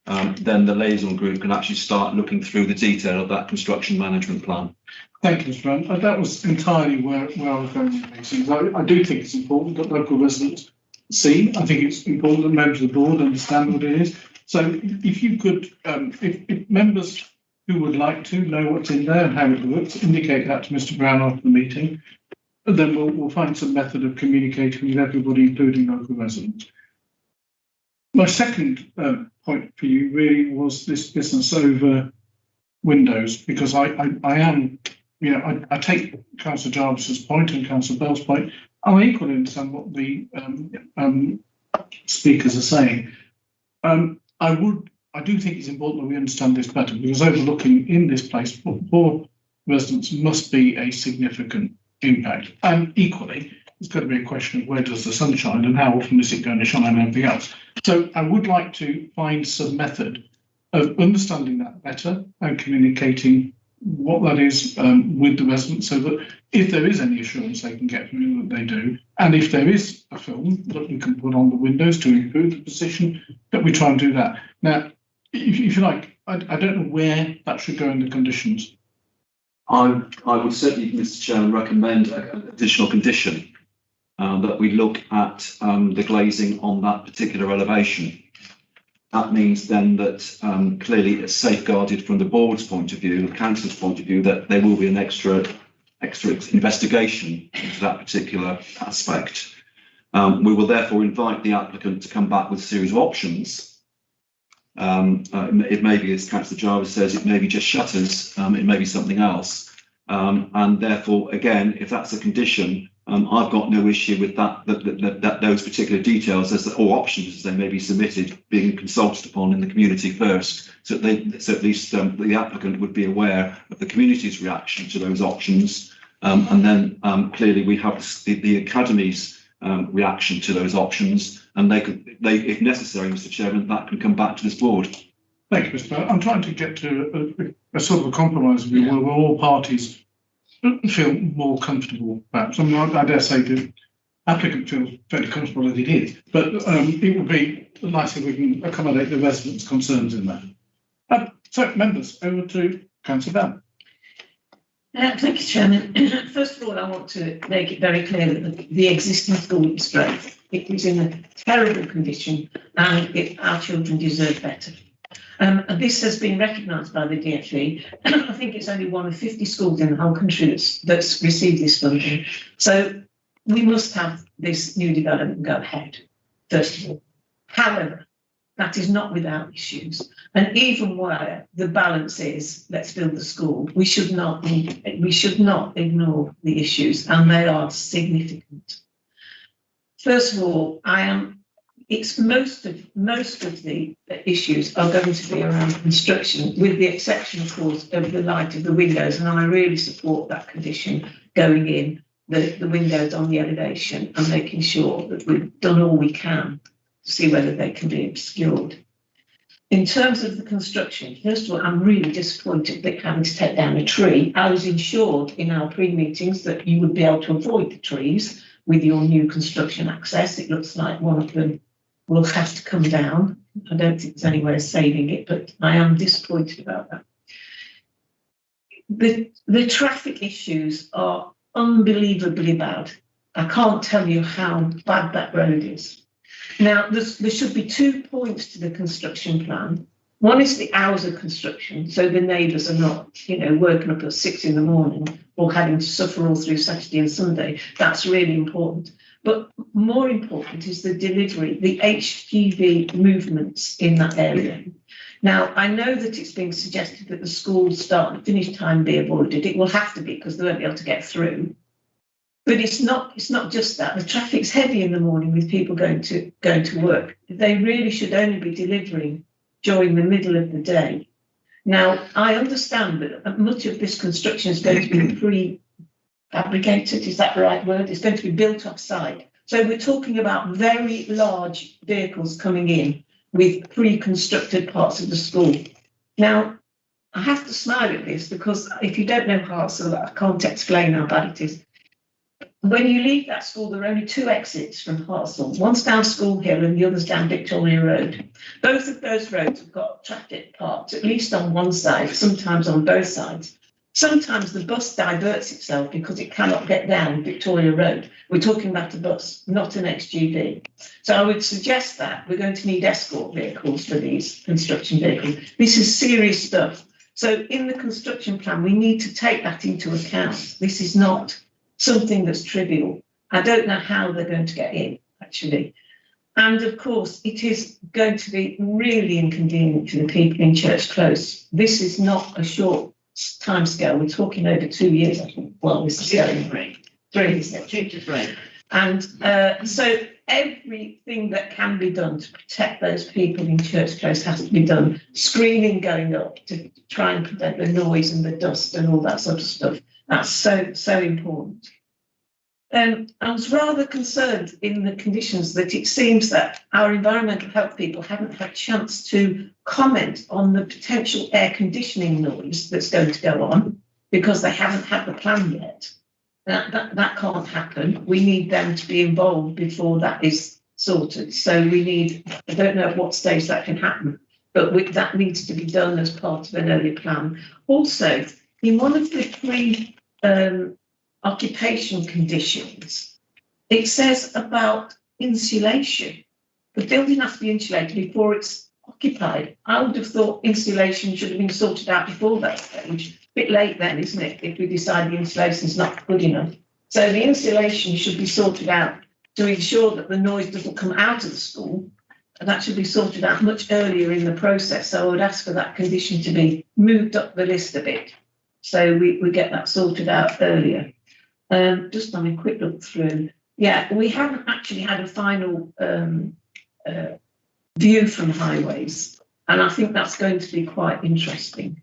then the liaison group can actually start looking through the detail of that construction management plan. Thank you, Mr. Brown. That was entirely where I was going with these. I do think it's important that local residents see. I think it's important that members of the board understand what it is. So if you could, if members who would like to know what's in there and how it works, indicate that to Mr. Brown after the meeting, then we'll find some method of communicating with everybody, including local residents. My second point for you really was this business over windows, because I am, I take Councillor Jarvis's point and Councillor Bell's point, and I equally understand what the speakers are saying. I do think it's important that we understand this better, because overlooking in this place for residents must be a significant impact. And equally, it's going to be a question of where does the sun shine and how often is it going to shine and everything else. So I would like to find some method of understanding that better and communicating what that is with the residents, so that if there is any assurance they can get from you that they do, and if there is a film that we can put on the windows to improve the position, that we try and do that. Now, if you like, I don't know where that should go in the conditions. I would certainly, Mr. Chairman, recommend an additional condition that we look at the glazing on that particular elevation. That means then that clearly it's safeguarded from the board's point of view, the council's point of view, that there will be an extra investigation into that particular aspect. We will therefore invite the applicant to come back with a series of options. It may be, as Councillor Jarvis says, it may be just shutters, it may be something else. And therefore, again, if that's a condition, I've got no issue with that those particular details or options as they may be submitted being consulted upon in the community first, so at least the applicant would be aware of the community's reaction to those options, and then clearly we have the academy's reaction to those options, and they if necessary, Mr. Chairman, that can come back to this board. Thank you, Mr. Brown. I'm trying to get to a sort of a compromise where all parties feel more comfortable, perhaps. I mean, I dare say the applicant feels fairly comfortable as it is, but it would be nice if we can accommodate the residents' concerns in that. So, members, over to Councillor Bell. Thank you, Chairman. First of all, I want to make it very clear that the existing school is great. It was in a terrible condition and our children deserve better. And this has been recognised by the DfE. I think it's only one of 50 schools in the whole country that's received this funding. So we must have this new development go ahead, first of all. However, that is not without issues. And even where the balance is, let's build the school, we should not ignore the issues, and they are significant. First of all, it's most of the issues are going to be around construction, with the exception, of course, of the light of the windows, and I really support that condition going in, the windows on the elevation, and making sure that we've done all we can to see whether they can be obscured. In terms of the construction, first of all, I'm really disappointed that having to take down a tree. I was assured in our pre-meetings that you would be able to avoid the trees with your new construction access. It looks like one of them will have to come down. I don't think there's any way of saving it, but I am disappointed about that. The traffic issues are unbelievably bad. I can't tell you how bad that road is. Now, there should be 2 points to the construction plan. One is the hours of construction, so the neighbours are not, working up at 6 in the morning or having to suffer all through Saturday and Sunday. That's really important. But more important is the delivery, the HGV movements in that area. Now, I know that it's being suggested that the school start and finish time be avoided. It will have to be because they won't be able to get through. But it's not just that. The traffic's heavy in the morning with people going to work. They really should only be delivering during the middle of the day. Now, I understand that much of this construction is going to be prefabricated, is that the right word? It's going to be built off-site. So we're talking about very large vehicles coming in with pre-constructed parts of the school. Now, I have to smile at this because if you don't know Harsel, I can't explain how bad it is. When you leave that school, there are only 2 exits from Harsel. One's down School Hill and the other's down Victoria Road. Both of those roads have got traffic parked, at least on one side, sometimes on both sides. Sometimes the bus diverts itself because it cannot get down Victoria Road. We're talking about a bus, not an XGV. So I would suggest that we're going to need escort vehicles for these construction vehicles. This is serious stuff. So in the construction plan, we need to take that into account. This is not something that's trivial. I don't know how they're going to get in, actually. And of course, it is going to be really inconvenient for the people in Church Close. This is not a short timescale. We're talking over 2 years, I think. Well, this is going 3, isn't it? 2 to 3. And so everything that can be done to protect those people in Church Close has to be done. Screening going up to try and prevent the noise and the dust and all that sort of stuff. That's so important. I was rather concerned in the conditions that it seems that our environmental health people haven't had a chance to comment on the potential air conditioning noise that's going to go on because they haven't had the plan yet. That can't happen. We need them to be involved before that is sorted. So we need, I don't know at what stage that can happen, but that needs to be done as part of an earlier plan. Also, in one of the occupation conditions, it says about insulation. The building has to be insulated before it's occupied. I would have thought insulation should have been sorted out before that stage. A bit late then, isn't it, if we decide the insulation is not good enough. So the insulation should be sorted out to ensure that the noise doesn't come out of the school, and that should be sorted out much earlier in the process. So I would ask for that condition to be moved up the list a bit, so we get that sorted out earlier. Just on a quick look through. Yeah, we haven't actually had a final view from highways, and I think that's going to be quite interesting.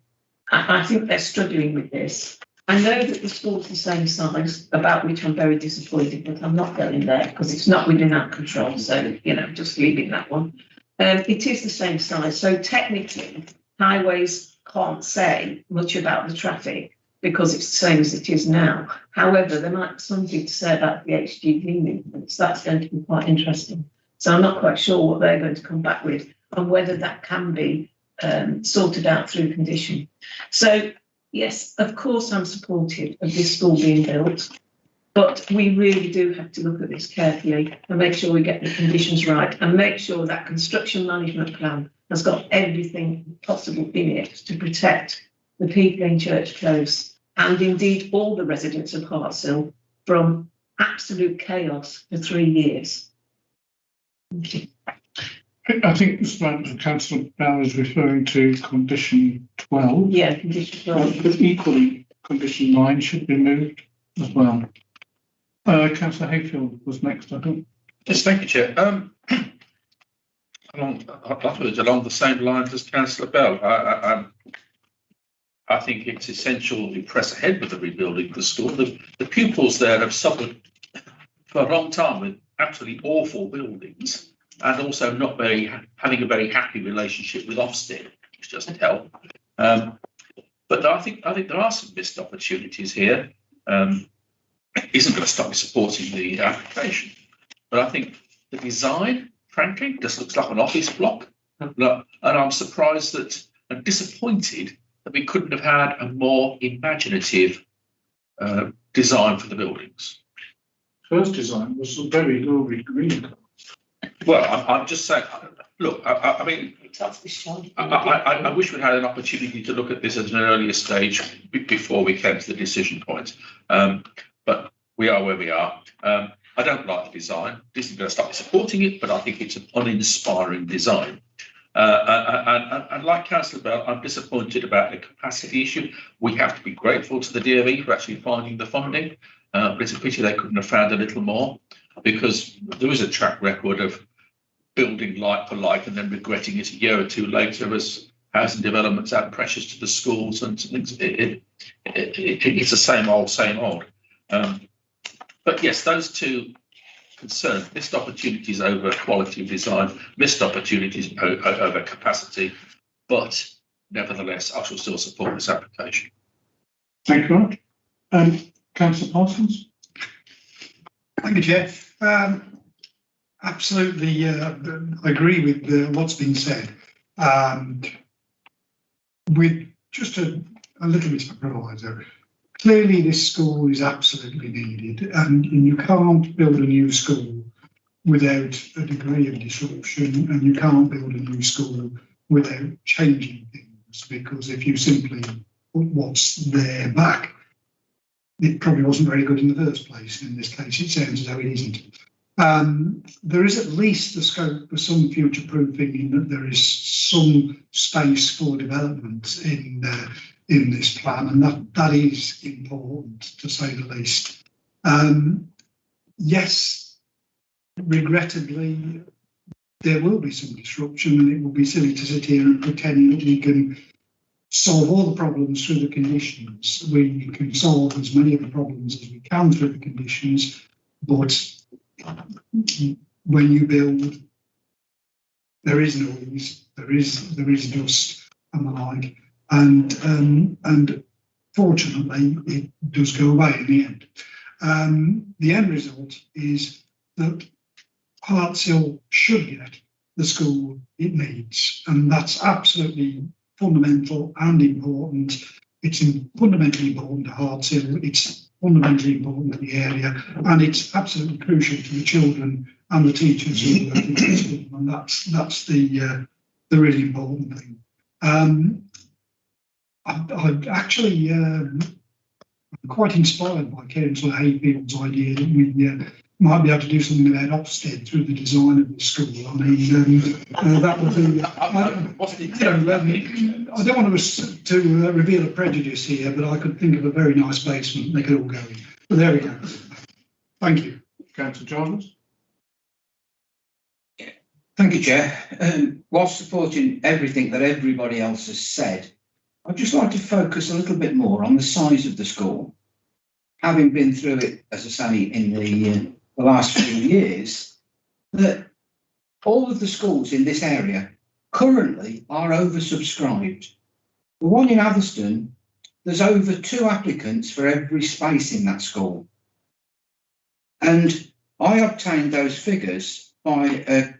I think they're struggling with this. I know that the school's the same size, about which I'm very disappointed, but I'm not going there because it's not within our control. So, just leaving that one. It is the same size. So technically, highways can't say much about the traffic because it's the same as it is now. However, there might be something to say about the HGV movements. That's going to be quite interesting. So I'm not quite sure what they're going to come back with and whether that can be sorted out through condition. So yes, of course I'm supportive of this school being built, but we really do have to look at this carefully and make sure we get the conditions right and make sure that construction management plan has got everything possible in it to protect the people in Church Close and indeed all the residents of Hartshill from absolute chaos for 3 years. Thank you. I think Councillor Bell is referring to condition 12. Yeah, condition 12. But equally, condition 9 should be moved as well. Councillor Hayfield was next, I think. Yes, thank you, Chair. Along the same lines as Councillor Bell, I think it's essential to press ahead with the rebuilding of the school. The pupils there have suffered for a long time with absolutely awful buildings and also not having a very happy relationship with Ofsted, which doesn't help. But I think there are some missed opportunities here. It isn't going to stop me supporting the application, but I think the design, frankly, just looks like an office block. And I'm surprised and disappointed that we couldn't have had a more imaginative design for the buildings. First design was a very lurid green. Well, I'm just saying, look, I mean, I wish we'd had an opportunity to look at this at an earlier stage before we came to the decision point. But we are where we are. I don't like the design. This isn't going to stop me supporting it, but I think it's an uninspiring design. And like Councillor Bell, I'm disappointed about the capacity issue. We have to be grateful to the DOE for actually finding the funding, but it's a pity they couldn't have found a little more, because there is a track record of building like for like and then regretting it a year or two later as housing developments add pressures to the schools and things. It's the same old. But yes, those two concerns, missed opportunities over quality of design, missed opportunities over capacity, but nevertheless, I shall still support this application. Thank you very much. Councillor Parsons? Thank you, Chair. Absolutely, I agree with what's been said. With just a little bit of proviso, clearly this school is absolutely needed, and you can't build a new school without a degree of disruption, and you can't build a new school without changing things, because if you simply put what's there back, it probably wasn't very good in the first place. In this case, it sounds as though it isn't. There is at least the scope for some future proofing in that there is some space for development in this plan, and that is important, to say the least. Yes, regrettably, there will be some disruption, and it will be silly to sit here and pretend that we can solve all the problems through the conditions. We can solve as many of the problems as we can through the conditions, but when you build, there is noise, there is dust and the like, and fortunately it does go away in the end. The end result is that Hartshill should get the school it needs, and that's absolutely fundamental and important. It's fundamentally important to Hartshill, it's fundamentally important to the area, and it's absolutely crucial to the children and the teachers who are working in the school, and that's the really important thing. I'd actually I'm quite inspired by Councillor Hayfield's idea that we might be able to do something about Ofsted through the design of the school. I mean, that would be. I don't want to reveal a prejudice here, but I could think of a very nice basement they could all go in. But there we go. Thank you. Councillor Jarvis? Thank you, Chair. Whilst supporting everything that everybody else has said, I'd just like to focus a little bit more on the size of the school. Having been through it, as I say, in the last few years, that all of the schools in this area currently are oversubscribed. The one in Atherstone, there's over 2 applicants for every space in that school. And I obtained those figures by a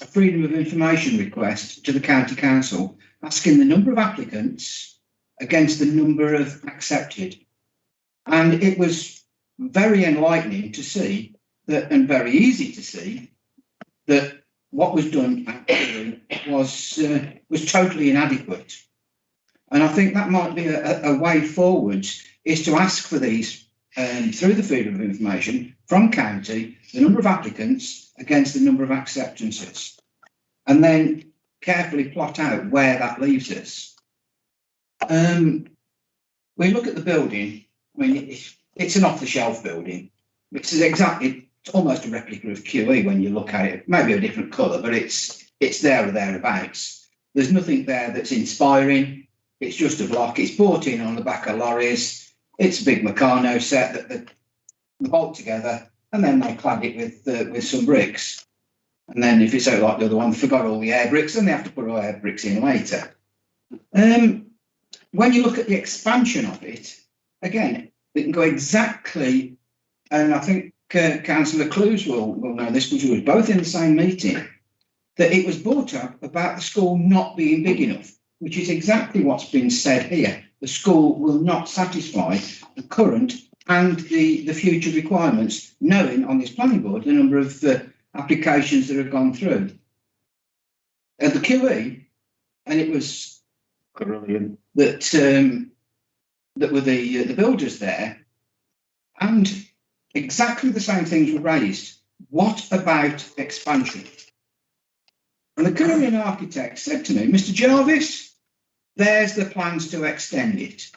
Freedom of Information request to the County Council, asking the number of applicants against the number of accepted. And it was very enlightening to see that, and very easy to see, that what was done was totally inadequate. And I think that might be a way forwards, is to ask for these through the Freedom of Information from county, the number of applicants against the number of acceptances, and then carefully plot out where that leaves us. We look at the building. I mean, it's an off-the-shelf building. It's almost a replica of QE when you look at it. Maybe a different colour, but it's there or thereabouts. There's nothing there that's inspiring. It's just a block. It's brought in on the back of lorries. It's a big Meccano set that they bolt together, and then they clad it with some bricks. And then if it's out like the other one, they forgot all the air bricks, and they have to put all air bricks in later. When you look at the expansion of it, again, it can go exactly, and I think Councillor Clues will know this, because we were both in the same meeting, that it was brought up about the school not being big enough, which is exactly what's been said here. The school will not satisfy the current and the future requirements, knowing on this planning board the number of applications that have gone through. At the QE, and it was Carillion that were the builders there, and exactly the same things were raised. What about expansion? And the Carillion architect said to me, Mr. Jarvis, there's the plans to extend it.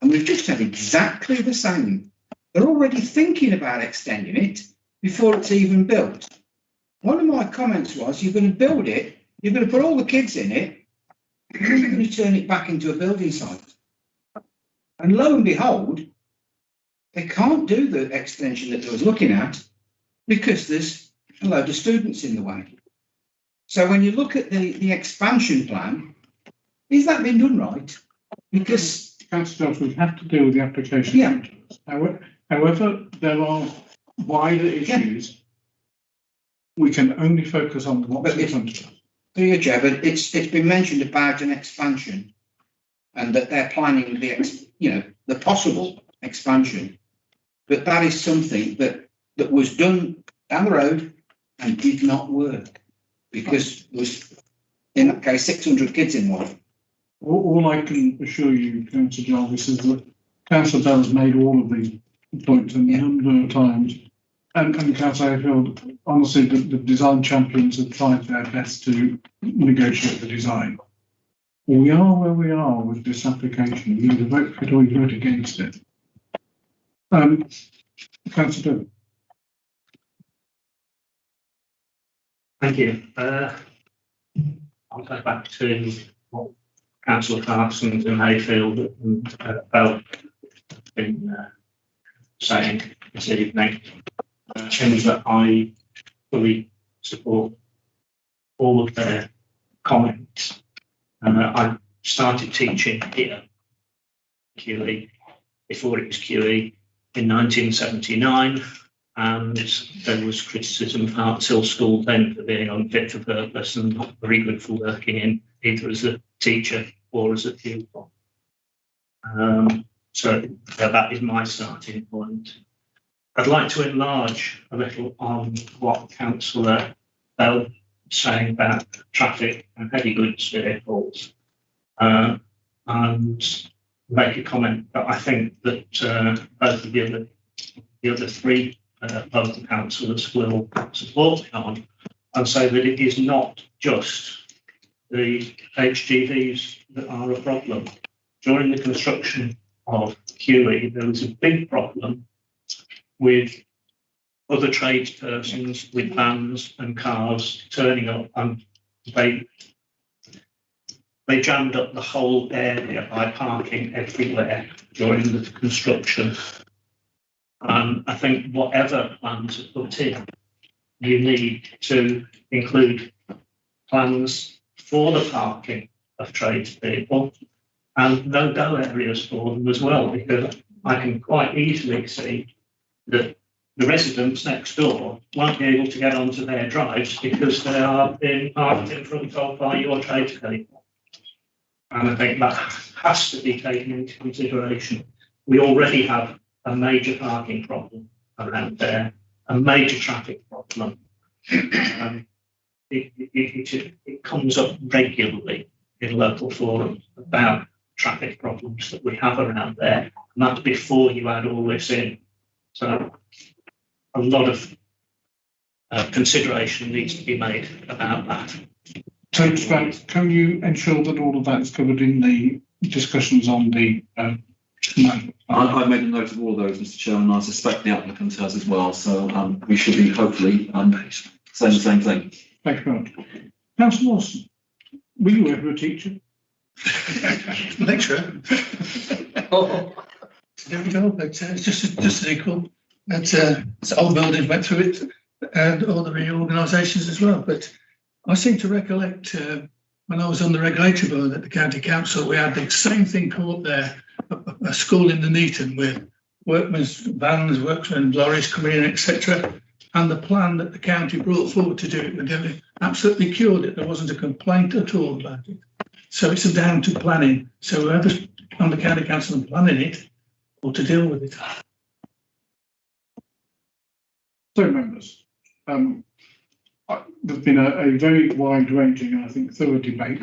And we've just had exactly the same. They're already thinking about extending it before it's even built. One of my comments was, you're going to build it, you're going to put all the kids in it, and then you're going to turn it back into a building site. And lo and behold, they can't do the extension that they was looking at because there's a load of students in the way. So when you look at the expansion plan, is that been done right? Because Councillor Jones, we have to deal with the application. Yeah. However, there are wider issues. We can only focus on what's in front of us. Yeah, Joe, but it's been mentioned about an expansion, and that they're planning the possible expansion. But that is something that was done down the road and did not work, because there was, in that case, 600 kids in one. All I can assure you, Councillor Jarvis, is that Councillor Bell has made all of these points a number of times. And Councillor Hayfield, honestly, the design champions have tried their best to negotiate the design. We are where we are with this application. You either vote for it or you vote against it. Councillor Bell. Thank you. I'll go back to what Councillor Parsons and Hayfield and Bell have been saying this evening. Things that I fully support all of their comments. I started teaching here, QE, before it was QE, in 1979, and there was criticism of Harts Hill School then for being unfit for purpose and not very good for working in, either as a teacher or as a pupil. So that is my starting point. I'd like to enlarge a little on what Councillor Bell was saying about traffic and heavy goods vehicles, and make a comment that I think that both of the other three local councillors will support me on, and say that it is not just the HGVs that are a problem. During the construction of QE, there was a big problem with other tradespersons with vans and cars turning up, and they jammed up the whole area by parking everywhere during the construction. I think whatever plans are put in, you need to include plans for the parking of tradespeople and no-go areas for them as well, because I can quite easily see that the residents next door won't be able to get onto their drives because they are being parked in front of by your tradespeople. And I think that has to be taken into consideration. We already have a major parking problem around there, a major traffic problem. It comes up regularly in local forums about traffic problems that we have around there, and that's before you add all this in. So a lot of consideration needs to be made about that. So, can you ensure that all of that is covered in the discussions on the I've made a note of all of those, Mr. Chairman. I suspect the applicant has as well. So we should be hopefully saying the same thing. Thank you very much. Councillor Lawson, were you ever a teacher? Lecturer. There we go. But it's just as equal. It's old buildings went through it, and all the reorganisations as well. But I seem to recollect when I was on the regulatory board at the county council, we had the same thing come up there, a school in the Neaton with workmen's vans, workmen lorries coming in, etc. And the plan that the county brought forward to do it, they absolutely cured it. There wasn't a complaint at all about it. So it's down to planning. So whoever's on the county council and planning it, or to deal with it. So, members, there's been a very wide-ranging and I think thorough debate.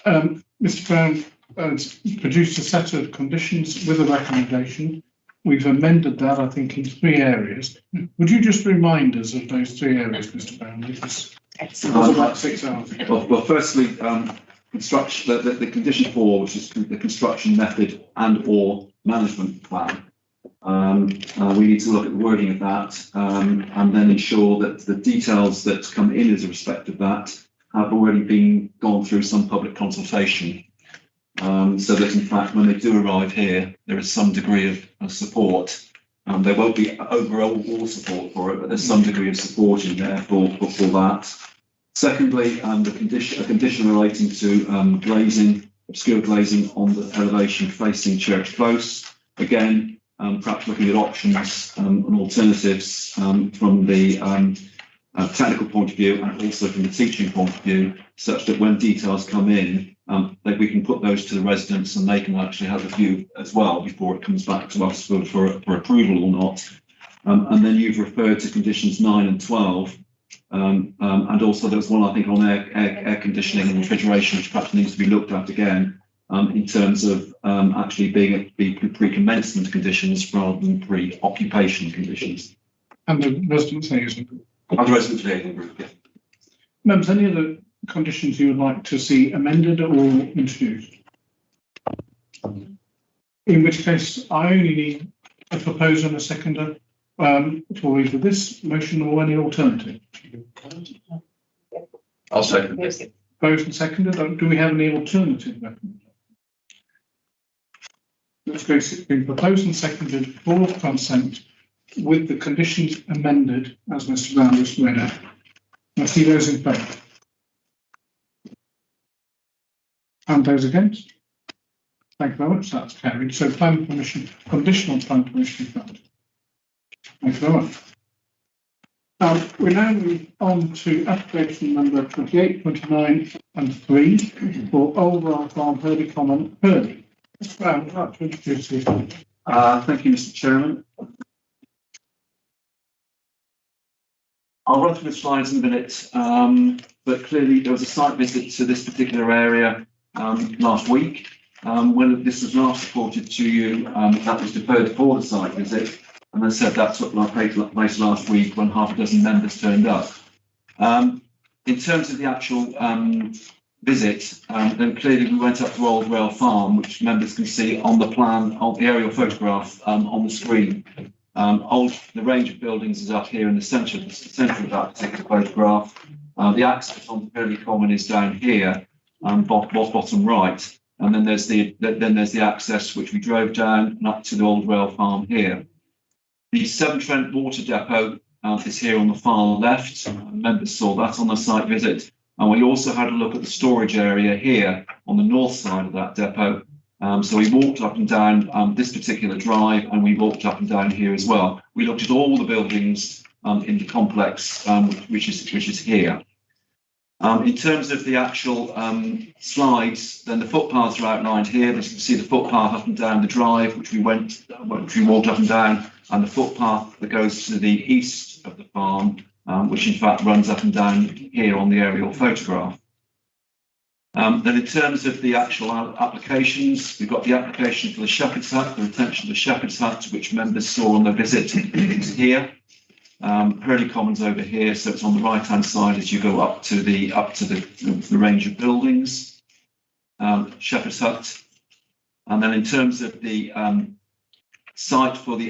Mr. Brown has produced a set of conditions with a recommendation. We've amended that, I think, in 3 areas. Would you just remind us of those 3 areas, Mr. Brown? It was about 6 hours ago. Well, firstly, construction. The condition 4, which is the construction method and/or management plan. We need to look at the wording of that and then ensure that the details that come in as a respect of that have already been gone through some public consultation. So that in fact, when they do arrive here, there is some degree of support. There won't be overall support for it, but there's some degree of support in there for that. Secondly, a condition relating to glazing, obscure glazing on the elevation facing Church Close. Again, perhaps looking at options and alternatives from the technical point of view and also from the teaching point of view, such that when details come in, that we can put those to the residents and they can actually have a view as well before it comes back to us for approval or not. And then you've referred to conditions 9 and 12. And also there's one, I think, on air conditioning and refrigeration, which perhaps needs to be looked at again in terms of actually being pre-commencement conditions rather than pre-occupation conditions. And the residents liaison group. And the residents liaison group, yeah. Members, any other conditions you would like to see amended or introduced? In which case, I only need a proposer and a seconder for either this motion or any alternative. I'll second it. Proposed and seconded. Do we have any alternative? Let's go. It's been proposed and seconded for consent with the conditions amended as Mr. Brown just read out. I see those in favour. And those against? Thank you very much. That's carried. So plan permission, conditional plan permission granted. Thank you very much. We now move on to application number 28, 29 and 3 for Old Royal Farm, Hurley Common, Hurley. Mr. Brown, would you like to introduce this? Thank you, Mr. Chairman. I'll run through the slides in a minute, but clearly there was a site visit to this particular area last week. When this was last reported to you, that was deferred for the site visit. And I said that took place last week when half a dozen members turned up. In terms of the actual visit, then clearly we went up to Old Rail Farm, which members can see on the plan, on the aerial photograph on the screen. The range of buildings is up here in the centre of that particular photograph. The access on Hurley Common is down here, bottom right, and then there's the access which we drove down and up to the Old Rail Farm here. The Severn Trent Water Depot is here on the far left. Members saw that on the site visit, and we also had a look at the storage area here on the north side of that depot. So we walked up and down this particular drive, and we walked up and down here as well. We looked at all the buildings in the complex, which is here. In terms of the actual slides, then the footpaths are outlined here. As you can see, the footpath up and down the drive, which we walked up and down, and the footpath that goes to the east of the farm, which in fact runs up and down here on the aerial photograph. Then in terms of the actual applications, we've got the application for the Shepherd's Hut, the retention of the Shepherd's Hut, which members saw on their visit here. Hurley Commons over here, so it's on the right hand side as you go up to the range of buildings. Shepherd's Hut, and then in terms of the site for the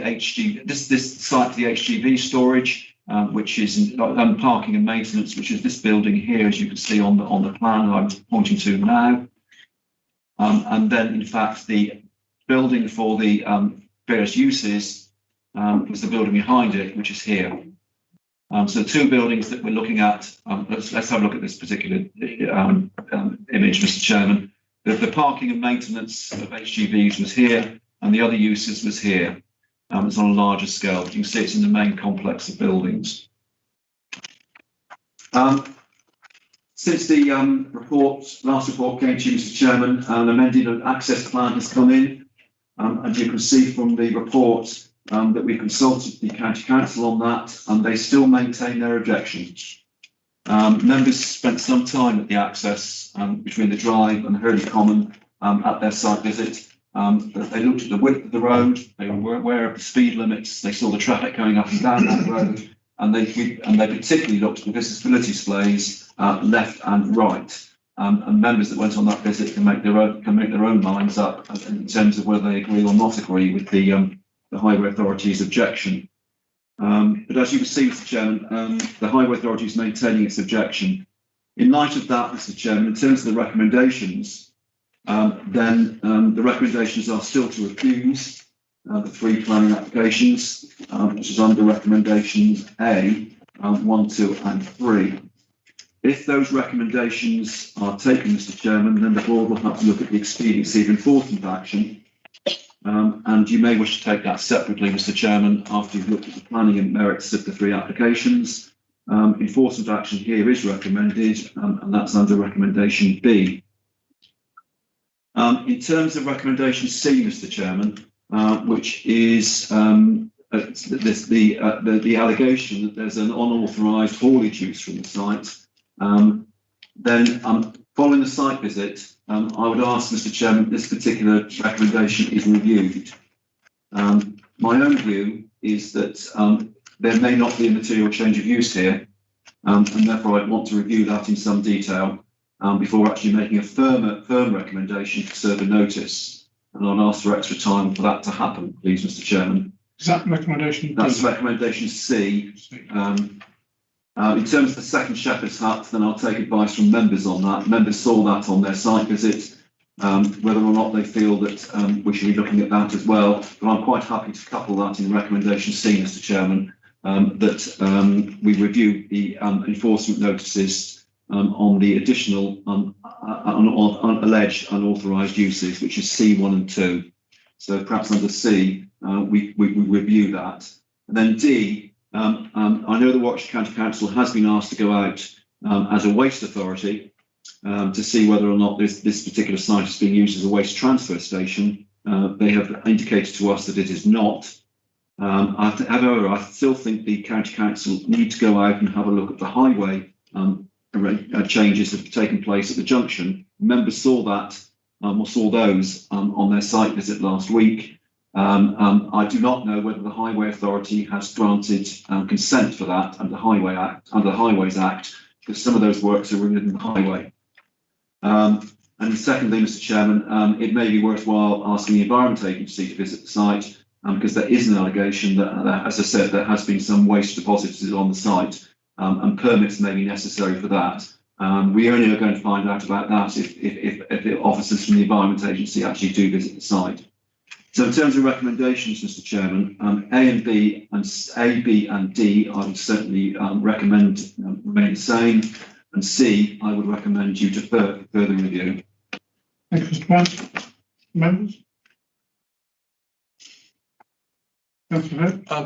this site for the HGV storage, which is parking and maintenance, which is this building here, as you can see on the plan that I'm pointing to now. And then in fact the building for the various uses is the building behind it, which is here. So the two buildings that we're looking at, let's have a look at this particular image, Mr. Chairman. The parking and maintenance of HGVs was here, and the other uses was here. It's on a larger scale, but you can see it's in the main complex of buildings. Since the last report came to you, Mr. Chairman, an amended access plan has come in, and you can see from the report that we consulted the County Council on that, and they still maintain their objections. Members spent some time at the access between the drive and Hurley Common at their site visit. They looked at the width of the road, they were aware of the speed limits, they saw the traffic going up and down that road, and they particularly looked at the visibility displays left and right. And members that went on that visit can make their own minds up in terms of whether they agree or not agree with the Highway Authority's objection. But as you can see, Mr. Chairman, the Highway Authority is maintaining its objection. In light of that, Mr. Chairman, in terms of the recommendations, then the recommendations are still to refuse the three planning applications, which is under recommendations A, 1, 2 and 3. If those recommendations are taken, Mr. Chairman, then the board will have to look at the expediency of enforcement action. And you may wish to take that separately, Mr. Chairman, after you've looked at the planning and merits of the three applications. Enforcement action here is recommended, and that's under recommendation B. In terms of recommendation C, Mr. Chairman, which is the allegation that there's an unauthorised haulage use from the site, then following the site visit, I would ask, Mr. Chairman, this particular recommendation is reviewed. My own view is that there may not be a material change of use here, and therefore I'd want to review that in some detail before actually making a firm recommendation to serve a notice. And I'd ask for extra time for that to happen, please, Mr. Chairman. Is that recommendation? That's recommendation C. In terms of the second Shepherd's Hut, then I'll take advice from members on that. Members saw that on their site visit, whether or not they feel that we should be looking at that as well. But I'm quite happy to couple that in recommendation C, Mr. Chairman, that we review the enforcement notices on the additional alleged unauthorised uses, which is C1 and 2. So perhaps under C, we review that. And then D, I know the Warwickshire County Council has been asked to go out as a waste authority to see whether or not this particular site is being used as a waste transfer station. They have indicated to us that it is not. However, I still think the County Council need to go out and have a look at the highway changes that have taken place at the junction. Members saw that or saw those on their site visit last week. I do not know whether the Highway Authority has granted consent for that under the Highways Act, because some of those works are within the highway. And secondly, Mr. Chairman, it may be worthwhile asking the Environment Agency to visit the site, because there is an allegation that, as I said, there has been some waste deposited on the site, and permits may be necessary for that. We only are going to find out about that if the officers from the Environment Agency actually do visit the site. So in terms of recommendations, Mr. Chairman, A, B and D, I would certainly recommend remain the same, and C, I would recommend you to further review. Thank you, Mr. Grant. Members? I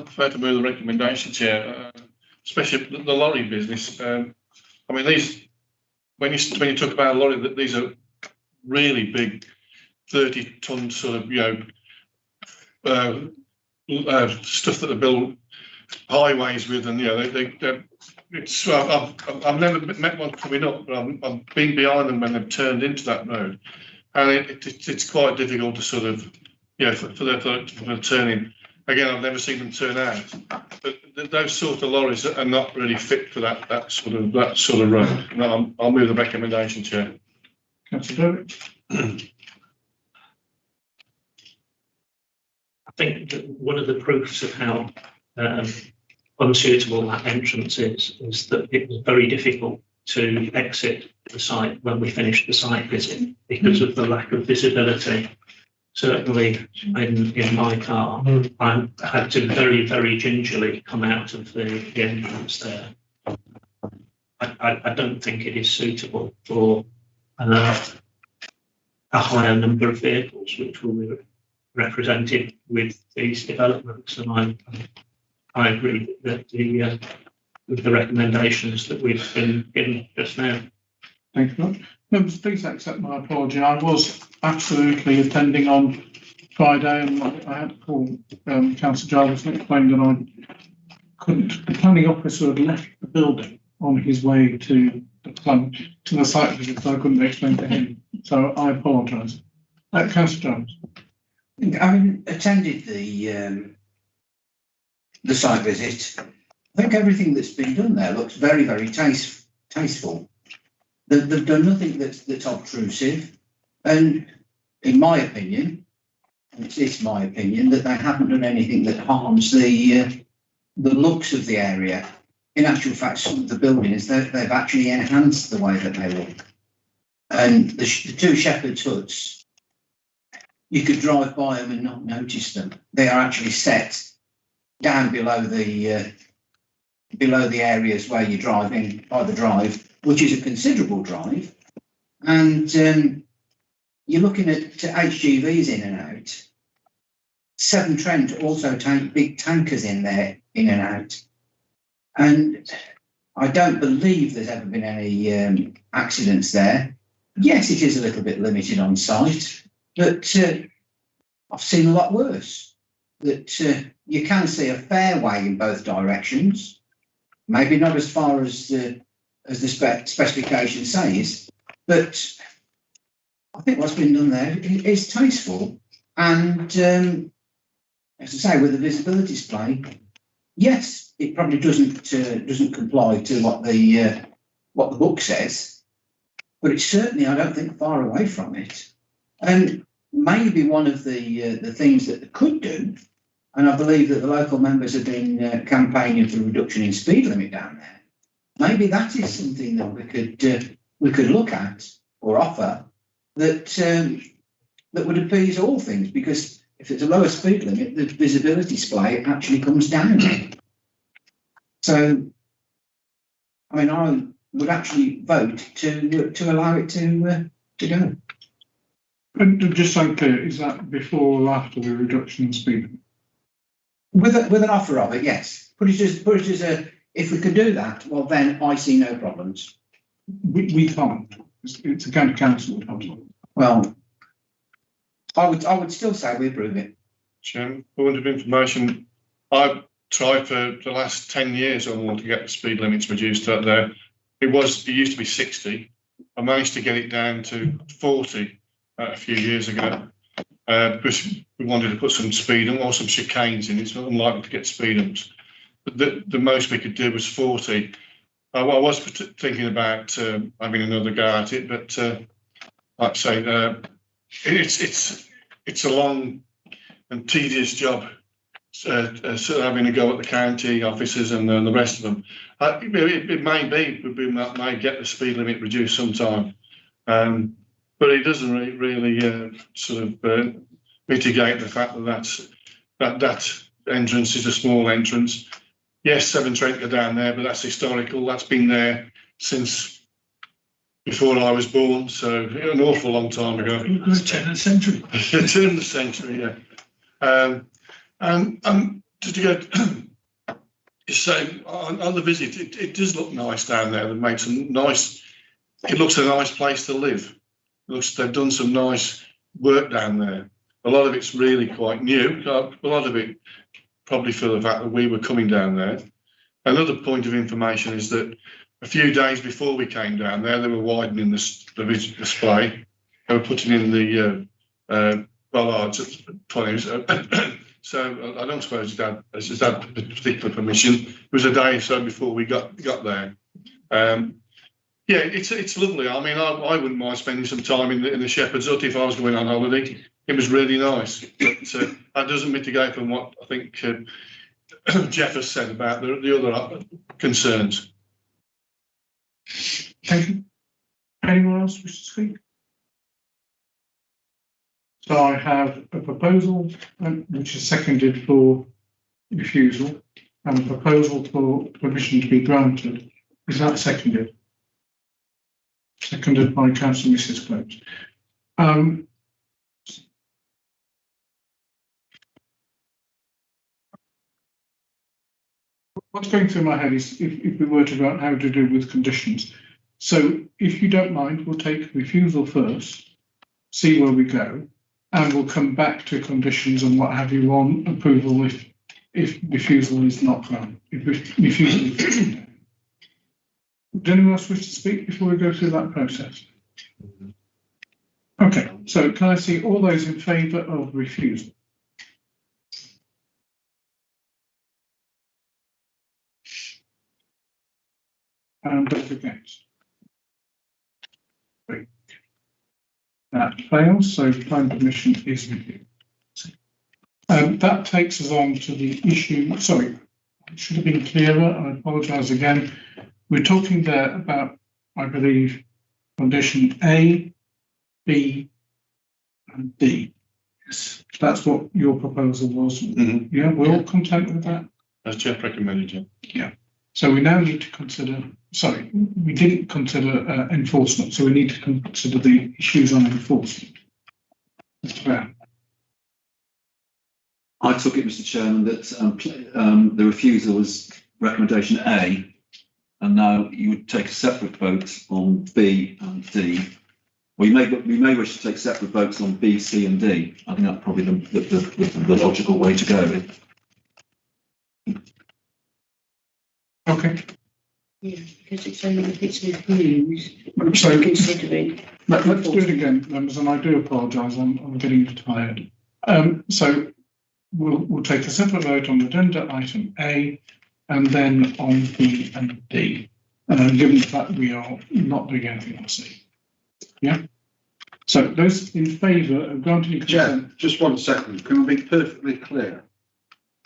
prefer to move the recommendation, Chair, especially the lorry business. I mean, when you talk about a lorry, that these are really big, 30-ton sort of stuff that they build highways with, and it's. I've never met one coming up, but I've been behind them when they've turned into that road, and it's quite difficult to sort of for the turning. Again, I've never seen them turn out, but those sort of lorries are not really fit for that sort of road. No, I'll move the recommendation, Chair. Councillor Davies. I think that one of the proofs of how unsuitable that entrance is that it was very difficult to exit the site when we finished the site visit because of the lack of visibility. Certainly in my car, I had to very, very gingerly come out of the entrance there. I don't think it is suitable for a higher number of vehicles which will be represented with these developments, and I agree that with the recommendations that we've been given just now. Thank you very much. Members, please accept my apology. I was absolutely attending on Friday, and I had to call Councillor Jarvis and explain that I couldn't. The planning officer had left the building on his way to the site visit, so I couldn't explain to him. So I apologise. Councillor Jarvis. Having attended the site visit, I think everything that's been done there looks very, very tasteful. They've done nothing that's obtrusive, and in my opinion, and it's my opinion, that they haven't done anything that harms the looks of the area. In actual fact, some of the buildings they've actually enhanced the way that they look. And the two shepherd's huts, you could drive by them and not notice them. They are actually set down below the areas where you're driving by the drive, which is a considerable drive, and you're looking at HGVs in and out. Severn Trent also take big tankers in there, in and out, and I don't believe there's ever been any accidents there. Yes, it is a little bit limited on site, but I've seen a lot worse. That you can see a fairway in both directions, maybe not as far as the specification says, but I think what's been done there is tasteful, and as I say, with the visibility display, yes, it probably doesn't comply to what the book says, but it's certainly, I don't think, far away from it. And maybe one of the things that they could do, and I believe that the local members have been campaigning for a reduction in speed limit down there. Maybe that is something that we could look at or offer that would appease all things, because if it's a lower speed limit, the visibility display actually comes down. So, I mean, I would actually vote to allow it to go. And just so clear, is that before or after the reduction in speed limit? With an offer of it, yes. Put it as a, if we could do that, well then I see no problems. We can't. It's a county council proposal. Well, I would still say we approve it. Chairman, point of information, I've tried for the last 10 years on want to get the speed limits reduced out there. It used to be 60. I managed to get it down to 40 a few years ago. Because we wanted to put some speed and or some chicanes in. It's not unlikely to get speed bumps. But the most we could do was 40. I was thinking about having another go at it, but like I say, it's a long and tedious job. Sort of having a go at the county officers and the rest of them. It may be we may get the speed limit reduced sometime. But it doesn't really sort of mitigate the fact that entrance is a small entrance. Yes, Severn Trent go down there, but that's historical. That's been there since before I was born, so an awful long time ago. Turn of the century. Turn of the century, yeah. And to go, so on the visit, it does look nice down there. They've made some nice it looks a nice place to live. They've done some nice work down there. A lot of it's really quite new. A lot of it probably for the fact that we were coming down there. Another point of information is that a few days before we came down there, they were widening the display. They were putting in the bollards at 20s. So I don't suppose it's had particular permission. It was a day or so before we got there. Yeah, it's lovely. I mean, I wouldn't mind spending some time in the Shepherd's Hut if I was going on holiday. It was really nice. But that doesn't mitigate from what I think Jeff has said about the other concerns. Thank you. Anyone else wish to speak? So I have a proposal which is seconded for refusal and a proposal for permission to be granted. Is that seconded? Seconded by Councillor Mrs. Close. What's going through my head is if we were to go out how to do with conditions. So if you don't mind, we'll take refusal first, see where we go, and we'll come back to conditions and what have you on approval if refusal is not granted. If refusal is granted. Would anyone else wish to speak before we go through that process? Okay, so can I see all those in favour of refusal? And those against? Great. That fails, so planning permission is reviewed. That takes us on to the issue, sorry, it should have been clearer, I apologise again. We're talking there about, I believe, condition A, B, and D. Yes, that's what your proposal was. Mm-hmm. Yeah, we're all content with that? As Jeff recommended, yeah. Yeah. So we now need to consider, sorry, we didn't consider enforcement, so we need to consider the issues on enforcement. Mr. Brown. I took it, Mr. Chairman, that the refusal was recommendation A, and now you would take a separate vote on B and D. Or you may wish to take separate votes on B, C, and D. I think that's probably the logical way to go. Okay. Yeah, because it's only if it's refused. So considering. Let's do it again, members, and I do apologise. I'm getting tired. So we'll take a separate vote on agenda item A, and then on B and D. Given the fact we are not doing anything on C. Yeah. So those in favour of granting consent. Jeff, just 1 second. Can I be perfectly clear?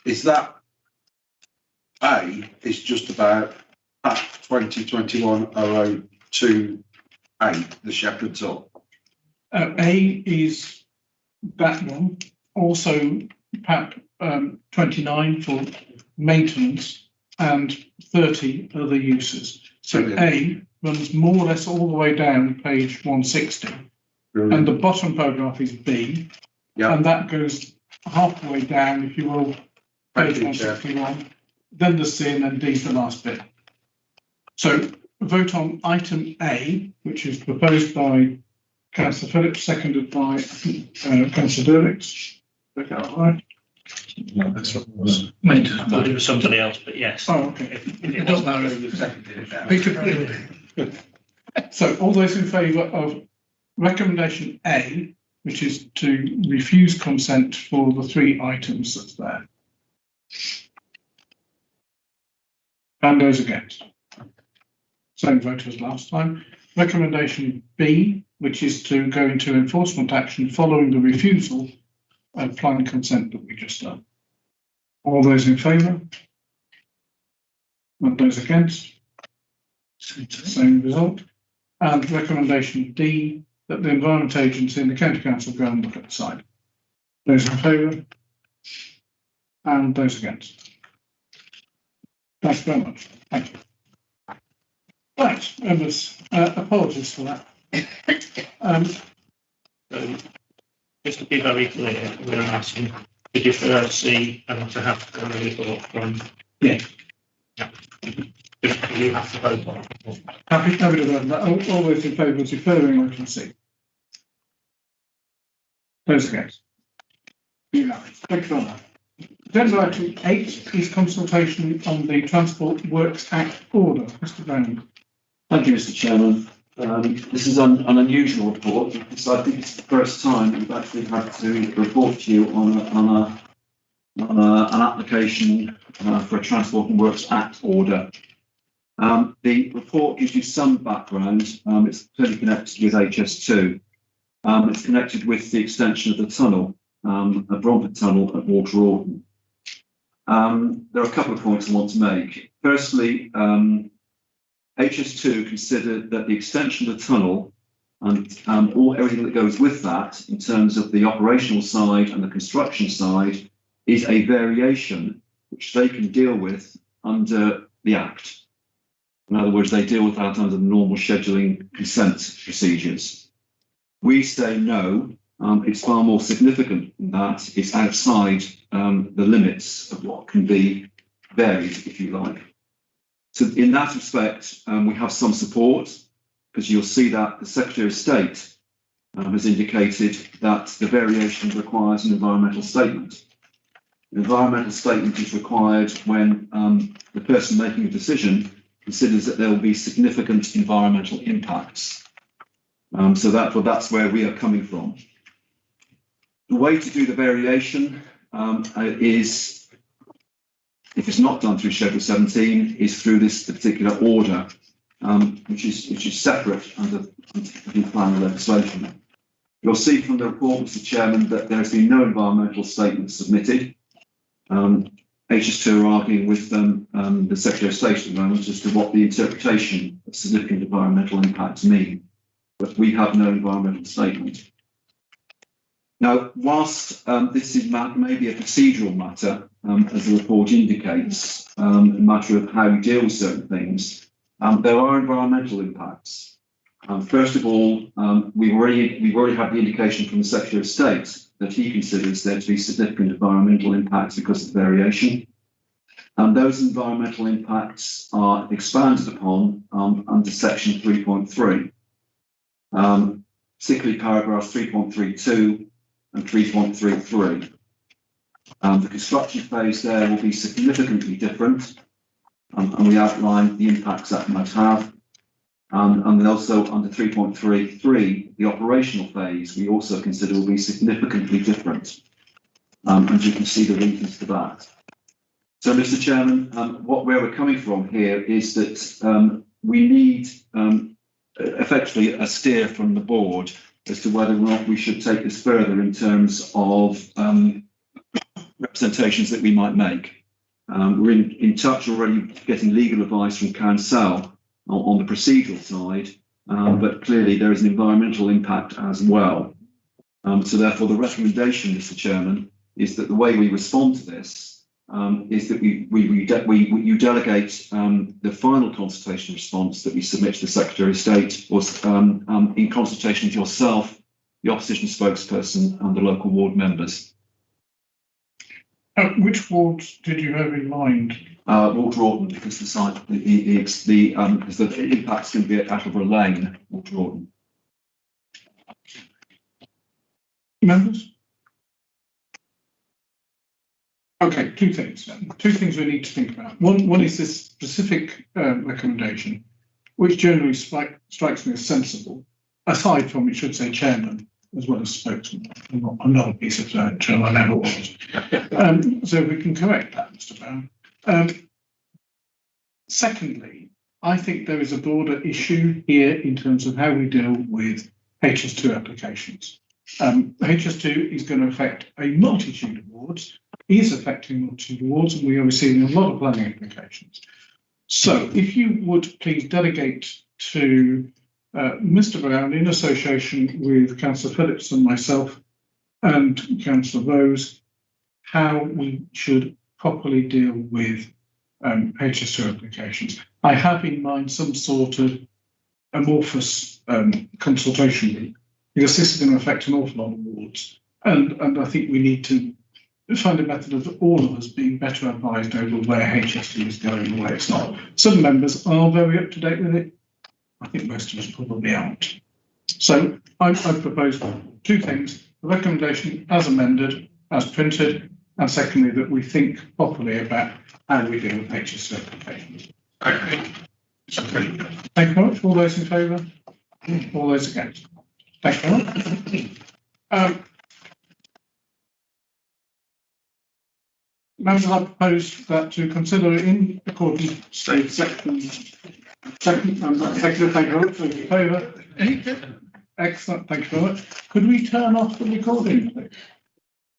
Is that A is just about Act 2021-002A, the Shepherd's Hut? A is that one. Also, PAP 29 for maintenance and 30 other uses. So A runs more or less all the way down page 160. Brilliant. And the bottom paragraph is B. Yep. And that goes halfway down, if you will, page 161. Then the C and then D's the last bit. So vote on item A, which is proposed by Councillor Phillips, seconded by Councillor Dirks. Look out, right? No, that's what it was. I thought it was somebody else, but yes. Oh, okay. It doesn't matter who was seconded. So all those in favour of recommendation A, which is to refuse consent for the 3 items that's there. And those against. Same vote as last time. Recommendation B, which is to go into enforcement action following the refusal of planning consent that we just done. All those in favour? And those against? Same result. And recommendation D, that the Environment Agency and the County Council go and look at the site. Those in favour? And those against? Thanks very much. Thank you. Right, members, apologies for that. Just to be very clear, we're asking to defer C and to have a report from. Yeah. Yeah. if you have to vote on it. Happy to vote on that. All those in favour of deferring item C? Those against? Unanimous. Thank you very much. Agenda item 8 is consultation on the Transport Works Act order. Mr. Brown. Thank you, Mr. Chairman. This is an unusual report because I think it's the first time we've actually had to report to you on an application for a Transport and Works Act order. The report gives you some background. It's clearly connected with HS2. It's connected with the extension of the tunnel, a Bromford tunnel at Water Orton. There are a couple of points I want to make. Firstly, HS2 considered that the extension of the tunnel and everything that goes with that in terms of the operational side and the construction side is a variation which they can deal with under the Act. In other words, they deal with that under the normal scheduling consent procedures. We say no, it's far more significant than that. It's outside the limits of what can be varied, if you like. So in that respect, we have some support, because you'll see that the Secretary of State has indicated that the variation requires an environmental statement. An environmental statement is required when the person making a decision considers that there will be significant environmental impacts. So that's where we are coming from. The way to do the variation is, if it's not done through Schedule 17, is through this particular order, which is separate under the plan legislation. You'll see from the report, Mr. Chairman, that there has been no environmental statement submitted. HS2 are arguing with the Secretary of State at the moment as to what the interpretation of significant environmental impacts mean, but we have no environmental statement. Now, whilst this is maybe a procedural matter, as the report indicates, a matter of how we deal with certain things, there are environmental impacts. First of all, we've already had the indication from the Secretary of State that he considers there to be significant environmental impacts because of the variation. And those environmental impacts are expanded upon under section 3.3, particularly paragraphs 3.32 and 3.33. The construction phase there will be significantly different, and we outline the impacts that might have. And then also under 3.33, the operational phase we also consider will be significantly different. And you can see the reasons for that. So, Mr. Chairman, where we're coming from here is that we need effectively a steer from the board as to whether or not we should take this further in terms of representations that we might make. We're in touch already getting legal advice from Council on the procedural side, but clearly there is an environmental impact as well. So therefore the recommendation, Mr. Chairman, is that the way we respond to this is that you delegate the final consultation response that we submit to the Secretary of State was in consultation with yourself, the opposition spokesperson and the local ward members. Which wards did you have in mind? Water Orton, because the site, because the impact's going to be at Attleborough Lane, Water Orton. Members? Okay, two things we need to think about. One is this specific recommendation, which generally strikes me as sensible, aside from, it should say chairman, as well as spokesman. I'm not a piece of furniture, I never was. So we can correct that, Mr. Brown. Secondly, I think there is a broader issue here in terms of how we deal with HS2 applications. HS2 is going to affect a multitude of wards, is affecting a multitude of wards, and we are receiving a lot of planning applications. So if you would please delegate to Mr. Brown, in association with Councillor Phillips and myself and Councillor Rose, how we should properly deal with HS2 applications. I have in mind some sort of amorphous consultation group, because this is going to affect an awful lot of wards, and I think we need to find a method of all of us being better advised over where HSD is going and where it's not. Some members are very up to date with it. I think most of us probably aren't. So I propose two things: a recommendation as amended, as printed, and secondly, that we think properly about how we deal with HSD applications. Okay. Thank you very much. All those in favour? All those against? Thank you very much. Members, I propose that to consider in accordance with section thank you very much. In favour? Excellent, thank you very much. Could we turn off the recording, please?